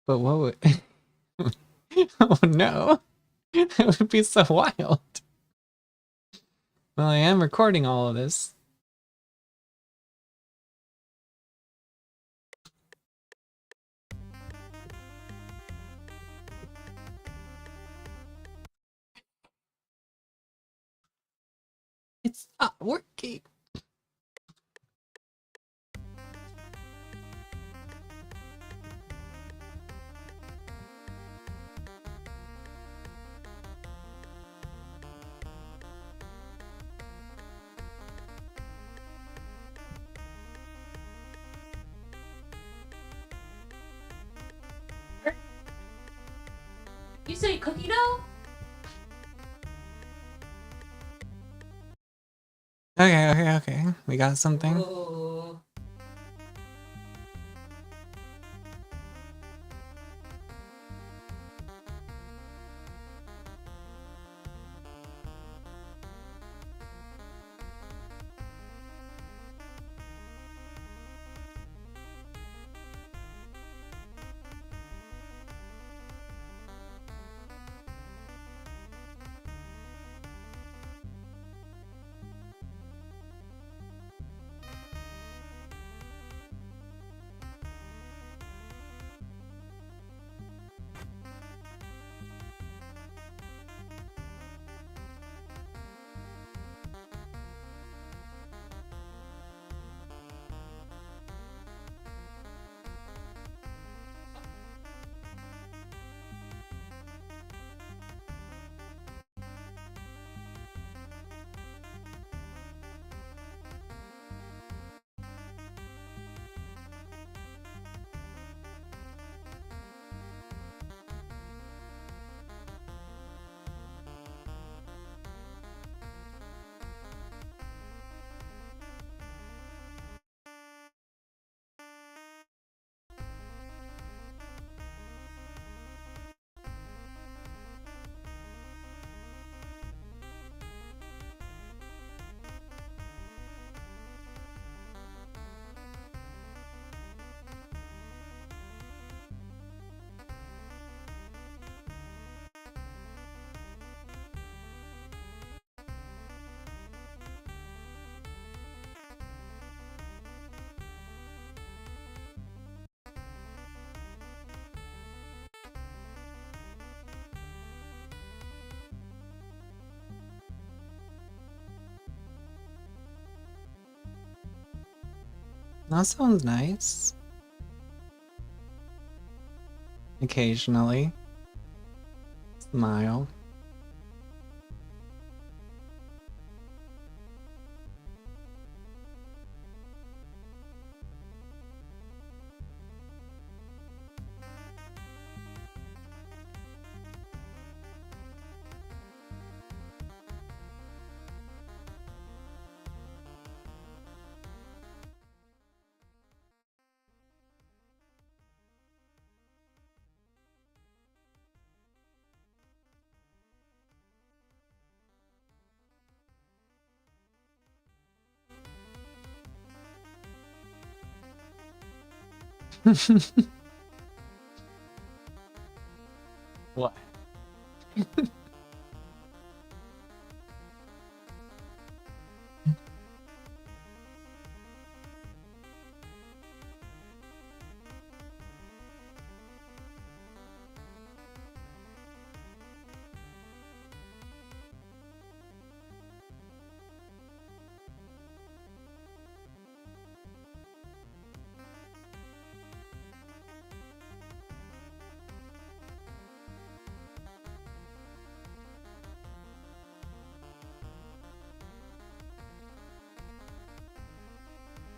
But what would... Oh no! That would be so wild. Well, I am recording all of this. It's not working. You say cookie dough? Okay. We got something. Oh. That sounds nice. Occasionally. Smile. What?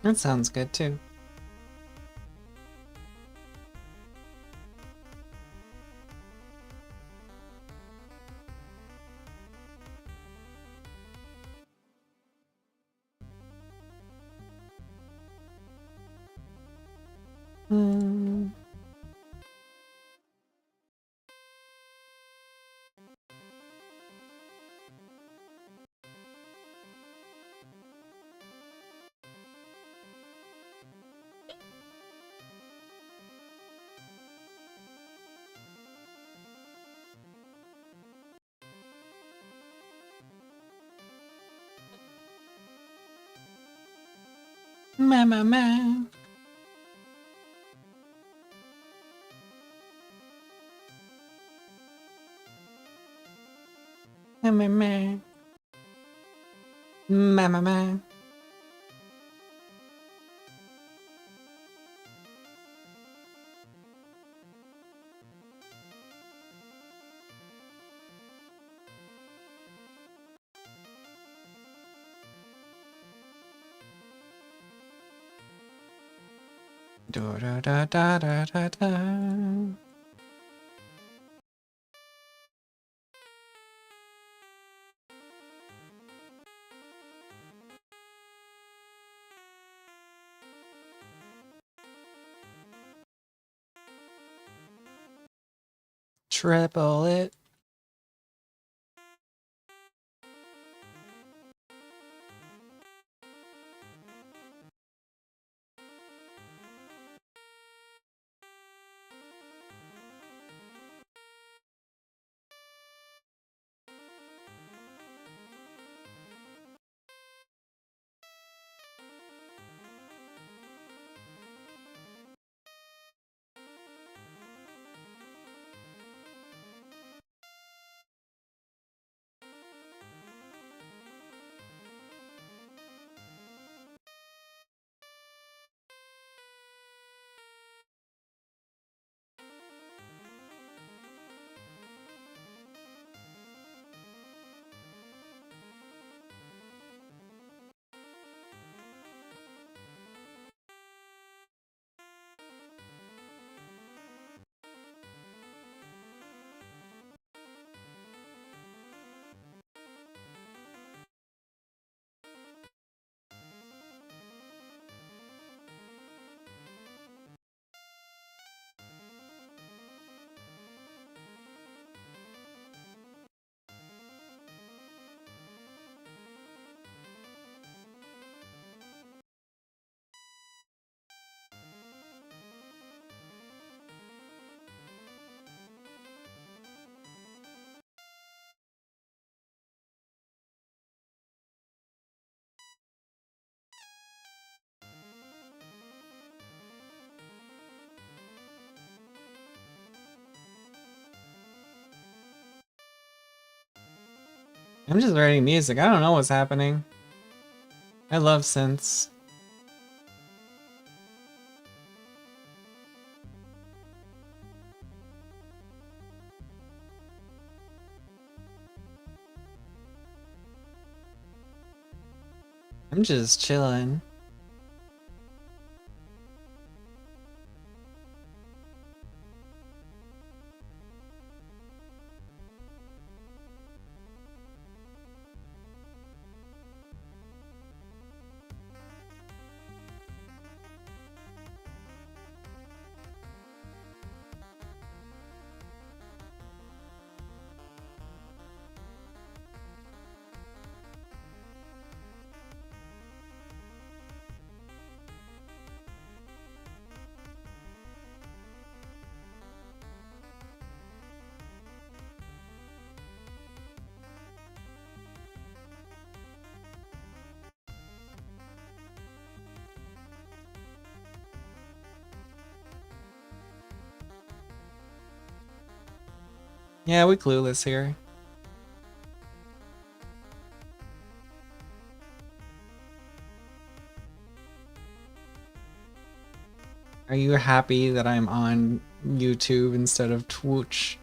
That sounds good too. Hmm. Ma. Ma. Ma. Da da da da da da da. Triple it. I'm just writing music. I don't know what's happening. I love synths. I'm just chilling. Yeah, we clueless here. Are you happy that I'm on YouTube instead of Twitch?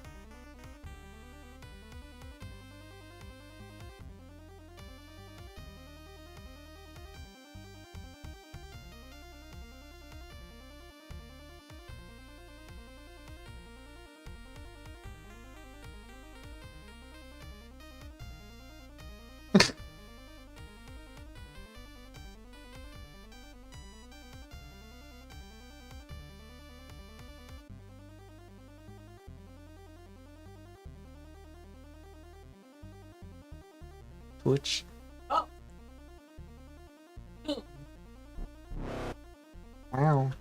Twitch. Oh. Boom. Wow.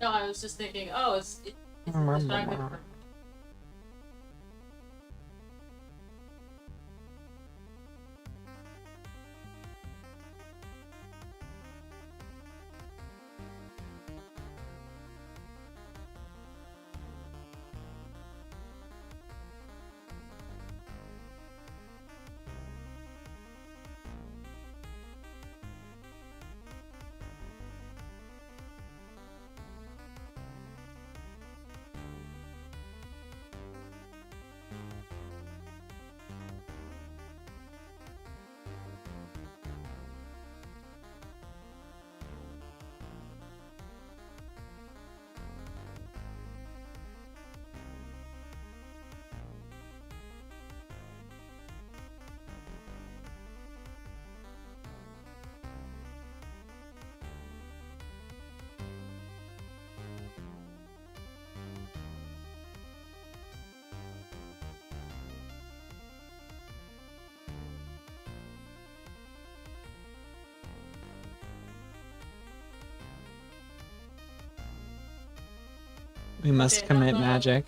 No, I was just thinking, oh, it's distracted from. We must Okay, commit hello. magic.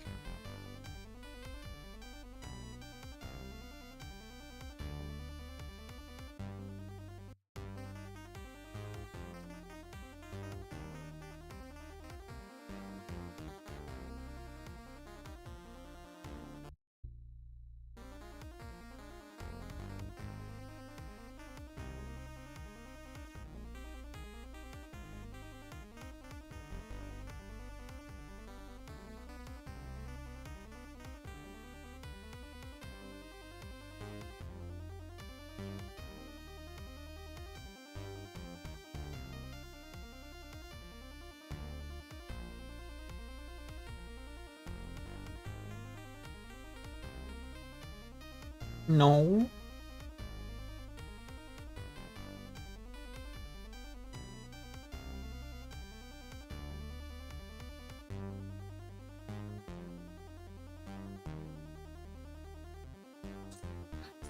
No.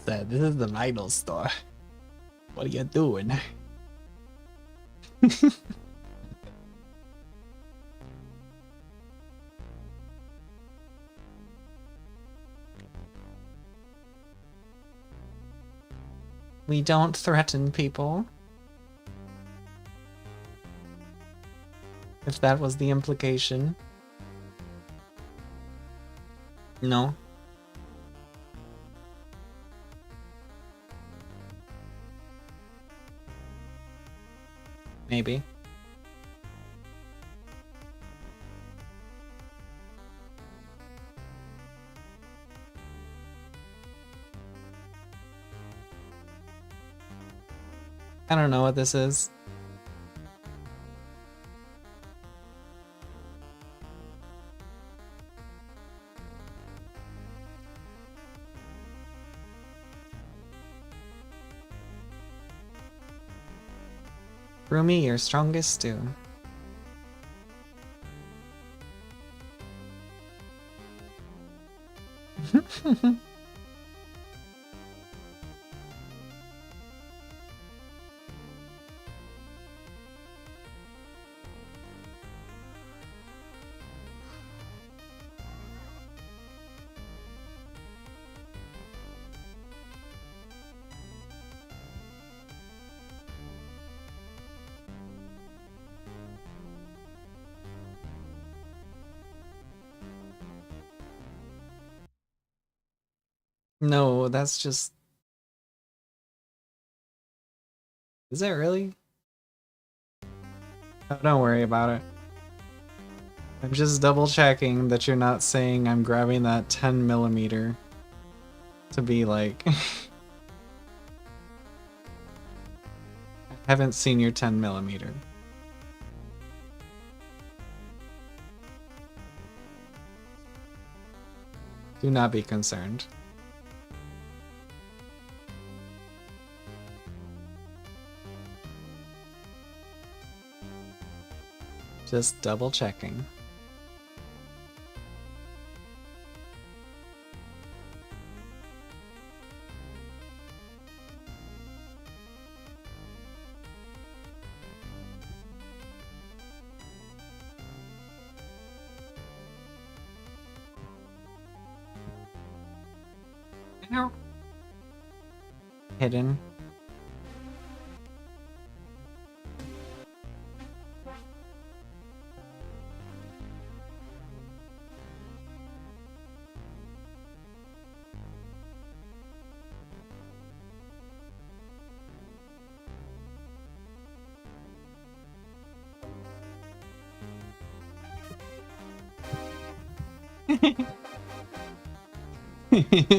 Said this is the vital store. What are you doing? We don't threaten people. If that was the implication. No. Maybe. I don't know what this is. Rumi, your strongest stew. No, that's just... Is it really? Oh, don't worry about it. I'm just double checking that you're not saying I'm grabbing that 10mm to be like... I haven't seen your 10mm. Do not be concerned. Just double checking. Hidden.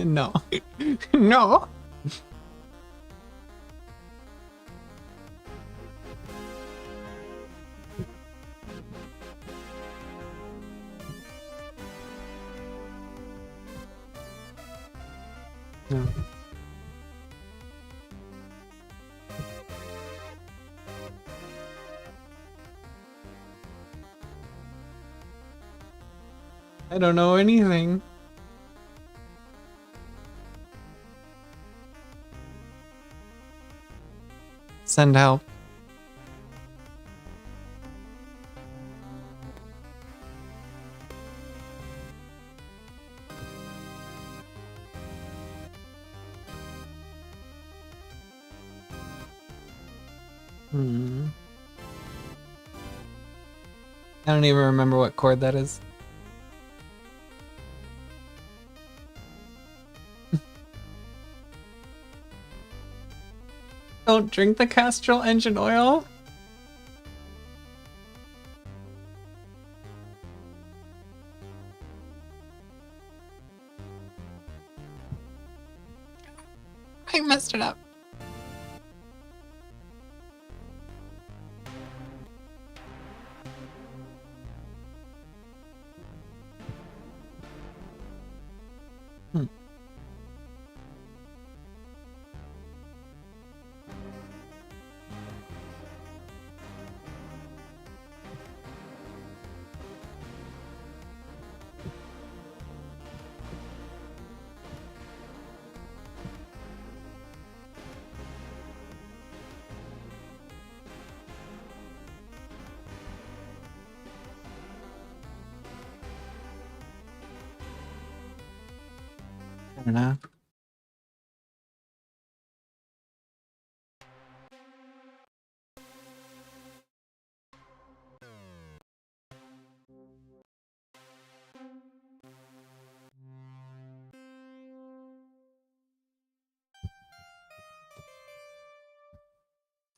No. No! No. I don't know anything. Send help. I don't even remember what chord that is. Don't drink the Castrol engine oil. I messed it up. I don't know.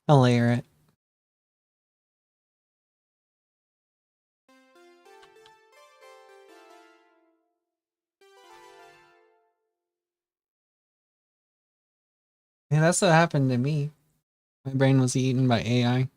I'll layer it. Yeah, that's what happened to me. My brain was eaten by AI.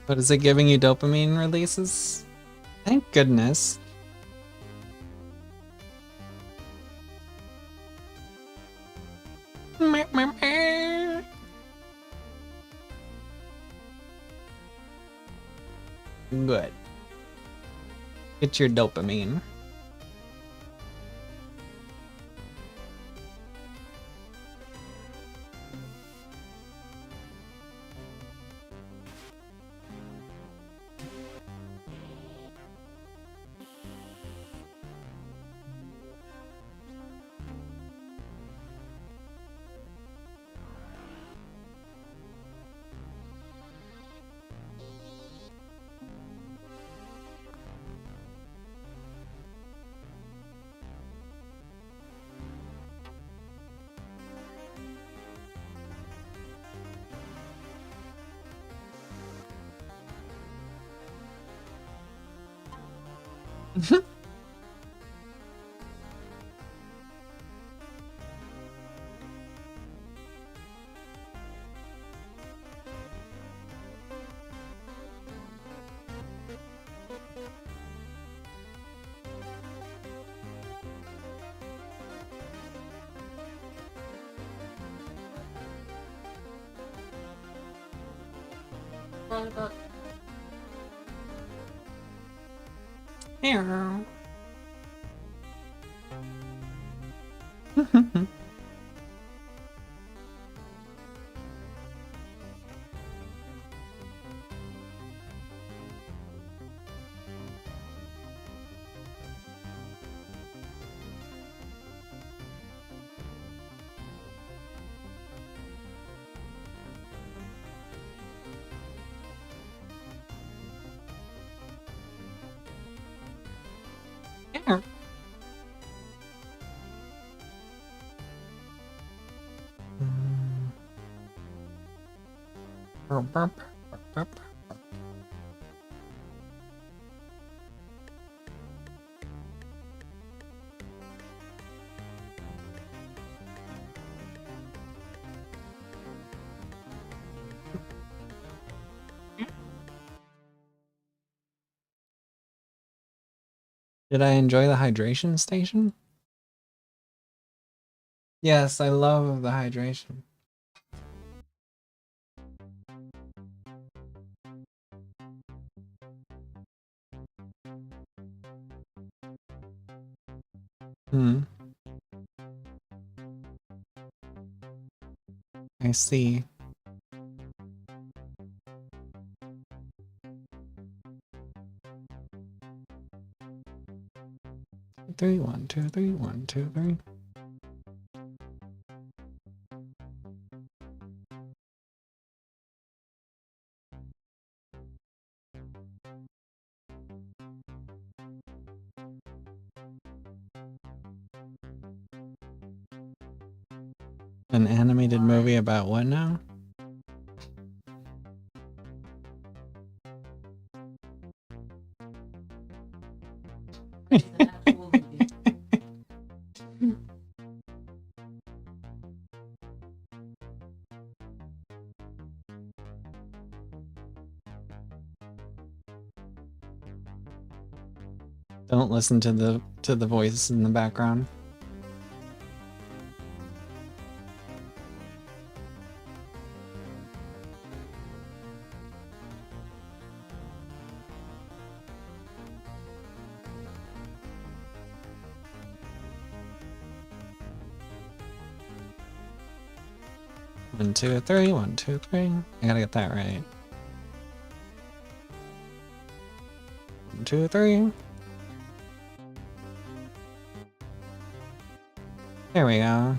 But is it giving you dopamine releases? Thank goodness. Good. Get your dopamine. Wrong about Meow. Meow. Burp, burp, burp, burp. Did I enjoy the hydration station? Yes, I love the hydration. Hmm. I see. 3, 1, 2, 3, 1, 2, 3. An animated movie about what now? it's an actual movie. Don't listen to the voice in the background. One, two, three, 1, 2, 3. I gotta get that right. 1, 2, 3. There we go.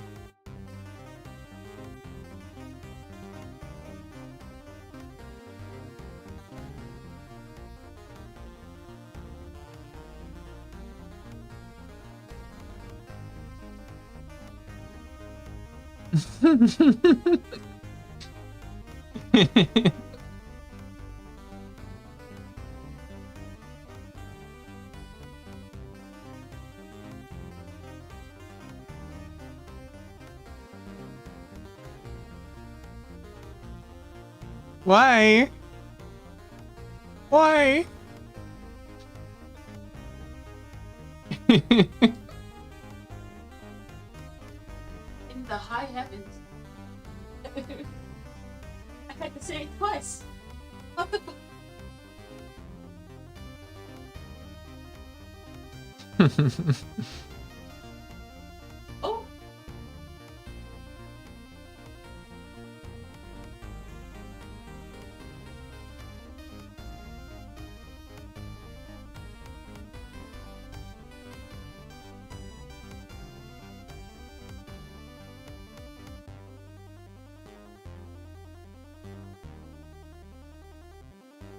Why? Why? In the high heavens. I had to say it twice. Oh,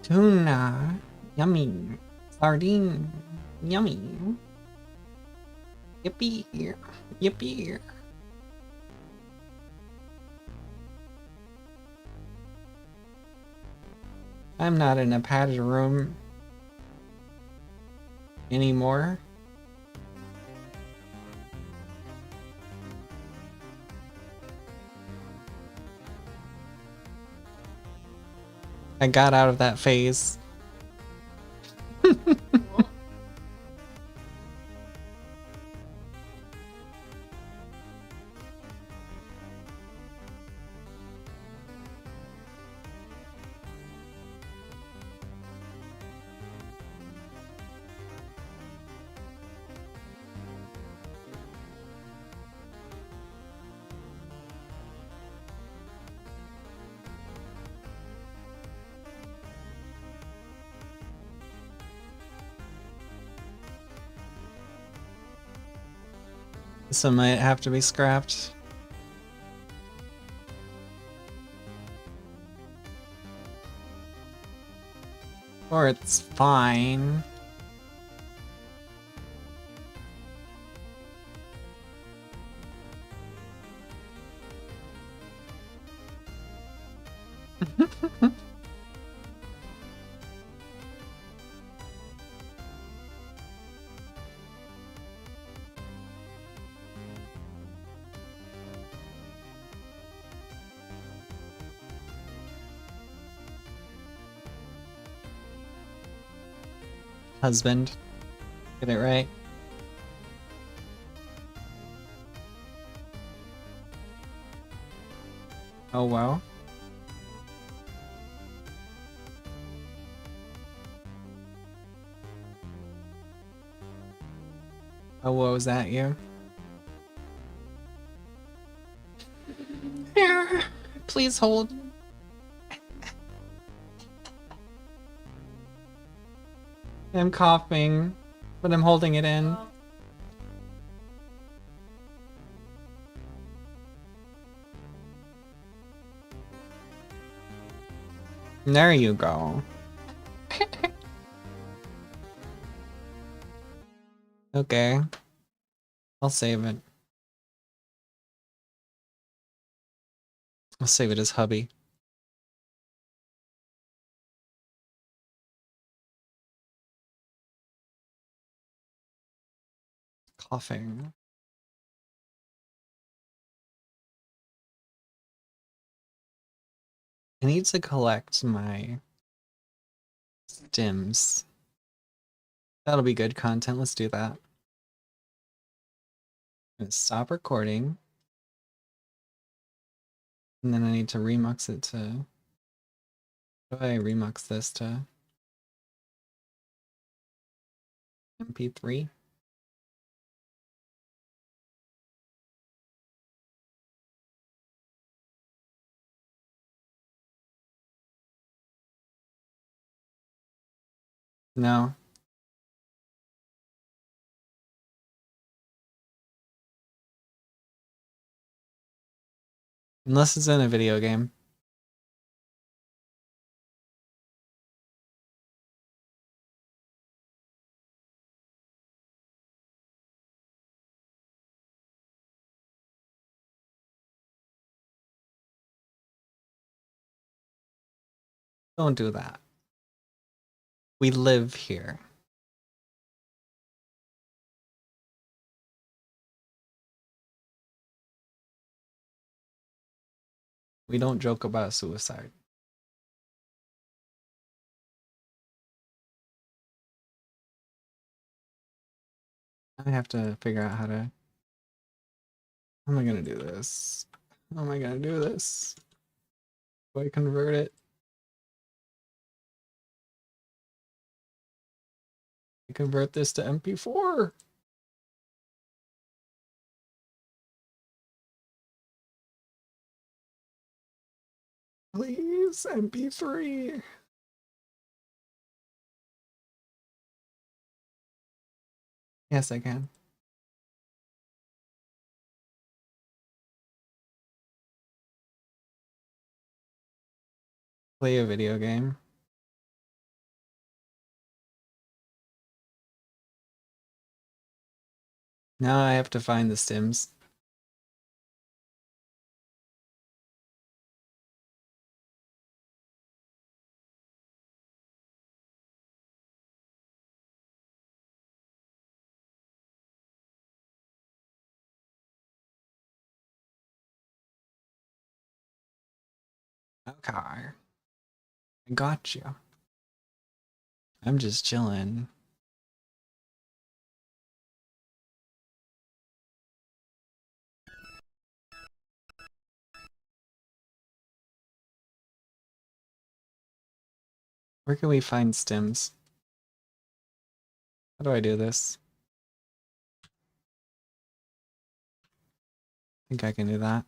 Tuna. Yummy. Sardine. Yummy. Yippee. Yippee. I'm not in a padded room anymore. I got out of that phase. well, This one might have to be scrapped. Or it's fine. Husband. Get it right. Oh wow. Oh, what was that, you? Here, please hold. I'm coughing, but I'm holding it in. There you go. Okay. I'll save it. I'll save it as hubby. Coughing. I need to collect my stims. That'll be good content. Let's do that. I'm gonna stop recording. And then I need to remux it to... How do I remux this to MP3? No. Unless it's in a video game. Don't do that. We live here. We don't joke about suicide. I have to figure out how to... How am I gonna do this? How am I gonna do this? Do I convert it? Convert this to MP4. Please, MP3. Yes, I can. Play a video game. Now I have to find the stims. Okay. I got you. I'm just chilling. Where can we find stims? How do I do this? I think I can do that.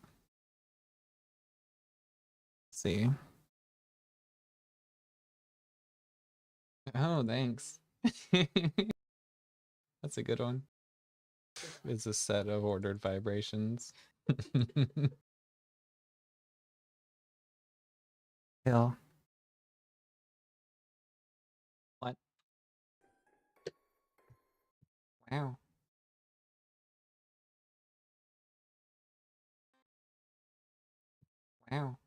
Let's see. Oh, thanks. That's a good one. It's a set of ordered vibrations. Kill. What? Wow. Wow.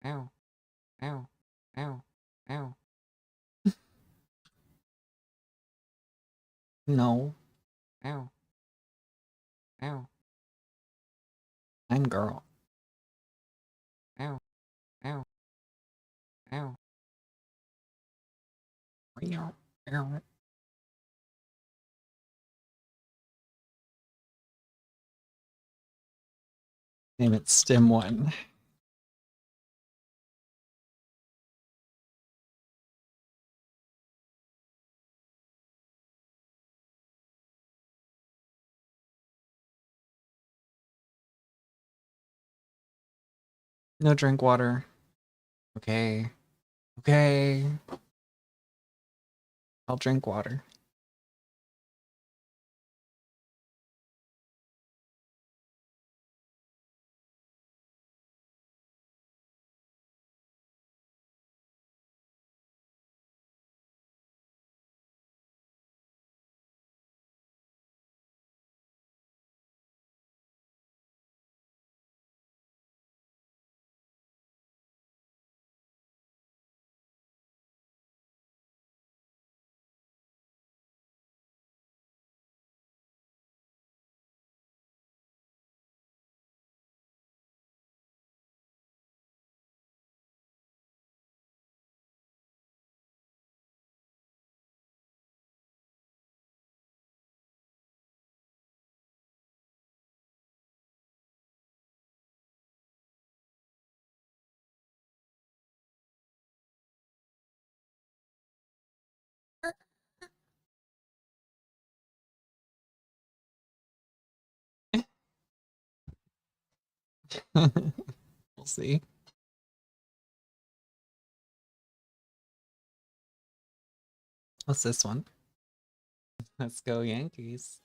Ow. Ow. Ow. Ow. No. Ow. Ow. I'm girl. Ow. Ow. Ow. Ow. Ow. Name it Stim 1. No drink water. Okay. Okay. I'll drink water. We'll see. What's this one? Let's go Yankees.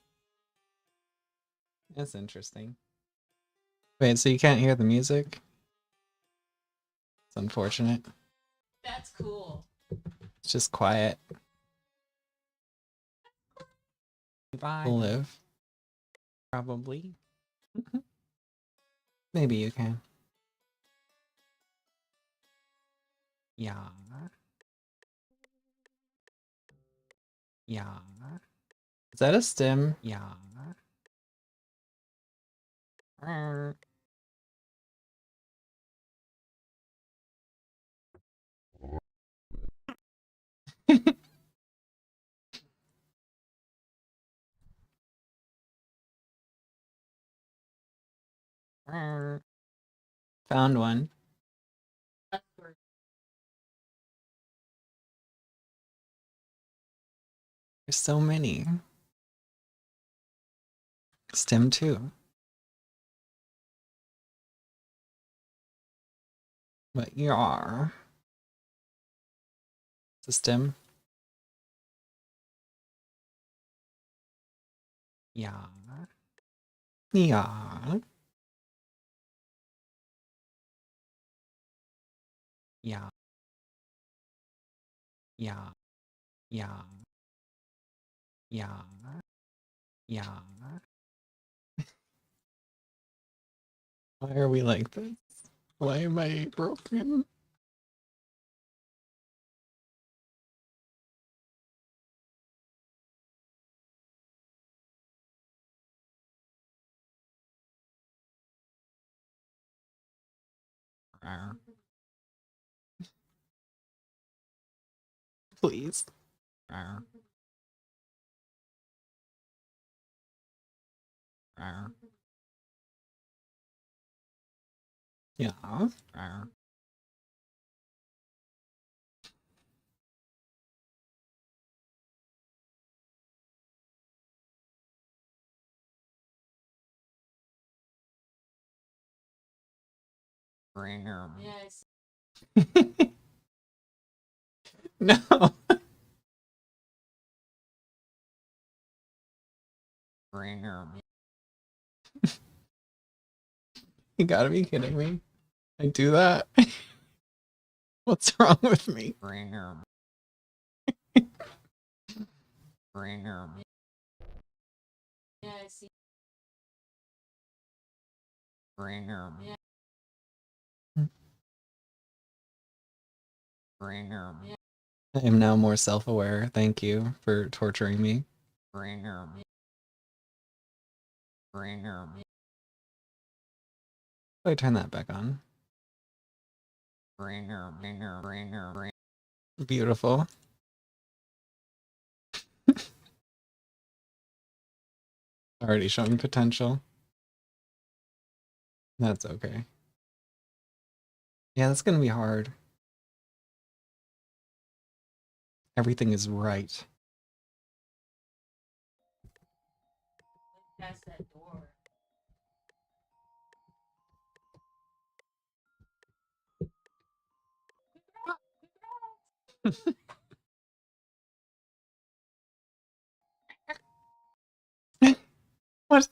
That's interesting. Wait, so you can't hear the music? It's unfortunate. That's cool. It's just quiet. We'll live. Probably. Maybe you can. Yeah. Yeah. Is that a stem? Yeah. Found one. There's so many. Stem 2. But you are. It's a stem. Yeah. Yeah. Yeah. Yeah. Yeah. Yeah. Yeah. Why are we like this? Why am I broken? Please. Yeah. Yes. No. You gotta be kidding me. I do that? What's wrong with me? Yeah, I see. Yeah. Yeah. I am now more self-aware. Thank you for torturing me. I turn that back on. Beautiful. Already showing potential. That's okay. Yeah, that's gonna be hard. Everything is right. Past that door. What?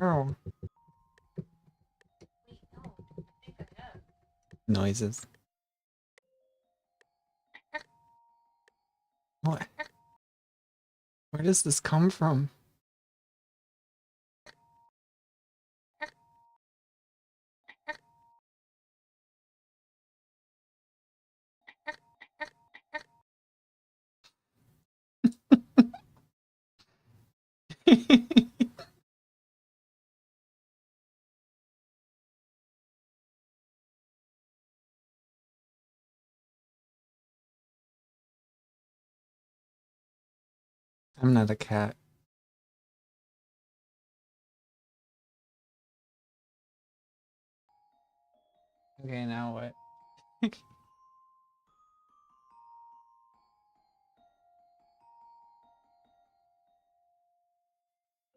Oh. Wait, no. I think I have. Noises. What? Where does this come from? I'm not a cat. Okay, now what?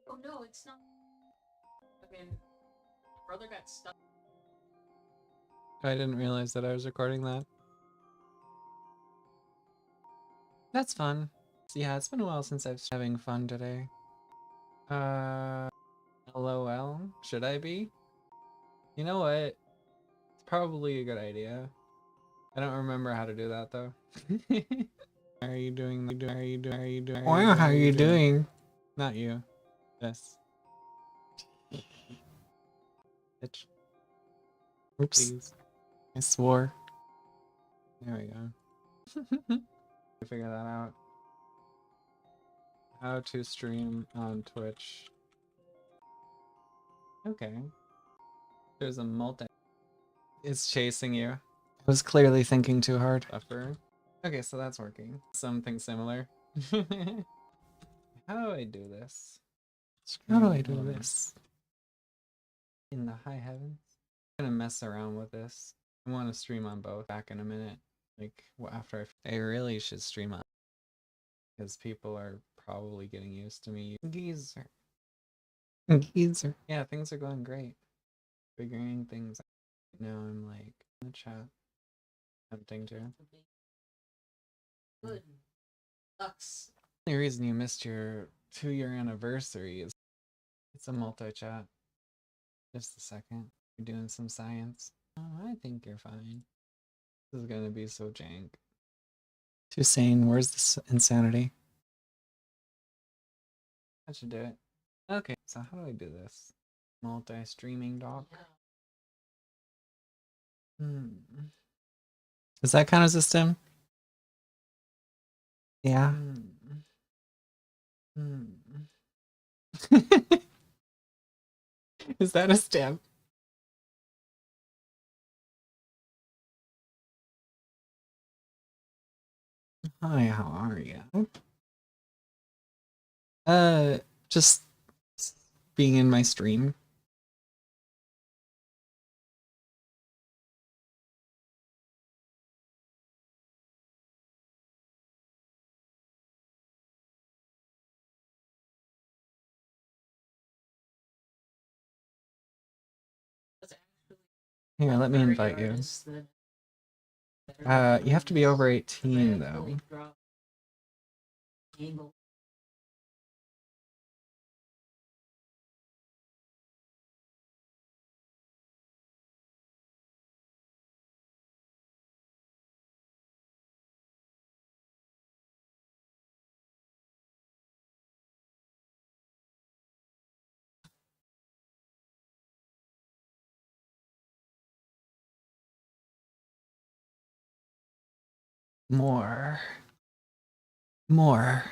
Oh no, it's not. Okay, brother got stuck. I didn't realize that I was recording that. That's fun. So yeah, it's been a while since I've been having fun today. LOL? Should I be? You know what? It's probably a good idea. I don't remember how to do that though. How are you doing? Wow, how are you doing? Not you. Yes. Bitch. Oops. Please. I swore. There we go. Figure that out. How to stream on Twitch. Okay. There's a multi. It's chasing you. I was clearly thinking too hard. Buffer. Okay, so that's working. Something similar. How do I do this? How do I do this? In the high heavens? I'm gonna mess around with this. I want to stream on both back in a minute. Like after I really should stream on because people are probably getting used to me. Geezer. Geezer. Yeah, things are going great. Figuring things out. Now I'm like in the chat. Attempting to. Good. Sucks. The only reason you missed your 2-year anniversary is it's a multi-chat. Just a second. You're doing some science. Oh, I think you're fine. This is gonna be so jank. Too sane. Where's this insanity? That should do it. Okay, so how do I do this? Multi-streaming dock. Does that count as a stem? Yeah. Is that a stem? Hi, how are you? Just being in my stream. Here, let me invite you. You have to be over 18 though. More. More.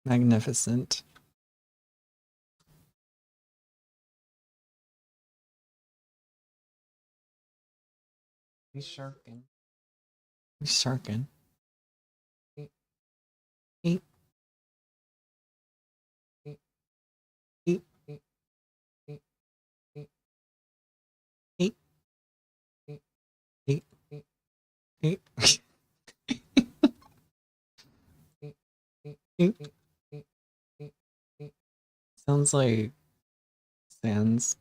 Magnificent. He's sharking. He's sharking. Eat. Eat. Eat. Eat. Eat. Eat. Eat. Eat. Eat. Eat. Eat. Eat. Eat. Sounds like Sans.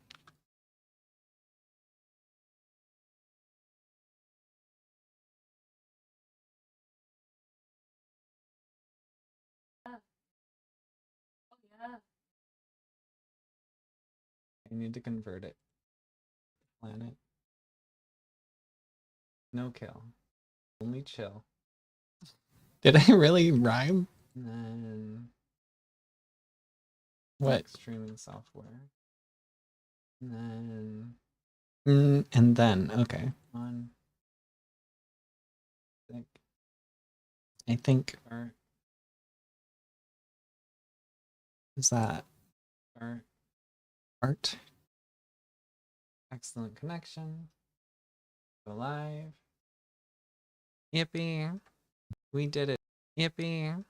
Oh yeah. I need to convert it. Planet. No kill. Only chill. Did I really rhyme? And then what? Streaming software. And then okay. On. I think art. Is that art? Excellent connection. Alive. Yippee. We did it. Yippee.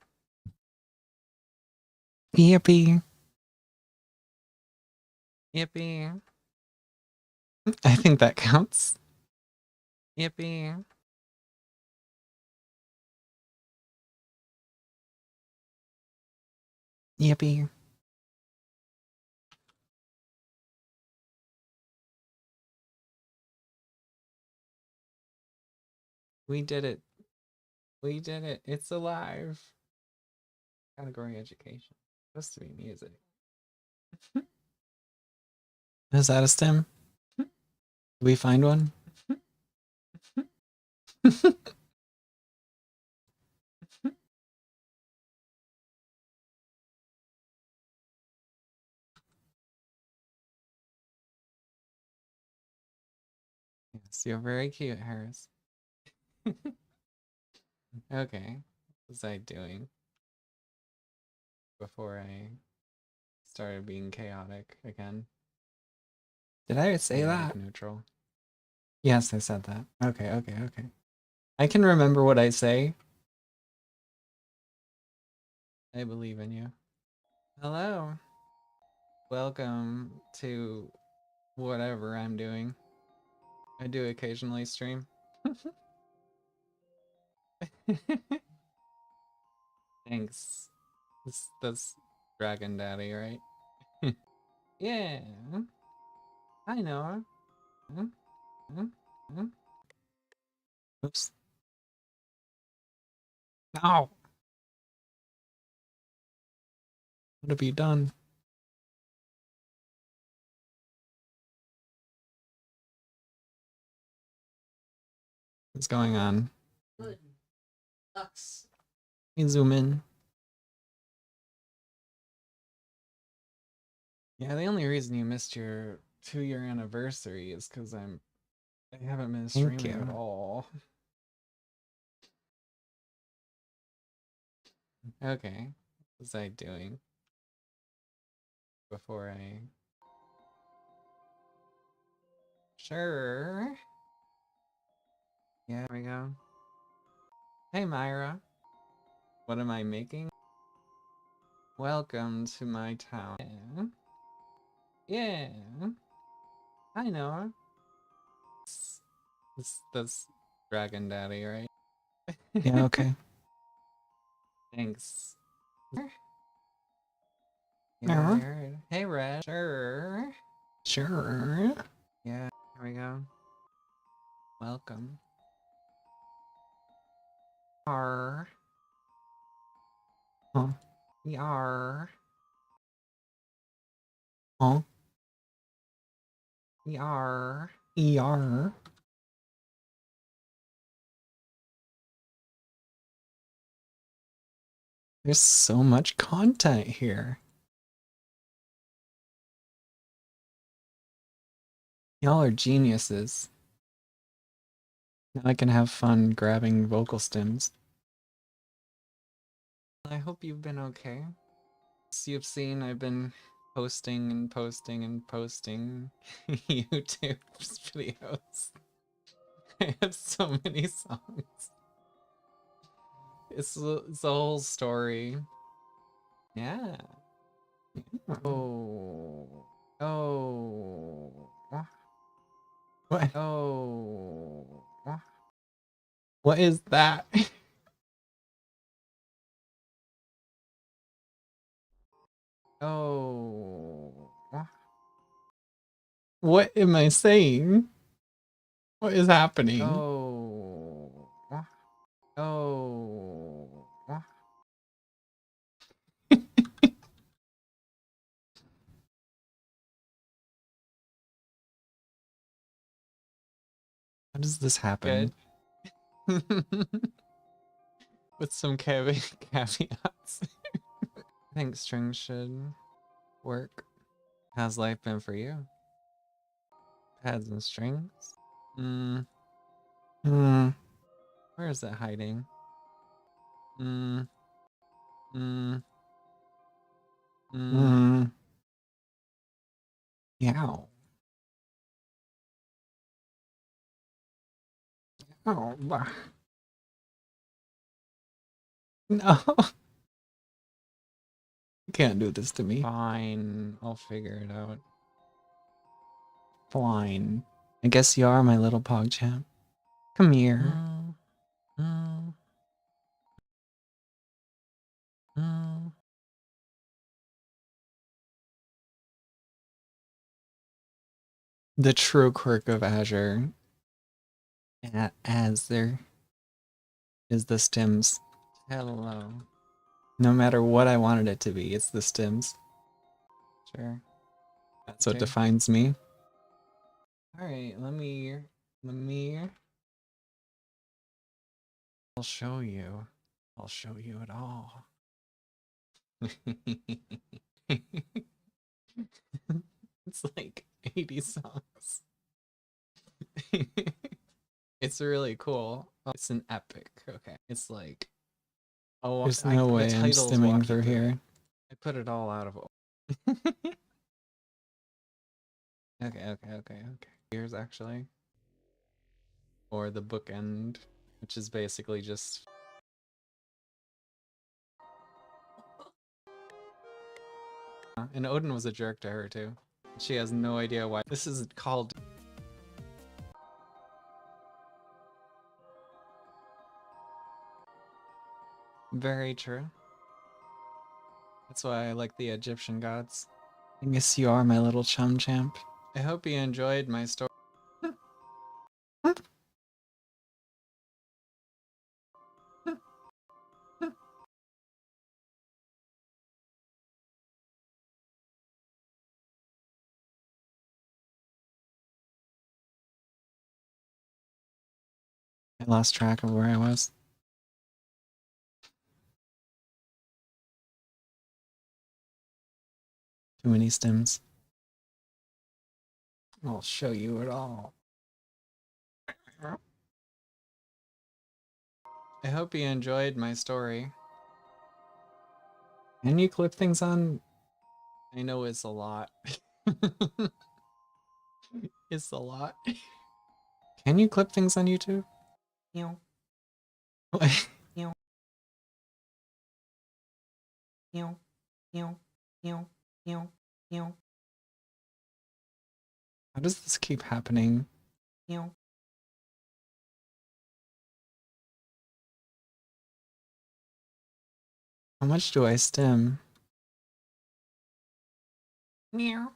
Yippee. Yippee. I think that counts. Yippee. Yippee. We did it. We did it. It's alive. Category education. Supposed to be music. Is that a stem? Did we find one? Yes, you're very cute, Harris. Okay. What was I doing before I started being chaotic again? Did I say that? Neutral. Yes, I said that. Okay, okay, okay. I can remember what I say. I believe in you. Hello. Welcome to whatever I'm doing. I do occasionally stream. Thanks. That's Dragon Daddy, right? Yeah. I know. Oops. Ow. What have you done? What's going on? Good. Ducks. Let me zoom in. Yeah, the only reason you missed your 2-year anniversary is because I haven't been streaming at all. Okay. What was I doing before I... Sure. Yeah, there we go. Hey, Myra. What am I making? Welcome to my town. Yeah. I know. That's Dragon Daddy, right? Yeah, okay. Thanks. Yeah, I heard. Hey, Red. Sure. Sure. Yeah, here we go. Welcome. R. Huh? ER. Huh? ER. ER. There's so much content here. Y'all are geniuses. Now I can have fun grabbing vocal stems. I hope you've been okay. As you've seen, I've been posting and posting and posting YouTube videos. I have so many songs. It's a whole story. Yeah. Oh. Oh. What? Oh. What is that? Oh. What am I saying? What is happening? Oh. Oh. How does this happen? Good. With some caveats. I think strings should work. How's life been for you? Pads and strings? Hmm. Hmm. Where is it hiding? Hmm. Hmm. Hmm. Yow. Oh. No. You can't do this to me. Fine. I'll figure it out. Fine. I guess you are my little PogChamp. Come here. The true quirk of Azure, as there is the stems. Hello. No matter what I wanted it to be, it's the stems. Sure. That's what defines me. Alright, let me... I'll show you. I'll show you it all. It's like 80 songs. It's really cool. It's an epic. Okay. It's like... Oh, there's no way I'm stimming through here. I put it all out of... Okay. Here's actually... or the bookend, which is basically just and Odin was a jerk to her too. She has no idea why. This is called very true. That's why I like the Egyptian gods. Yes, you are my little chum champ. I hope you enjoyed my story. I lost track of where I was. Too many stems. I'll show you it all. I hope you enjoyed my story. Can you clip things on? I know it's a lot. It's a lot. Can you clip things on YouTube? Meow. Meow. Meow. Meow. Meow. Meow. Meow. How does this keep happening? Meow. How much do I stem? Meow.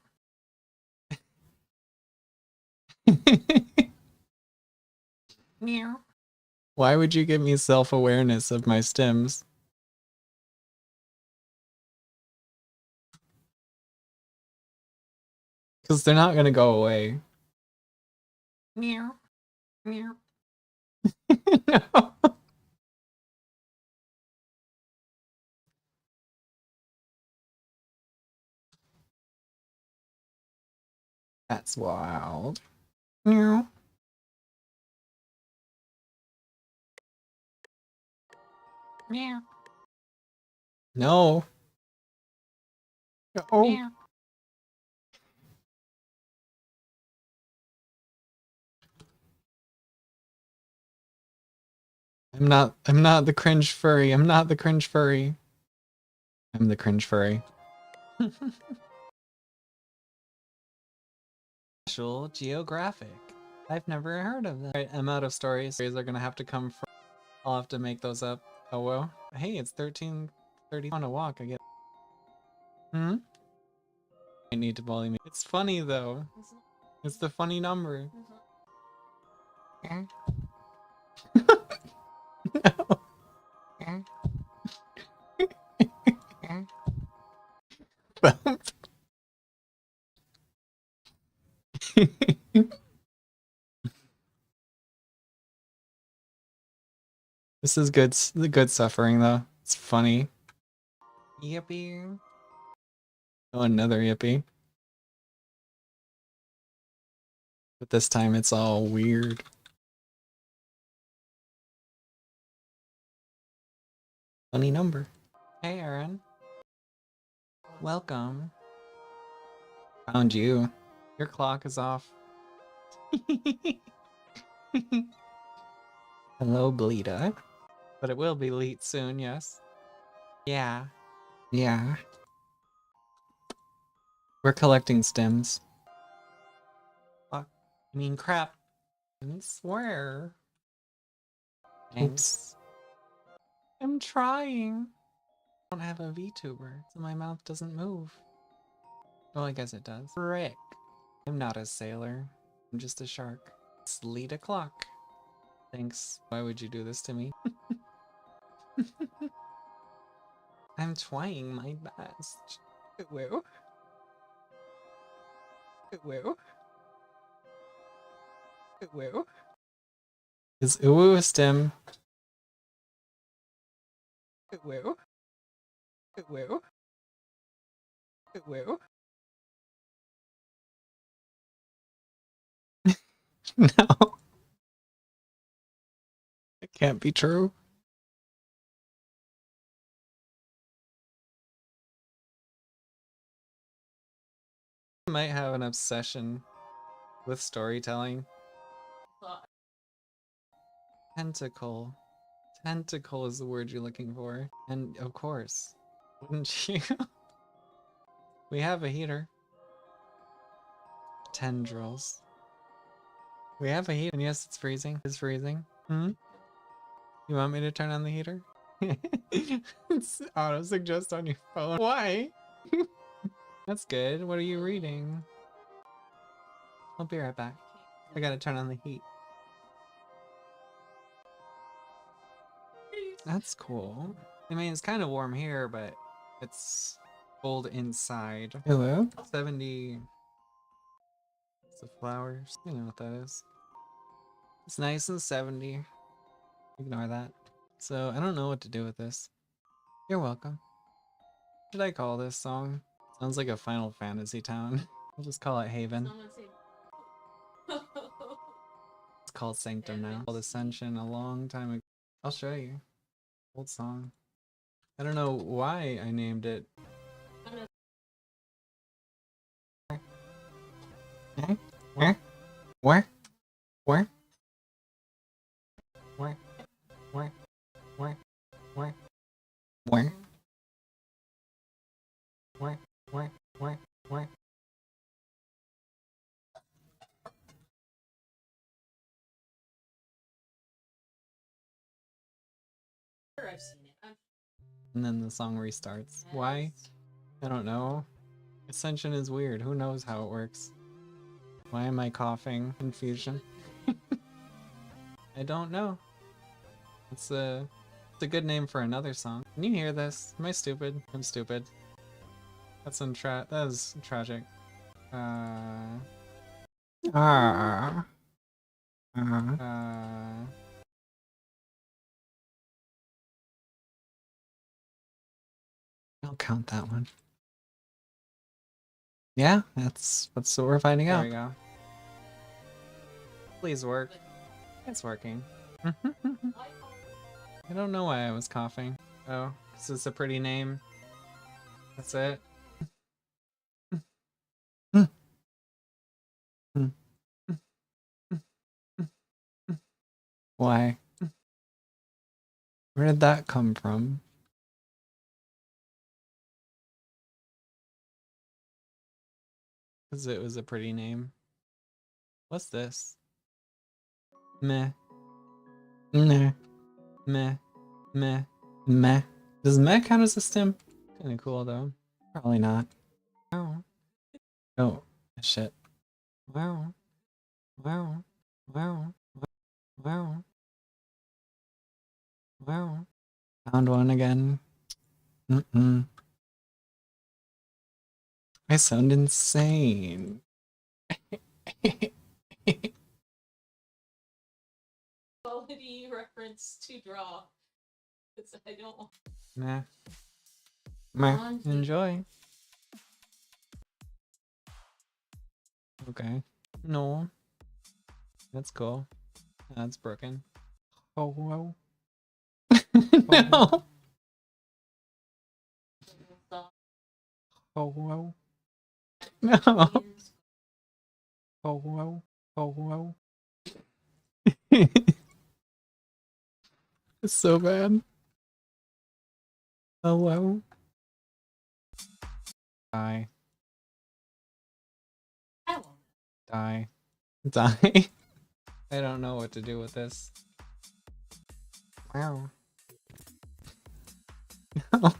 Meow. Why would you give me self-awareness of my stems? Because they're not gonna go away. Meow. Meow. No. That's wild. Meow. Meow. No. No. Meow. I'm not the cringe furry. I'm not the cringe furry. I'm the cringe furry. Special geographic. I've never heard of that. Alright, I'm out of stories. Stories are gonna have to come from. I'll have to make those up. Oh well. Hey, it's 13:30 on a walk, I guess. Hmm? I need to bully me. It's funny though. It's the funny number. This is good. The good suffering though. It's funny. Yippee! Oh, another yippee. But this time it's all weird. Funny number. Hey, Aaron. Welcome. Found you. Your clock is off. Hello, Bleeda. But it will be late soon, yes? Yeah. Yeah. We're collecting stems. Fuck. I mean, crap. I swear. Oops. I'm trying. I don't have a VTuber, so my mouth doesn't move. Well, I guess it does. Frick. I'm not a sailor. I'm just a shark. It's late o'clock. Thanks. Why would you do this to me? I'm trying my best. Woo. Woo. Woo. Is uwu a stem? Woo. Woo. Woo. No. It can't be true. I might have an obsession with storytelling. Tentacle. Tentacle is the word you're looking for. And of course, wouldn't you? We have a heater. Tendrils. We have a heater. And yes, it's freezing. It's freezing. Hmm? You want me to turn on the heater? It's auto suggest on your phone. Why? That's good. What are you reading? I'll be right back. I gotta turn on the heat. That's cool. I mean, it's kind of warm here, but it's cold inside. Hello? 70. It's the flowers. You know what that is. It's nice and 70. Ignore that. So, I don't know what to do with this. You're welcome. What should I call this song? Sounds like a Final Fantasy town. I'll just call it Haven. It's called Sanctum now. Called Ascension a long time ago. I'll show you. Old song. I don't know why I named it. Where? Where? Where? Where? Where? Where? Where? Where? Where? Where? Where? Where? I've seen it. And then the song restarts. Why? I don't know. Ascension is weird. Who knows how it works? Why am I coughing? Confusion. I don't know. It's a good name for another song. Can you hear this? Am I stupid? I'm stupid. That is tragic. I'll count that one. Yeah, that's what we're finding out. There we go. Please work. It's working. I don't know why I was coughing. Oh, because it's a pretty name. That's it. Why? Where did that come from? Because it was a pretty name. What's this? Meh. Meh. Meh. Meh. Meh. Does meh count as a stem? Kinda cool though. Probably not. Wow. Oh, shit. Wow. Wow. Wow. Wow. Wow. Found one again. I sound insane. Quality reference to draw. Because I don't. Meh. Meh. Enjoy. Okay. No. That's cool. That's broken. Oh, wow. No. Oh, wow. No. Oh, wow. Oh, wow. It's so bad. Oh, wow. Die. Die. Die. I don't know what to do with this. Wow. No.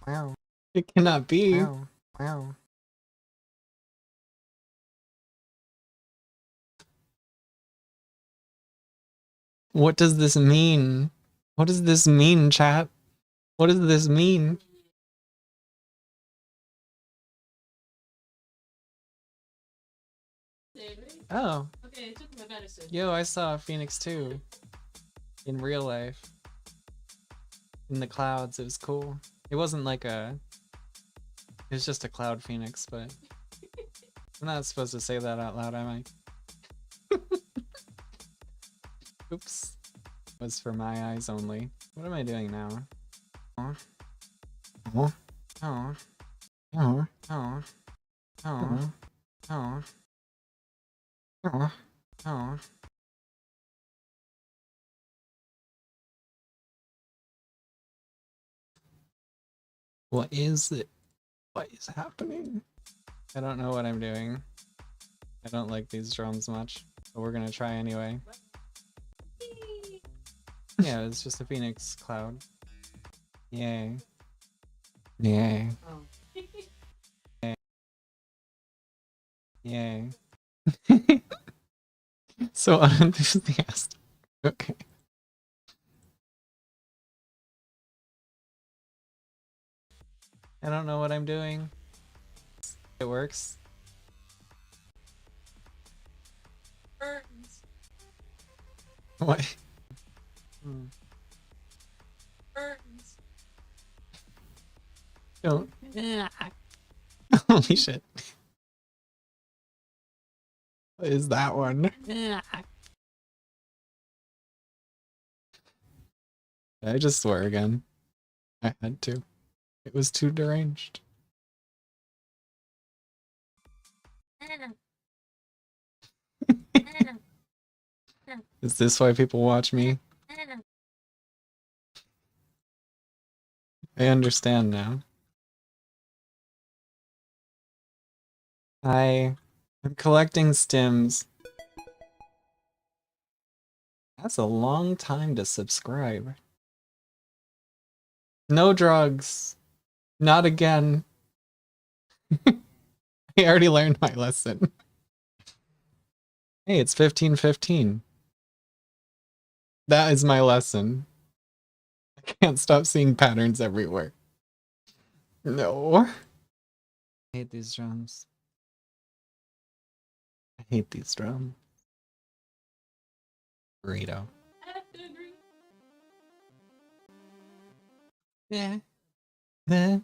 Wow. It cannot be. Wow. Wow. What does this mean? What does this mean, chat? What does this mean? Oh. Okay, I took my medicine. Yo, I saw Phoenix too. In real life. In the clouds, it was cool. It wasn't like a... It was just a cloud phoenix, but... I'm not supposed to say that out loud, am I? Oops. It was for my eyes only. What am I doing now? Oh. Oh. Oh. Oh. Oh. Oh. Oh. Oh. Oh. What is it? What is happening? I don't know what I'm doing. I don't like these drums much, but we're gonna try anyway. Yeah, it's just a phoenix cloud. Yay. Yay. Oh. Yay. So unenthusiastic. Okay. I don't know what I'm doing. It works. Burns. What? Hmm. Burns. Don't. Holy shit. What is that one? I just swear again. I had to. It was too deranged. Is this why people watch me? I understand now. I'm collecting stims. That's a long time to subscribe. No drugs. Not again. I already learned my lesson. Hey, it's 15:15. That is my lesson. I can't stop seeing patterns everywhere. No. I hate these drums. I hate these drums. Burrito. I have to agree. Yeah. Yeah.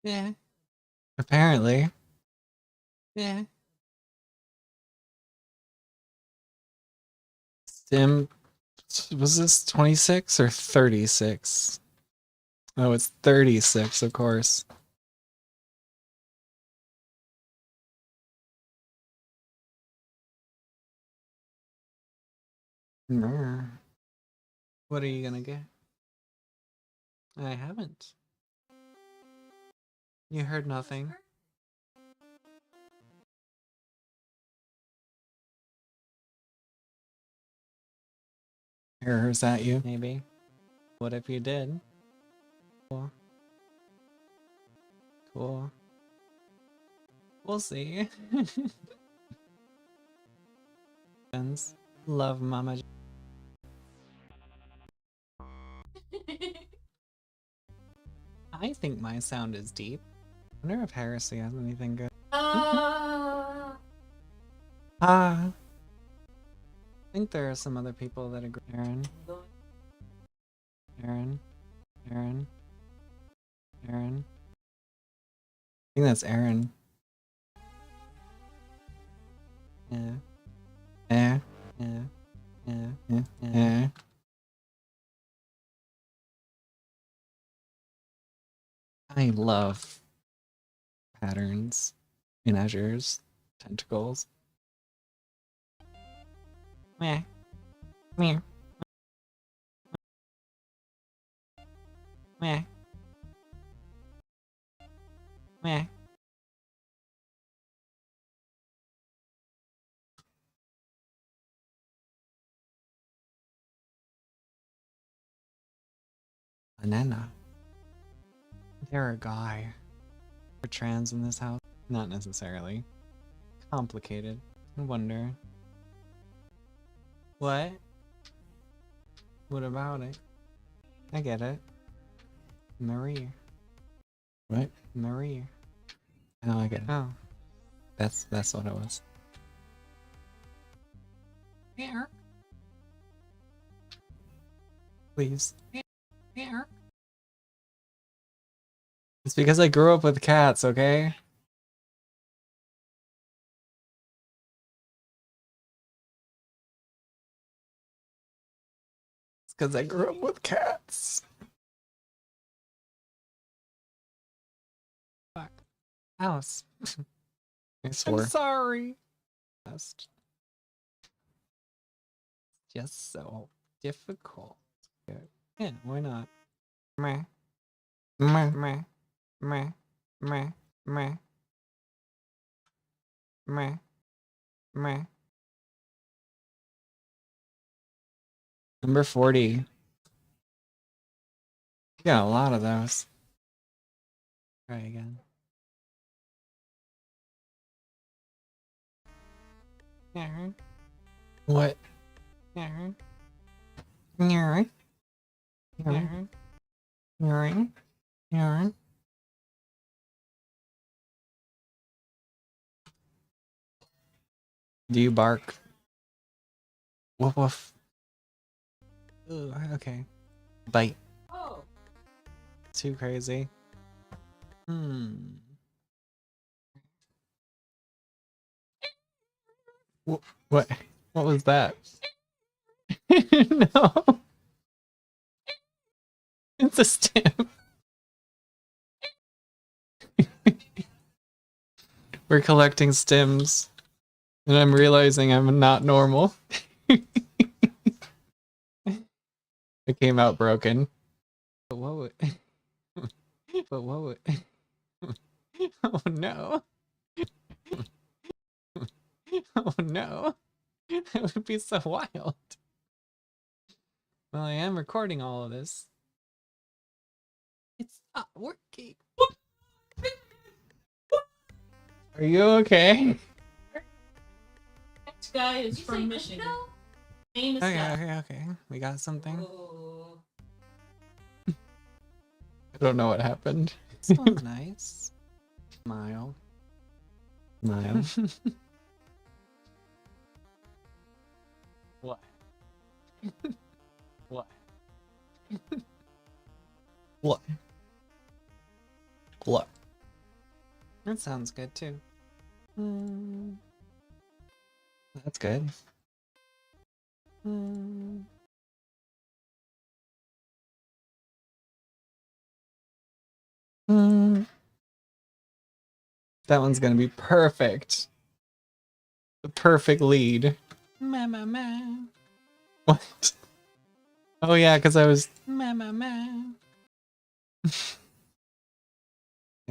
Yeah. Apparently. Yeah. Stim, was this 26 or 36? Oh, it's 36, of course. What are you gonna get? I haven't. You heard nothing. Errors at you, maybe. What if you did? Cool. Cool. We'll see. Love Mama. I think my sound is deep. I wonder if Heresy has anything good. Ah. I think there are some other people that agree. Aaron. Aaron. Aaron. Aaron. I think that's Aaron. Yeah. Yeah. Yeah. Yeah. Yeah. Yeah. I love patterns in Azure's tentacles. Meh. Meh. Meh. Meh. Banana. They're a guy. We're trans in this house? Not necessarily. Complicated. I wonder. What? What about it? I get it. Marie. What? Marie. Oh, I get it. Oh. That's what it was. Here. Please. Here. It's because I grew up with cats, okay? It's because I grew up with cats. Fuck. Alice. I swore. I'm sorry. Just so difficult. Yeah, why not? Meh. Meh. Meh. Meh. Meh. Meh. Meh. Meh. Number 40. Got a lot of those. Try again. What? Do you bark? Woof woof. Ooh, okay. Bite. Oh, Too crazy. What? What was that? No, it's a stem. We're collecting stems, and I'm realizing I'm not normal. It came out broken. But what would... But what would... Oh no. Oh no. That would be so wild. Well, I am recording all of this. It's not working. Are you okay? next guy is from Michigan. Famous guy. Okay. We got something. Oh. I don't know what happened. Smells nice. Smile. Smile. What? What? What? What? That sounds good too. That's good. That one's gonna be perfect. The perfect lead. What? Oh yeah, because I was. I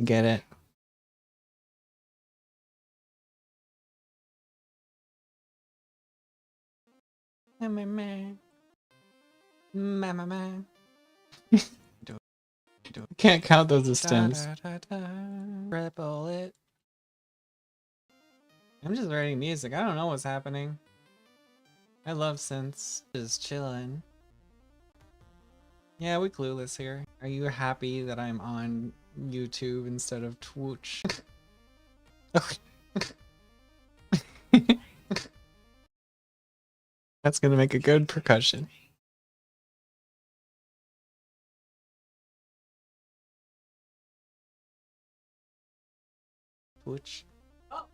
get it. I can't count those as stems. Ripple it. I'm just writing music. I don't know what's happening. I love synths. Just chilling. Yeah, we clueless here. Are you happy that I'm on YouTube instead of Twitch? That's gonna make a good percussion. Twitch. Oh.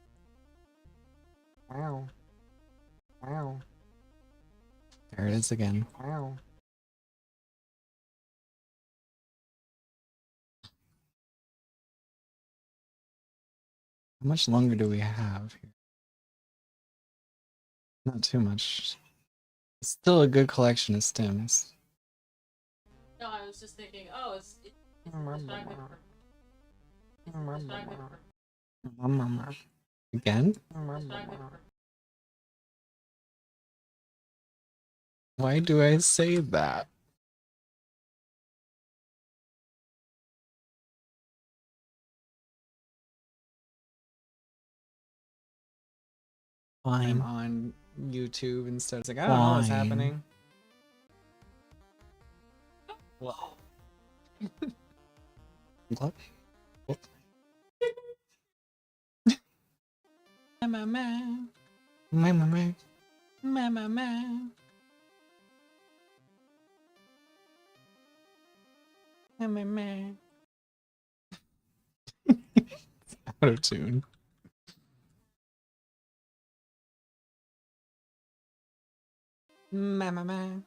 Wow. Wow. There it is again. Wow. How much longer do we have here? Not too much. It's still a good collection of stems. No, I was just thinking, oh, it's perspective Again? Why do I say that? I'm on YouTube instead. It's like, I don't know what's happening. Whoa. What? What? Mama. Mama. Mama. Mama. It's out of tune. Mama.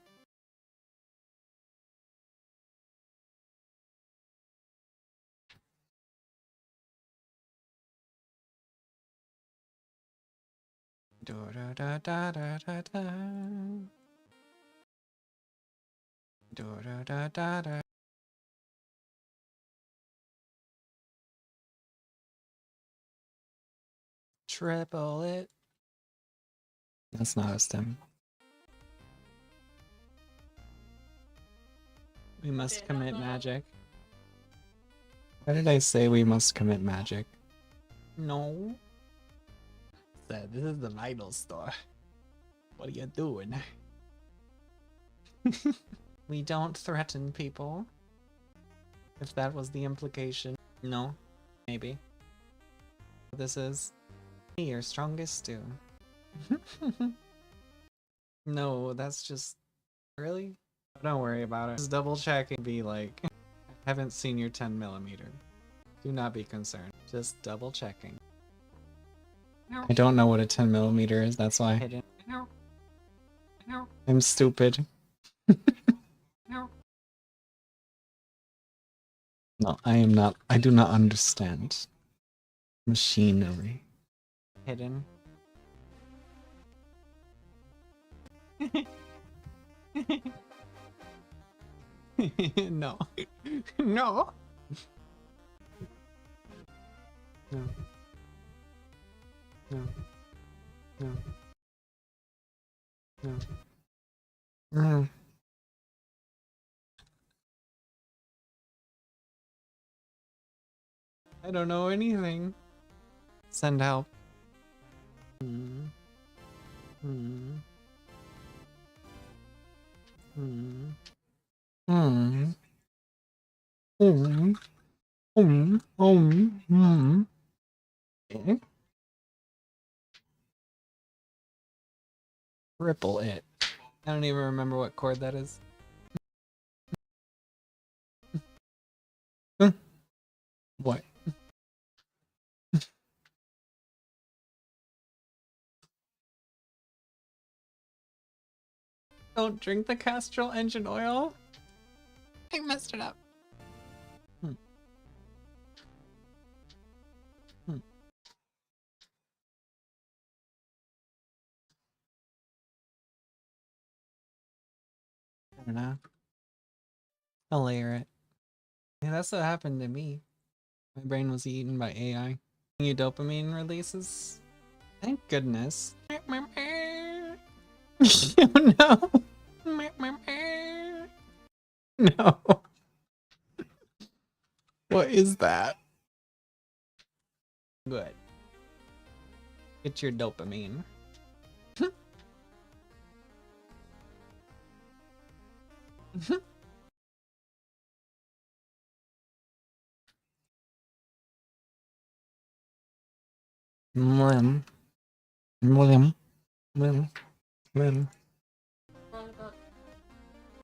Da da da da da da da. Da da da da da. Triple it. That's not a stem. We must commit magic. Why did I say we must commit magic? No. Said this is the vital store. What are you doing? We don't threaten people. If that was the implication. No. Maybe. This is your strongest stew. No, that's just... Really? Don't worry about it. Just double checking. Be like, I haven't seen your 10mm. Do not be concerned. Just double checking. I don't know what a 10mm is, that's why I didn't. I'm stupid. No, I am not. I do not understand. Machinery. Hidden. No. No. No. No. No. No. No. I don't know anything. Send help. Hmm. Hmm. Hmm. Hmm. Hmm. Hmm. Hmm. Eh? Ripple it. I don't even remember what chord that is. What? Don't drink the castrol engine oil? I messed it up. Hmm. Hmm. I don't know. I'll layer it. Yeah, that's what happened to me. My brain was eaten by AI. New dopamine releases. Thank goodness. No. No. What is that? Good. Get your dopamine. Mlim. Mlim. Mlim. Mlim.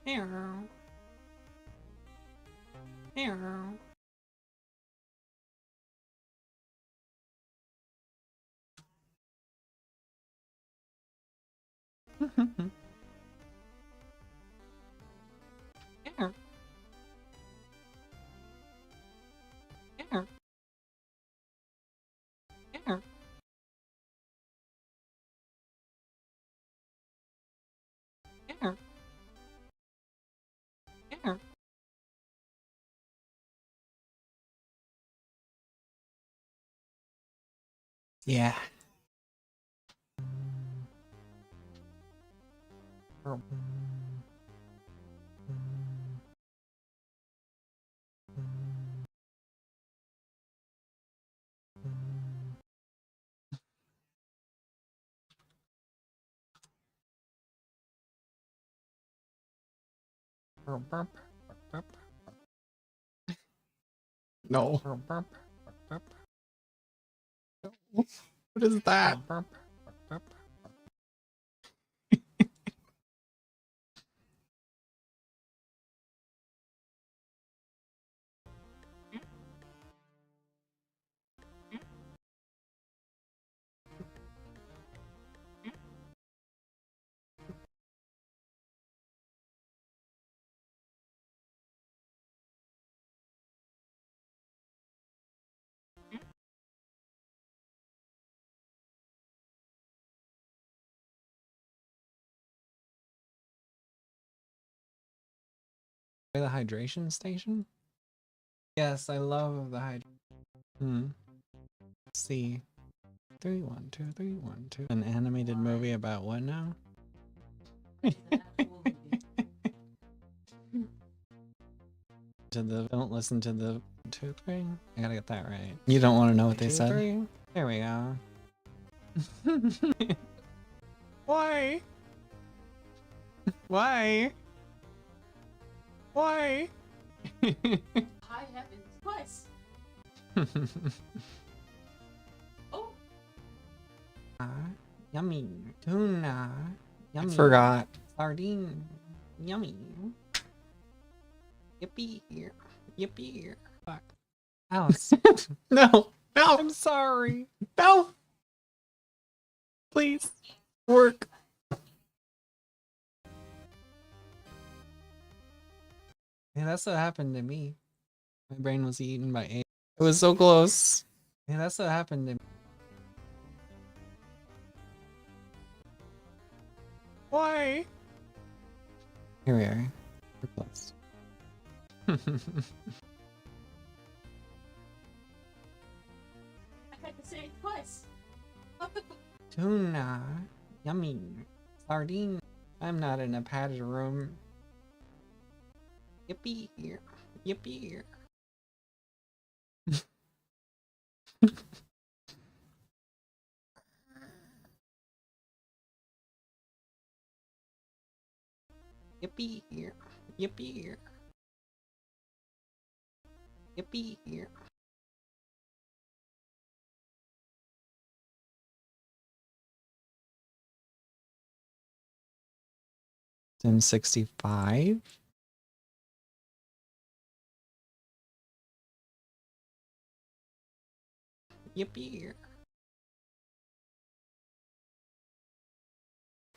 Arrow. Arrow. Arrow. Arrow. Arrow. Arrow. Arrow. Yeah. No. What is that? The hydration station? Yes, I love the hydration. Hmm. See. 3, 1, 2, 3, 1, 2. An animated movie about what now? It's an actual movie. Don't listen to the 2, 3. I gotta get that right. You don't want to know what they said? 3. There we go. Why? Why? Why? High heavens. Twice. Oh, Yummy. Tuna. Yummy. I forgot. Sardine. Yummy. Yippee. Yippee. Fuck. Alice. No. No. I'm sorry. No. Please. Work. Yeah, that's what happened to me. My brain was eaten by A. It was so close. Yeah, that's what happened to me. Why? Here we are. We're close. I had to say it twice. Tuna. Yummy. Sardine. I'm not in a padded room. Yippee. Yippee. Yippee. Yippee. Yippee. Sim 65. Yippee.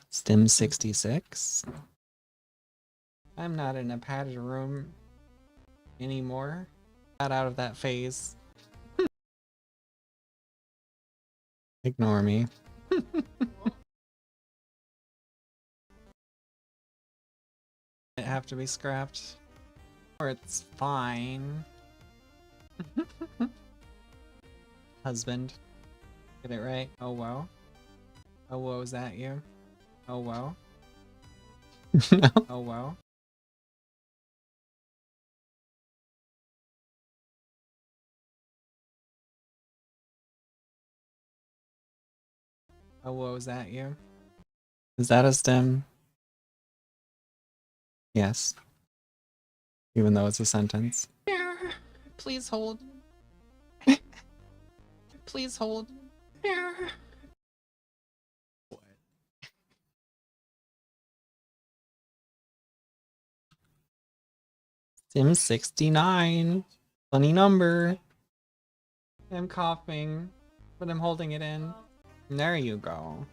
Stim 66. I'm not in a padded room anymore. Got out of that phase. Ignore me. It have to be scrapped. Or it's fine. Husband. Get it right. Oh well. Oh well, is that you? Oh well. No. Oh well. Oh well, is that you? Is that a stem? Yes. Even though it's a sentence. Please hold. Please hold. What? Sim 69. Funny number. I'm coughing, but I'm holding it in. There you go.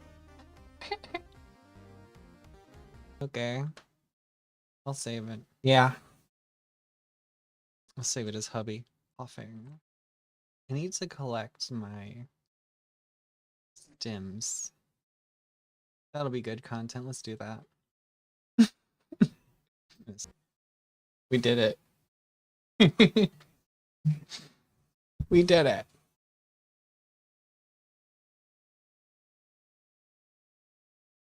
Okay. I'll save it. Yeah. I'll save it as hubby. Coughing. I need to collect my stims. That'll be good content. Let's do that. We did it. We did it.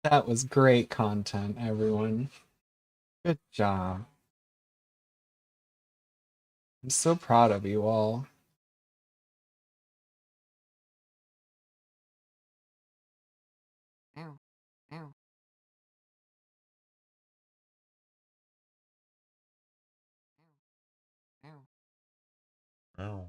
That was great content, everyone. Good job. I'm so proud of you all. Ow. Ow. Ow. Ow.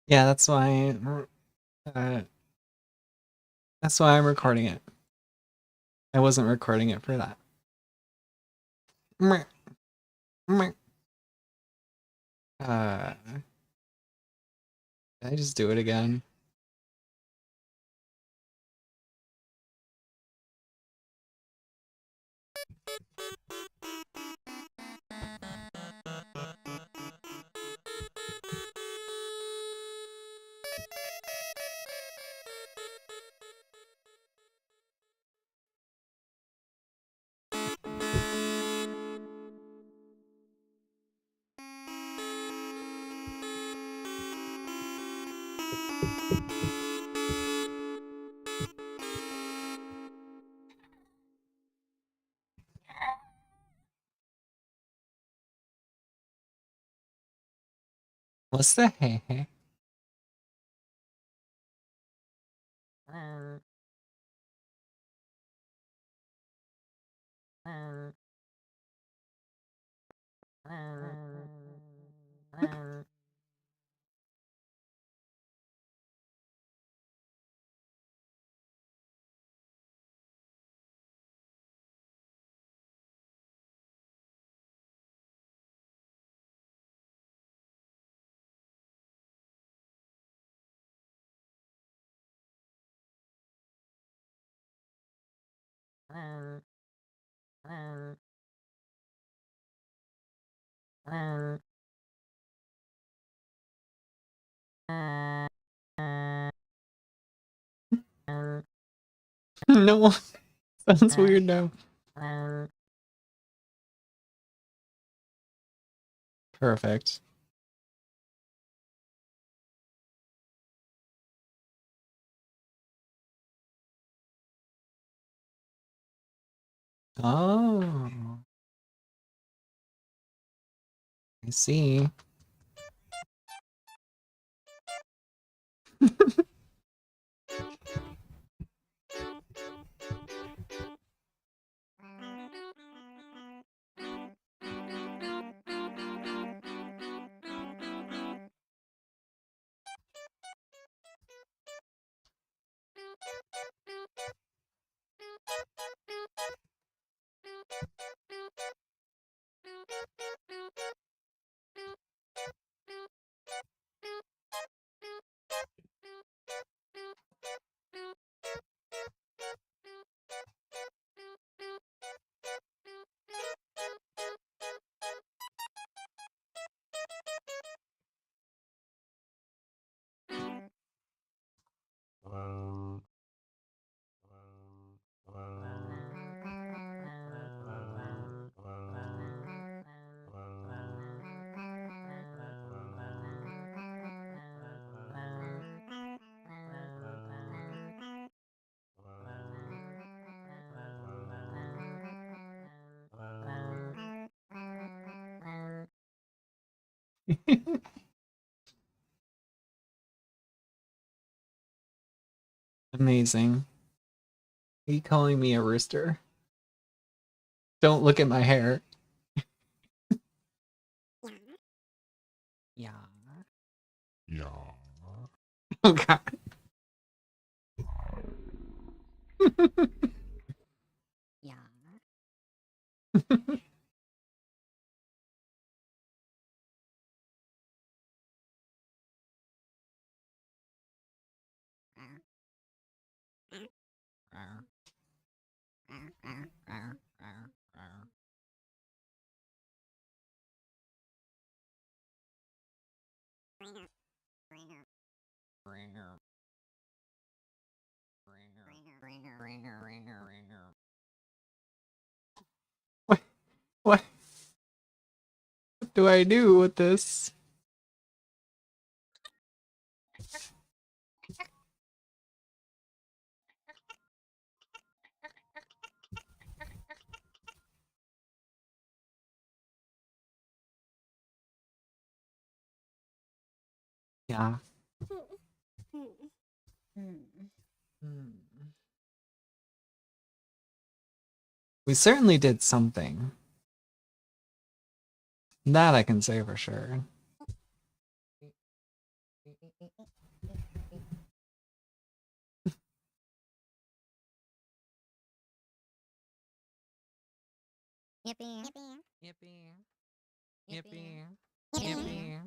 Yeah, uh, that's why I'm recording it. I wasn't recording it for that. Meh, meh. Did I just do it again? What's the hey hey? No, sounds weird now. Perfect. Oh, I see. Amazing. Are you calling me a rooster? Don't look at my hair. Yeah. Yeah. Oh god. Yeah. What? What do I do with this? Yeah. Hmm. We certainly did something. That I can say for sure. Yippee. Yippee. Yippee. Yippee. Yippee.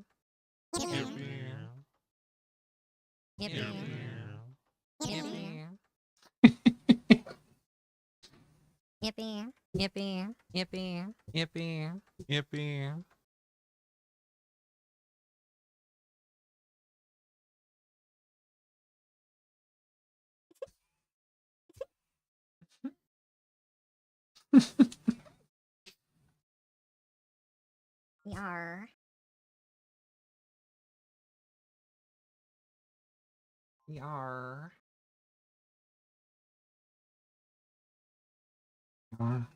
Yippee. Yippee. Yippee. Yippee. Yippee. Yar. Yar. Yar.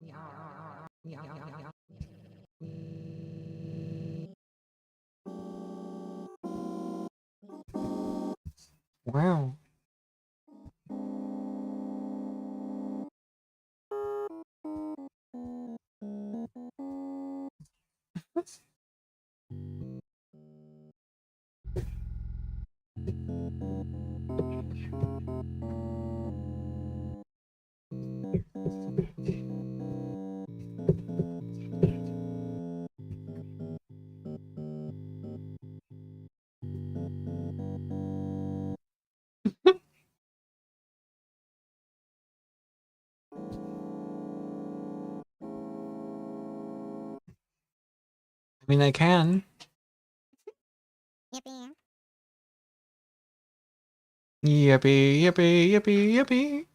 Yar. Yar. Wow. I mean, I can. Yippee. Yippee, yippee, yippee, yippee.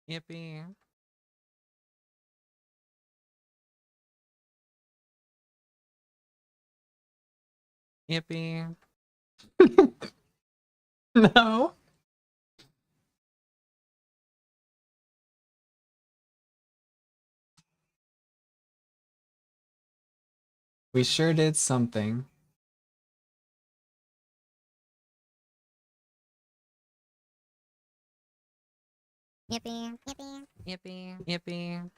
Yippee. Yippee. No. We sure did something. Yippee. Yippee. Yippee. Yippee.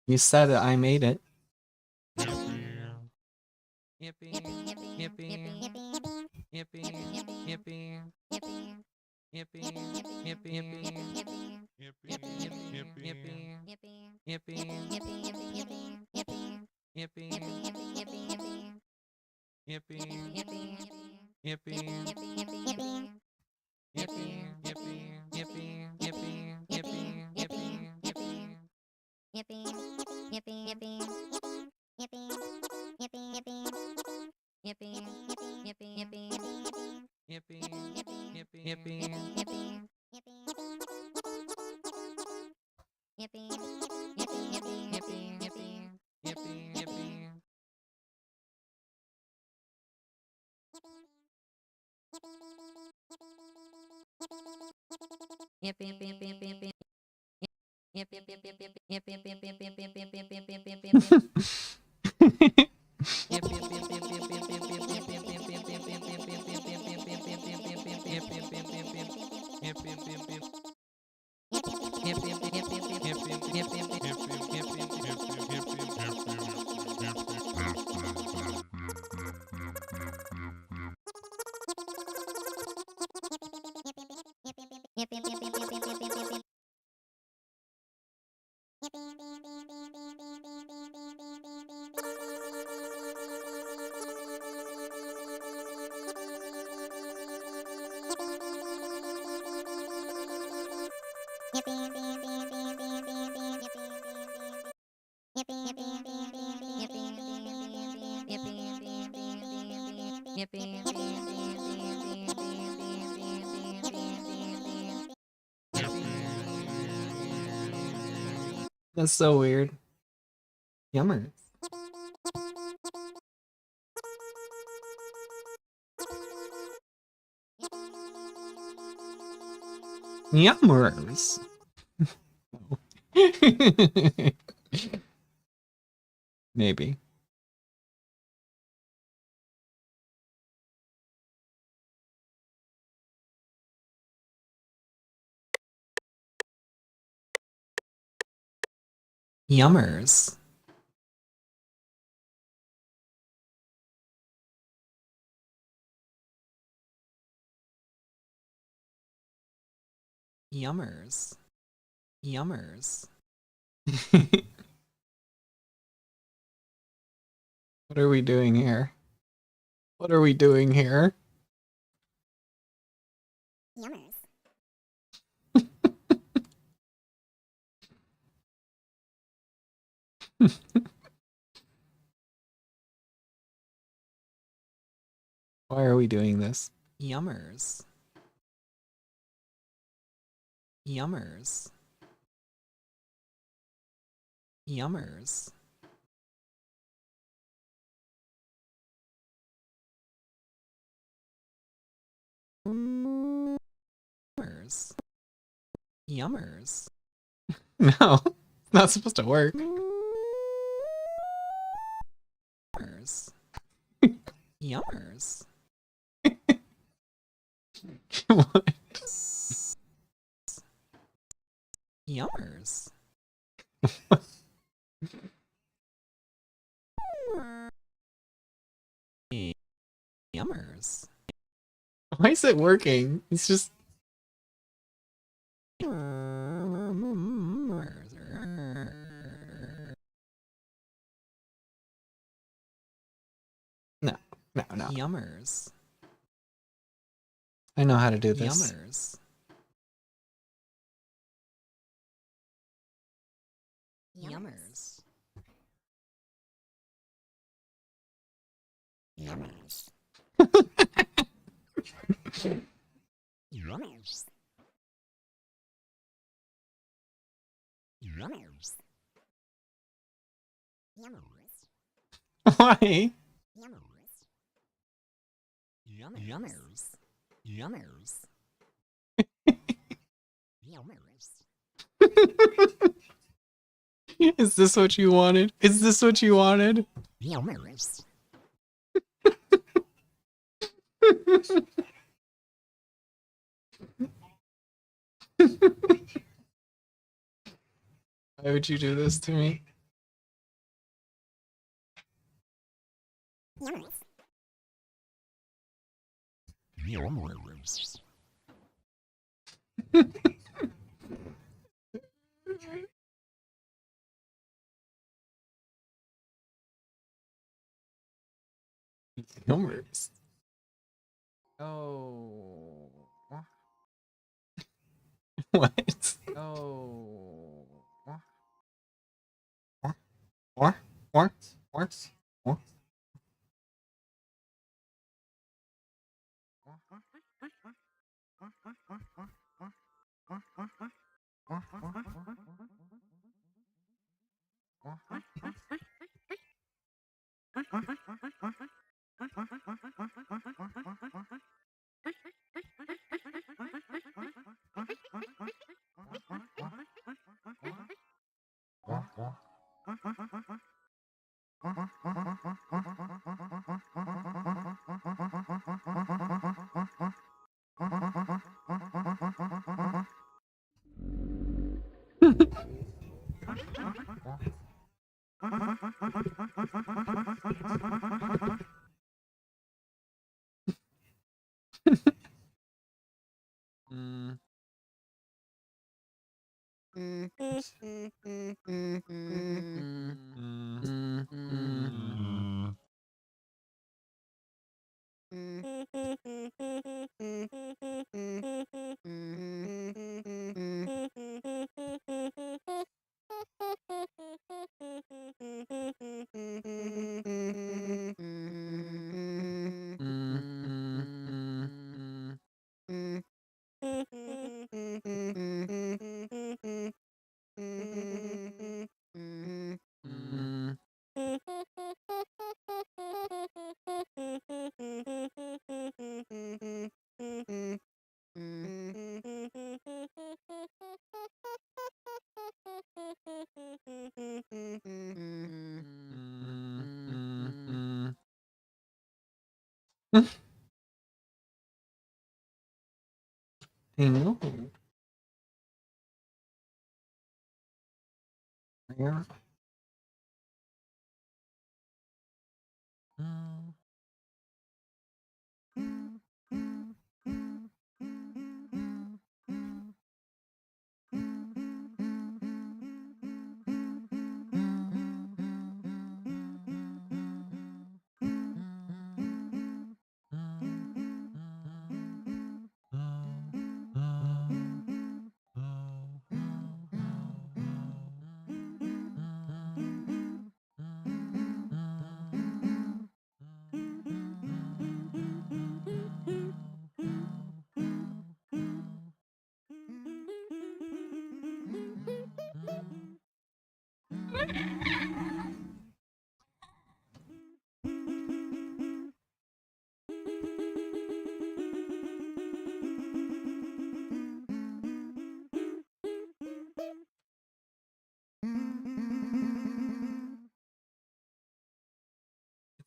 You said it, I made it. Yippee. Yippee. Yippee. Yippee. Yippee. Yippee. Yippee. Yippee. Yippee. That's so weird. Yummer. Yummers. Maybe. Yummers. Yummers. Yummers. What are we doing here? What are we doing here? Yummers. Why are we doing this? Yummers. Yummers. Yummers. Yummers. Yummers. No, it's not supposed to work. Yummers. Yummers. What? Yummers. Yummers. Why is it working? It's just. No, no. Yummers. I know how to do this. Yummers. Yummers. Yummers. Yummers. Yummers. Yummers. Why? Yummers. Yummers. Yummers. Yummers. Is this what you wanted? Is this what you wanted? Yummers. Why would you do this to me? Yummers. Yummers. Yummers. Oh. What? Oh. What? What? What? What? Mm. I know. Yeah.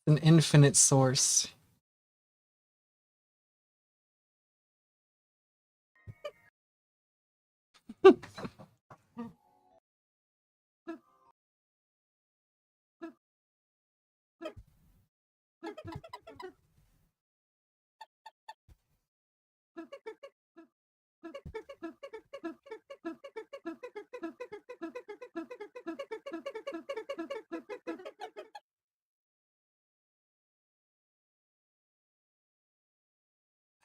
An infinite source.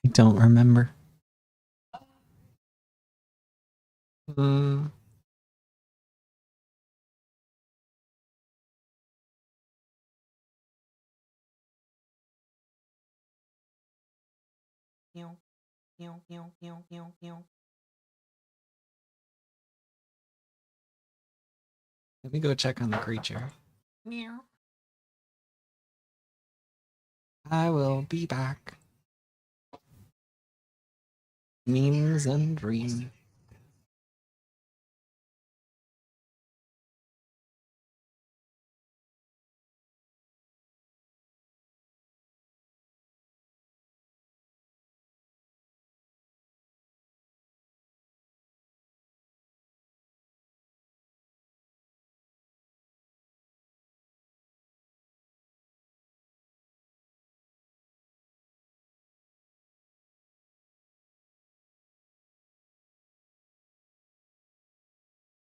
I don't remember. Hmm. Let me go check on the creature. Meow. I will be back. Memes and dreams.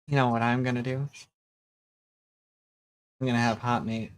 You know what I'm gonna do? I'm gonna have hot mate.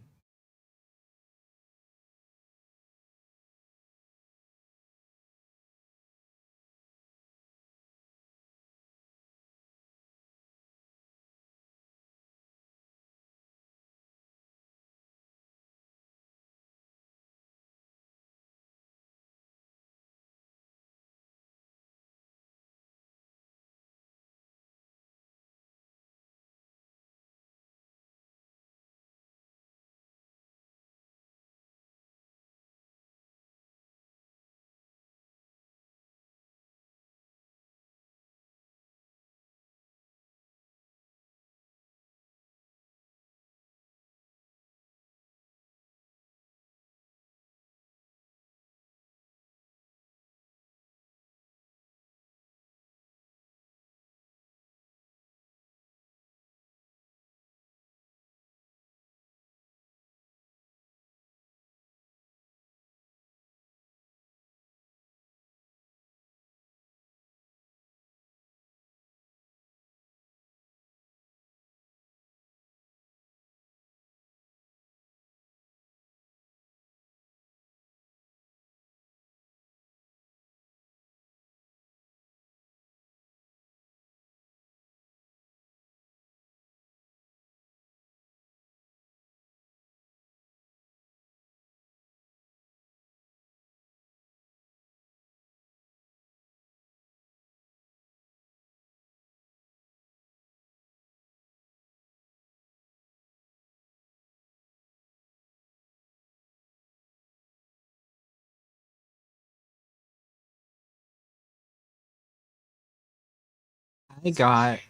I got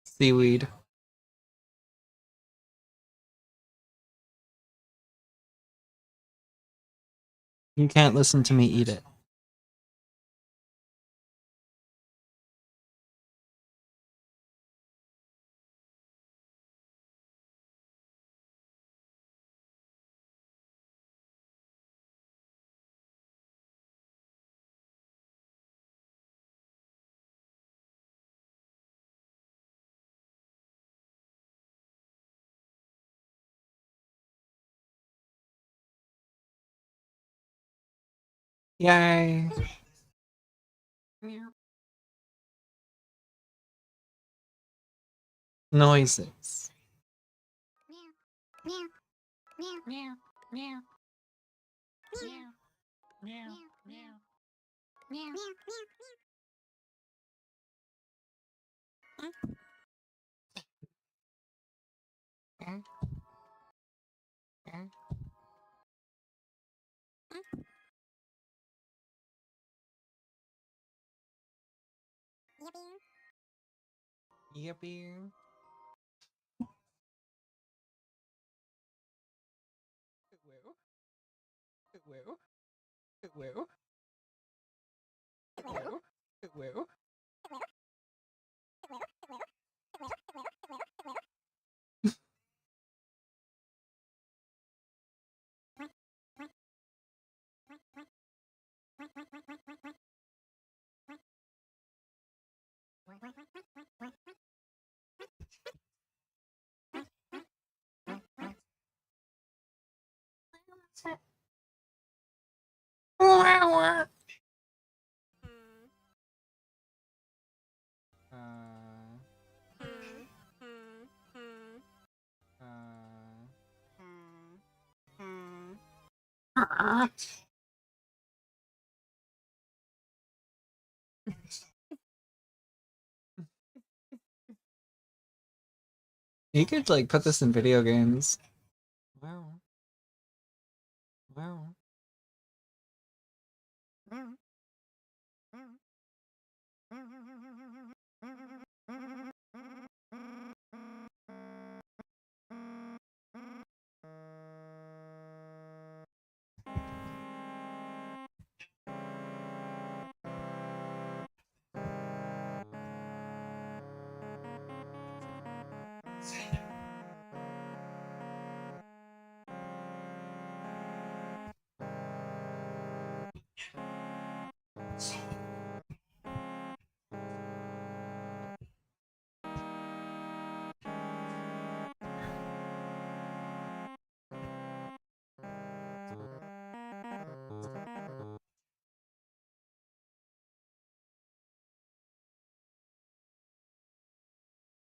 seaweed. You can't listen to me eat it. Yay! Noises. Yippee. You could like put this in video games. Wow. Wow.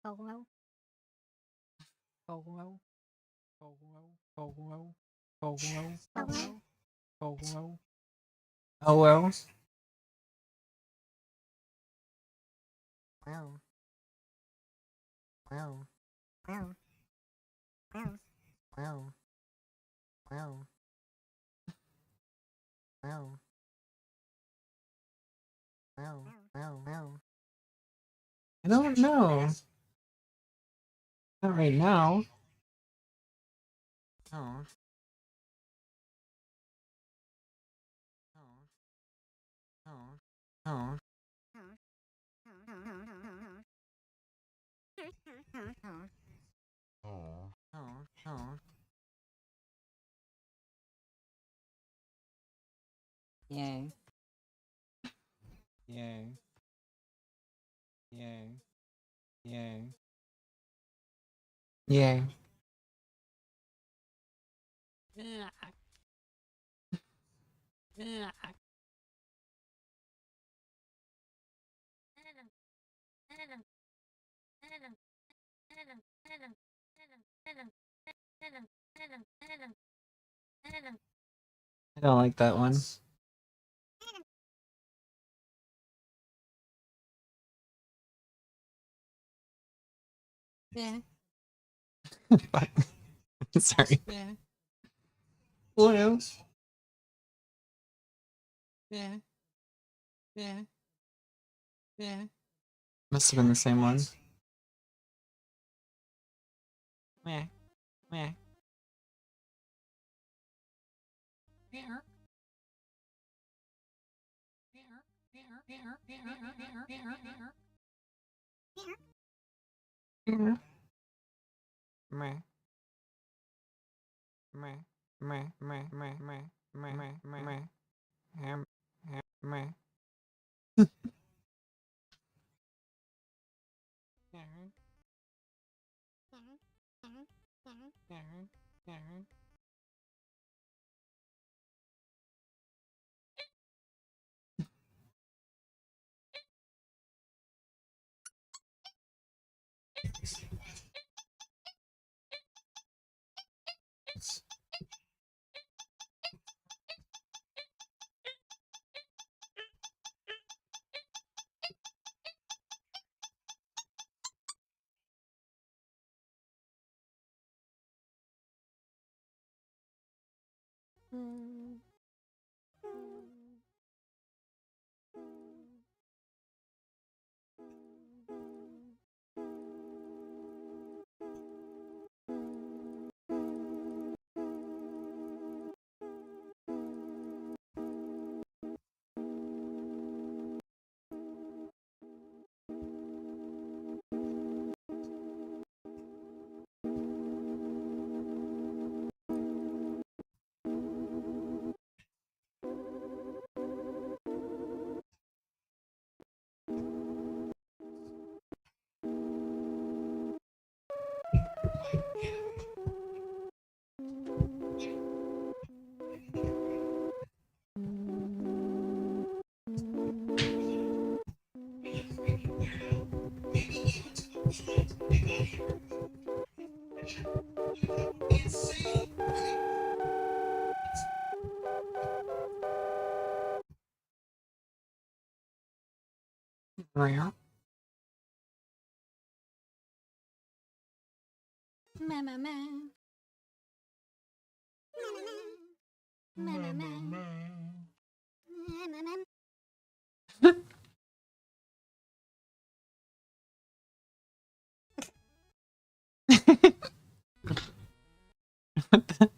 Hello. Hello. Hello. Hello. Hello. Hello. Hello. Hello. Wow. Wow. Wow. Wow. Wow. Wow. Wow. Wow. Wow. Wow. I don't know. Not right now. No. No. No. Aw. No. No. Yay. Yay. Yay. Yay. Yay. I don't like that one. Yeah. Fuck. Sorry. Yeah. What else? Yeah. Yeah. Yeah. Must have been the same one. Meh. Meh. Meh. Meh. Meh. Meh. Meh. Meh. Meh. Meh. Meh. Meh. Ham. Ham. Meh. Rare. What the?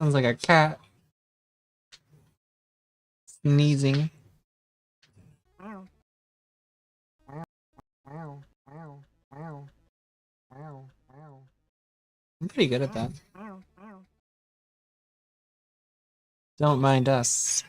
Sounds like a cat sneezing. I'm pretty good at that. Don't mind us.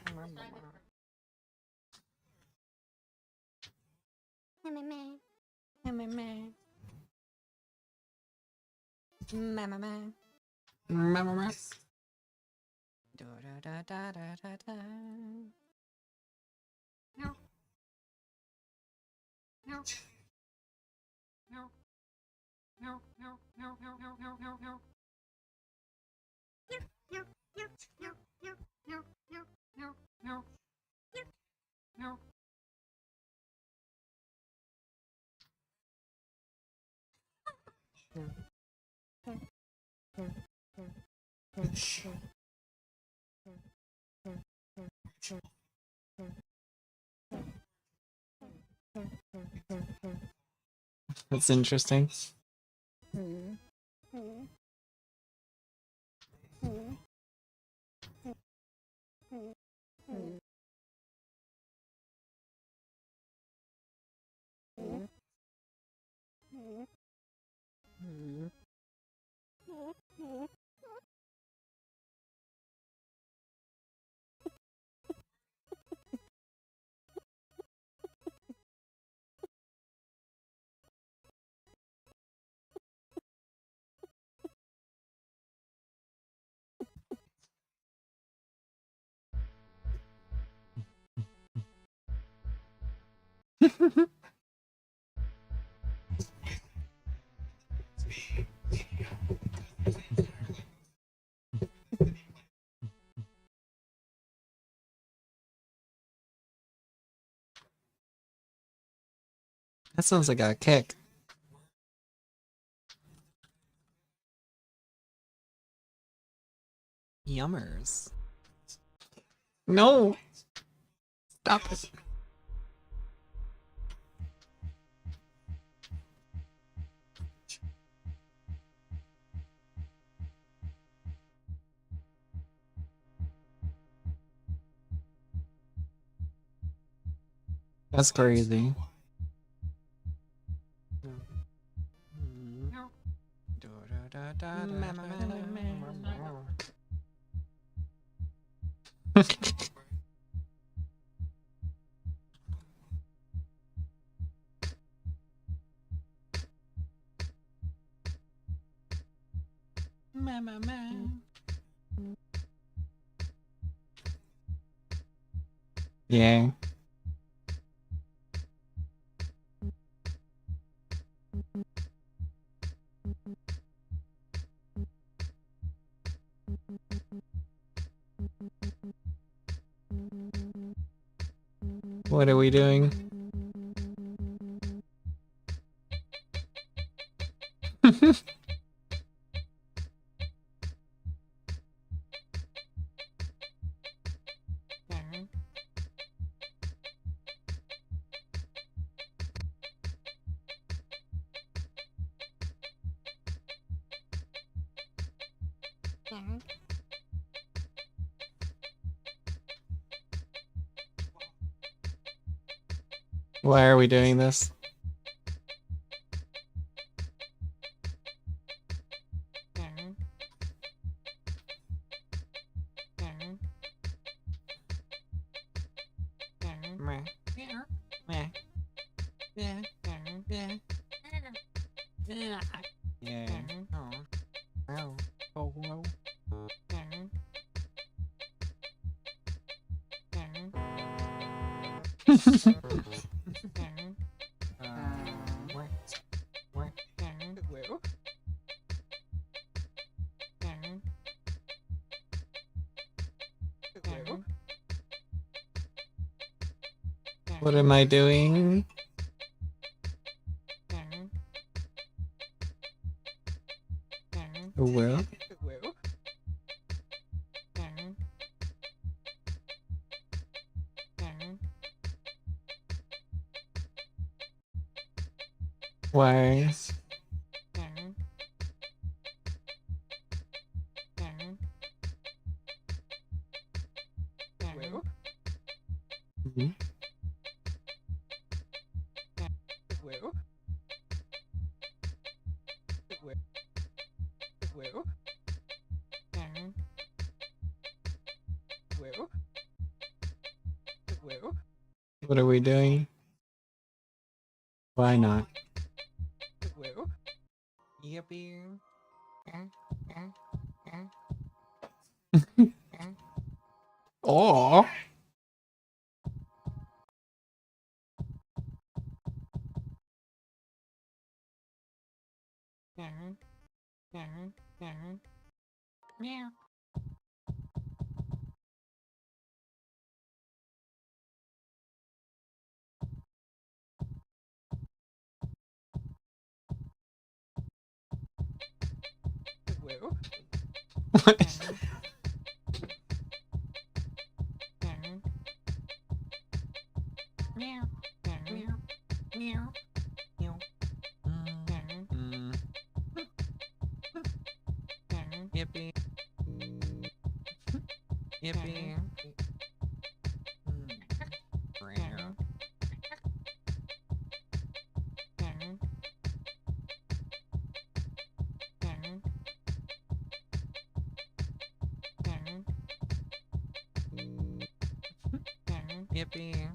That's interesting. That sounds like a kick. Yummers. No! Stop it. That's crazy. Yeah. What are we doing? Why are we doing this? What am I doing? Well, why? Mhm. What are we doing? Why not? Oh. What? Yippee. Yippee. Yippee.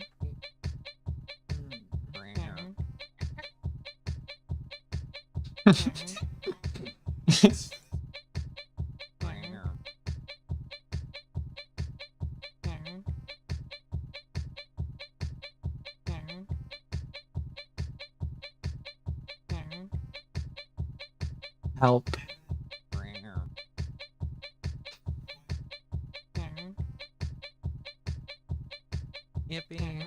Help. Yippee.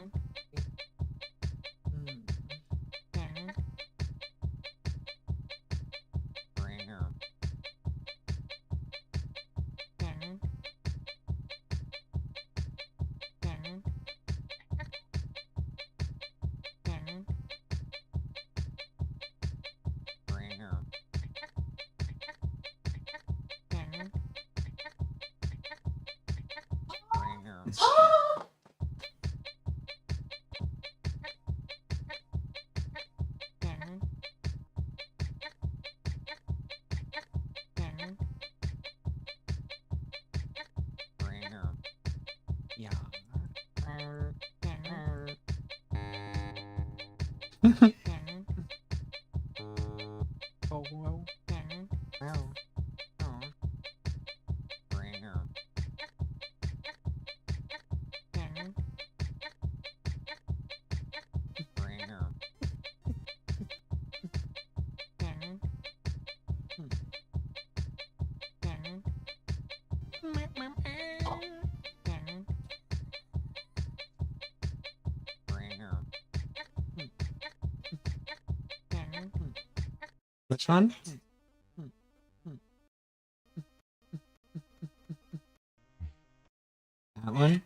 Yeah. Oh, well. Oh. Which one? That one?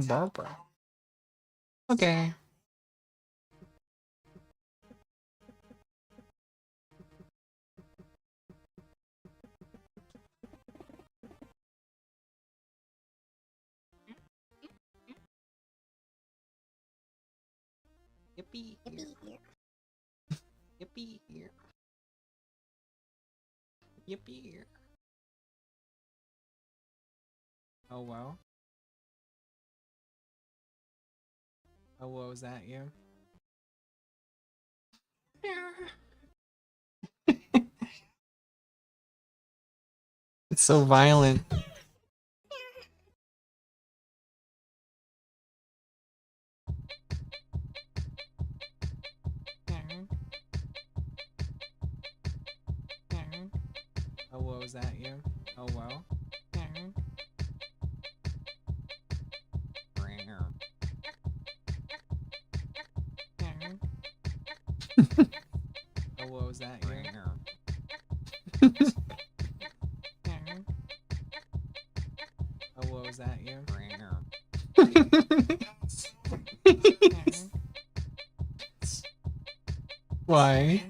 Barbara. Okay. Yippee here. Yippee here. Yippee here. Oh wow. Oh, what was that, you? It's so violent. Oh, what was that, you? Oh, wow. Oh, what was that, you? Oh, what was that, you? Why?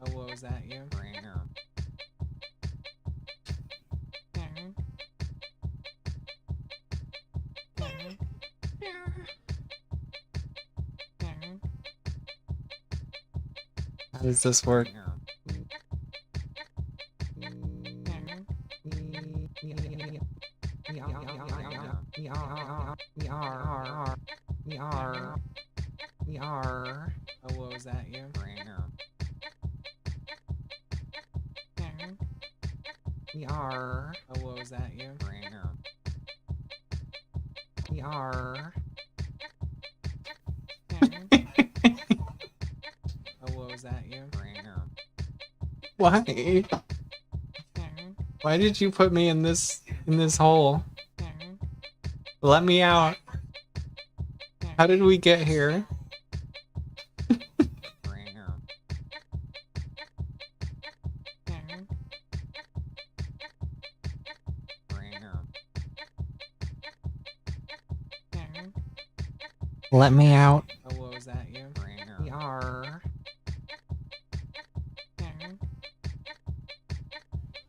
Oh, what was that, you? How does this work? Oh, what was that, you? Oh, what was that, you? Oh, what was that, you? Why? Why did you put me in this hole? Let me out. How did we get here? Let me out. Oh, what was that, you?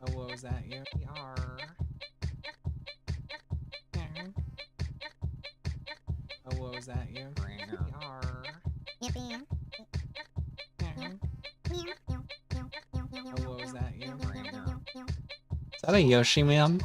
Oh, what was that, you? Oh, what was that, you? Oh, what was that, you? Is that a Yoshi man?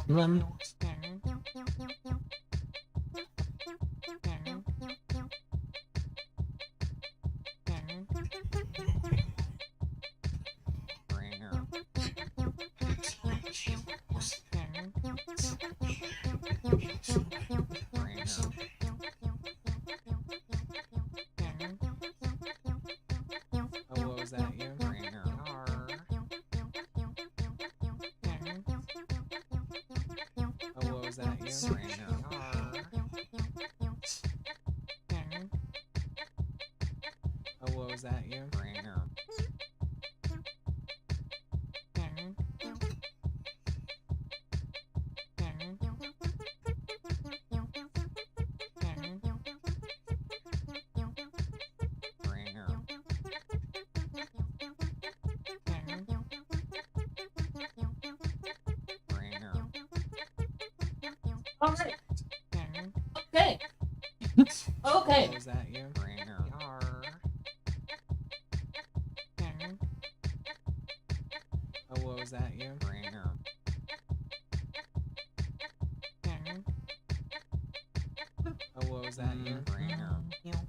Oh, what was that, you? Oh, what was that, you? Oh, what was that, you? Alright. Yarr. Okay. Okay. Was that you? Yarr. Yarr. Oh, what was that you? Yarr. Oh, what was that you? Yarr.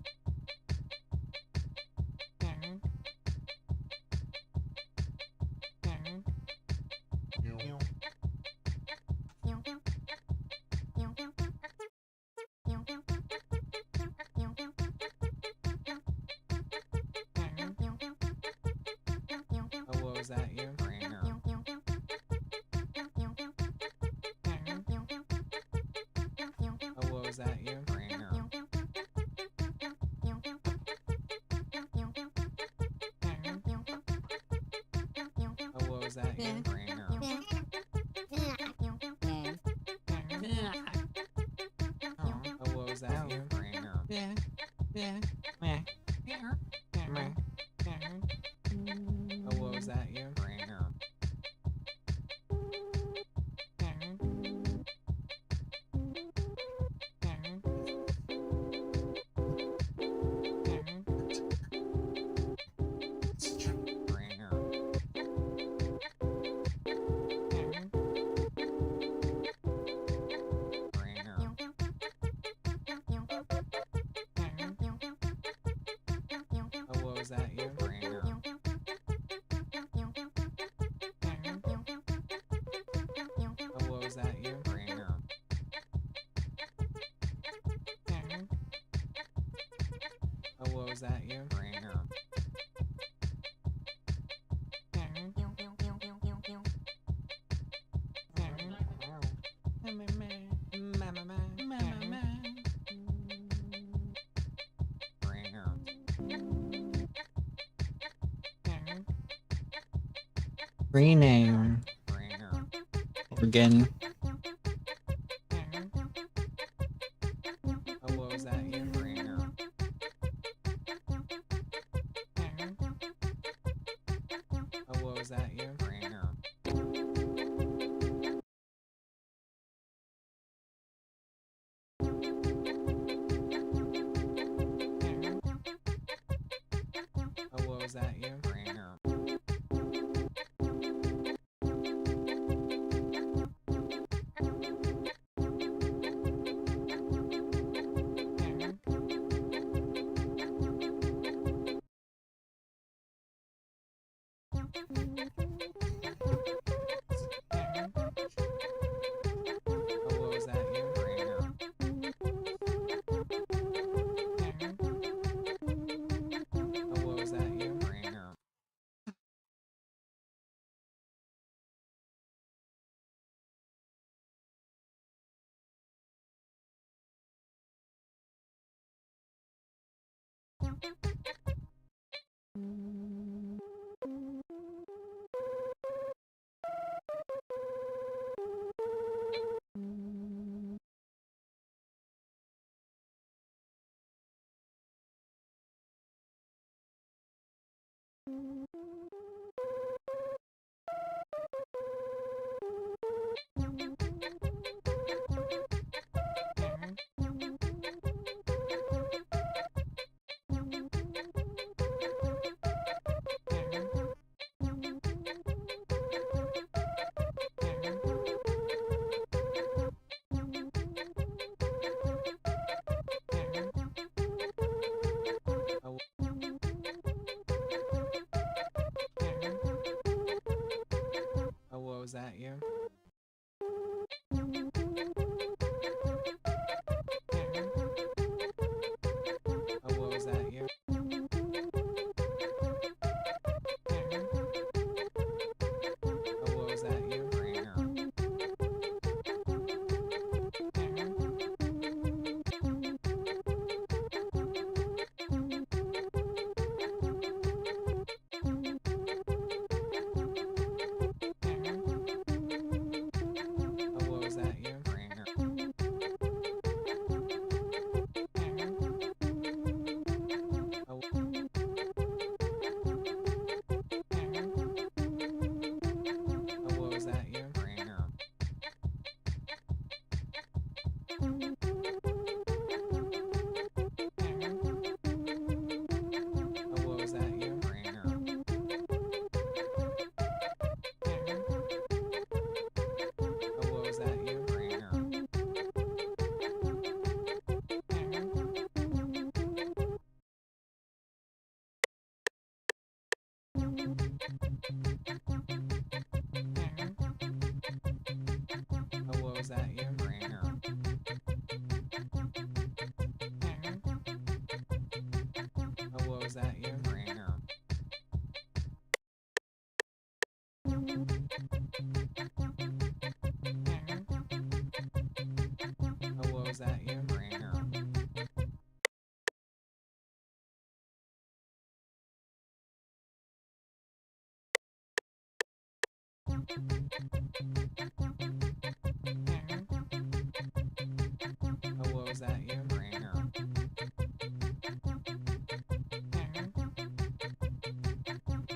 Oh, what was that you? Oh, what was that you? Oh, what was that you? Oh, what was that you? Oh, what was that you? Oh, what was that you? Oh, what was that you? Oh, what was that you? Rename. Again. Oh, what was that you? Oh, what was that you? Oh, what was that you? Oh, what was that you? Oh, what was that you? Oh, oh, what was that you? Oh, what was that you? Oh, what was that you? Oh, what was that? You? Oh, what was that? You? Oh, what was that? You? Oh, what was that? You?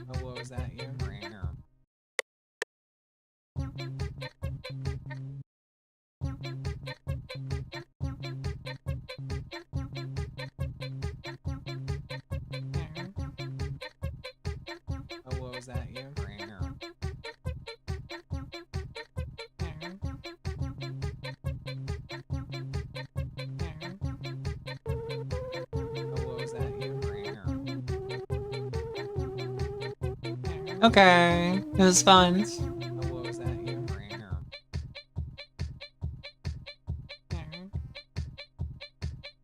Oh, what was that? You? Oh, what was that? You? Oh, what was that? You? Okay, it was fun. Oh, what was that? You?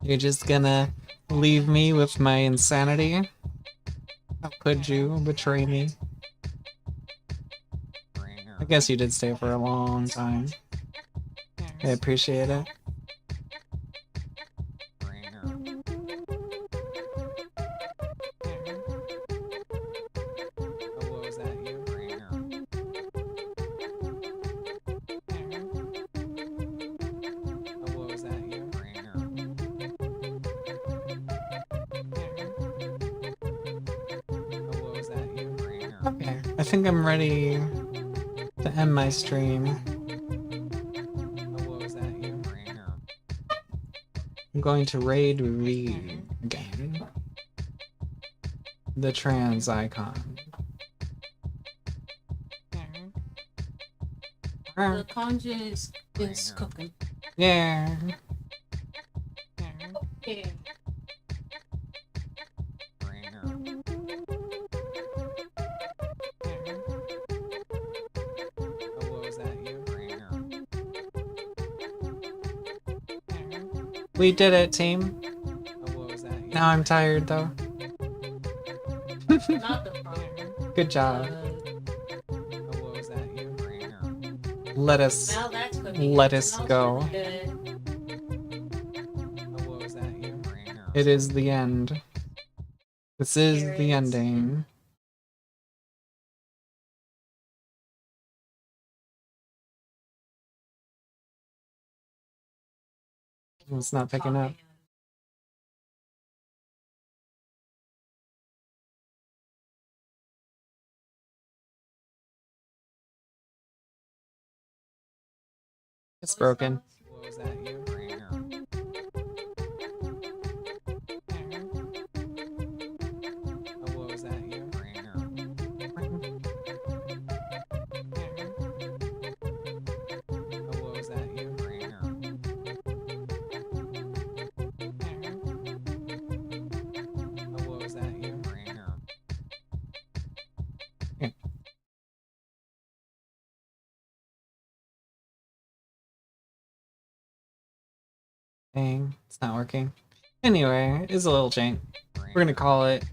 You're just gonna leave me with my insanity? How could you betray me? I guess you did stay for a long time. I appreciate it. Oh, what was that? You? Oh, what was that? You? Oh, what was that? You? Okay, I think I'm ready to end my stream. Oh, what was that? You? I'm going to raid V again. The trans icon. The conjure is cooking. Yeah. Yeah. Oh, what was that? You? We did it, team. Oh, what was that? You? Now I'm tired though. Not the problem. Good job. Oh, what was that? You? Let us Now that's cooking. let us Smells go. pretty good. Oh, what was that? You? It is the end. This is Here the it is. ending. It's not picking up. It's broken. What was that? You? Oh, what was that? You? Oh, what was that? You? Oh, what was that? You? Here. Dang, it's not working. Anyway, it's a little jank. We're gonna call it.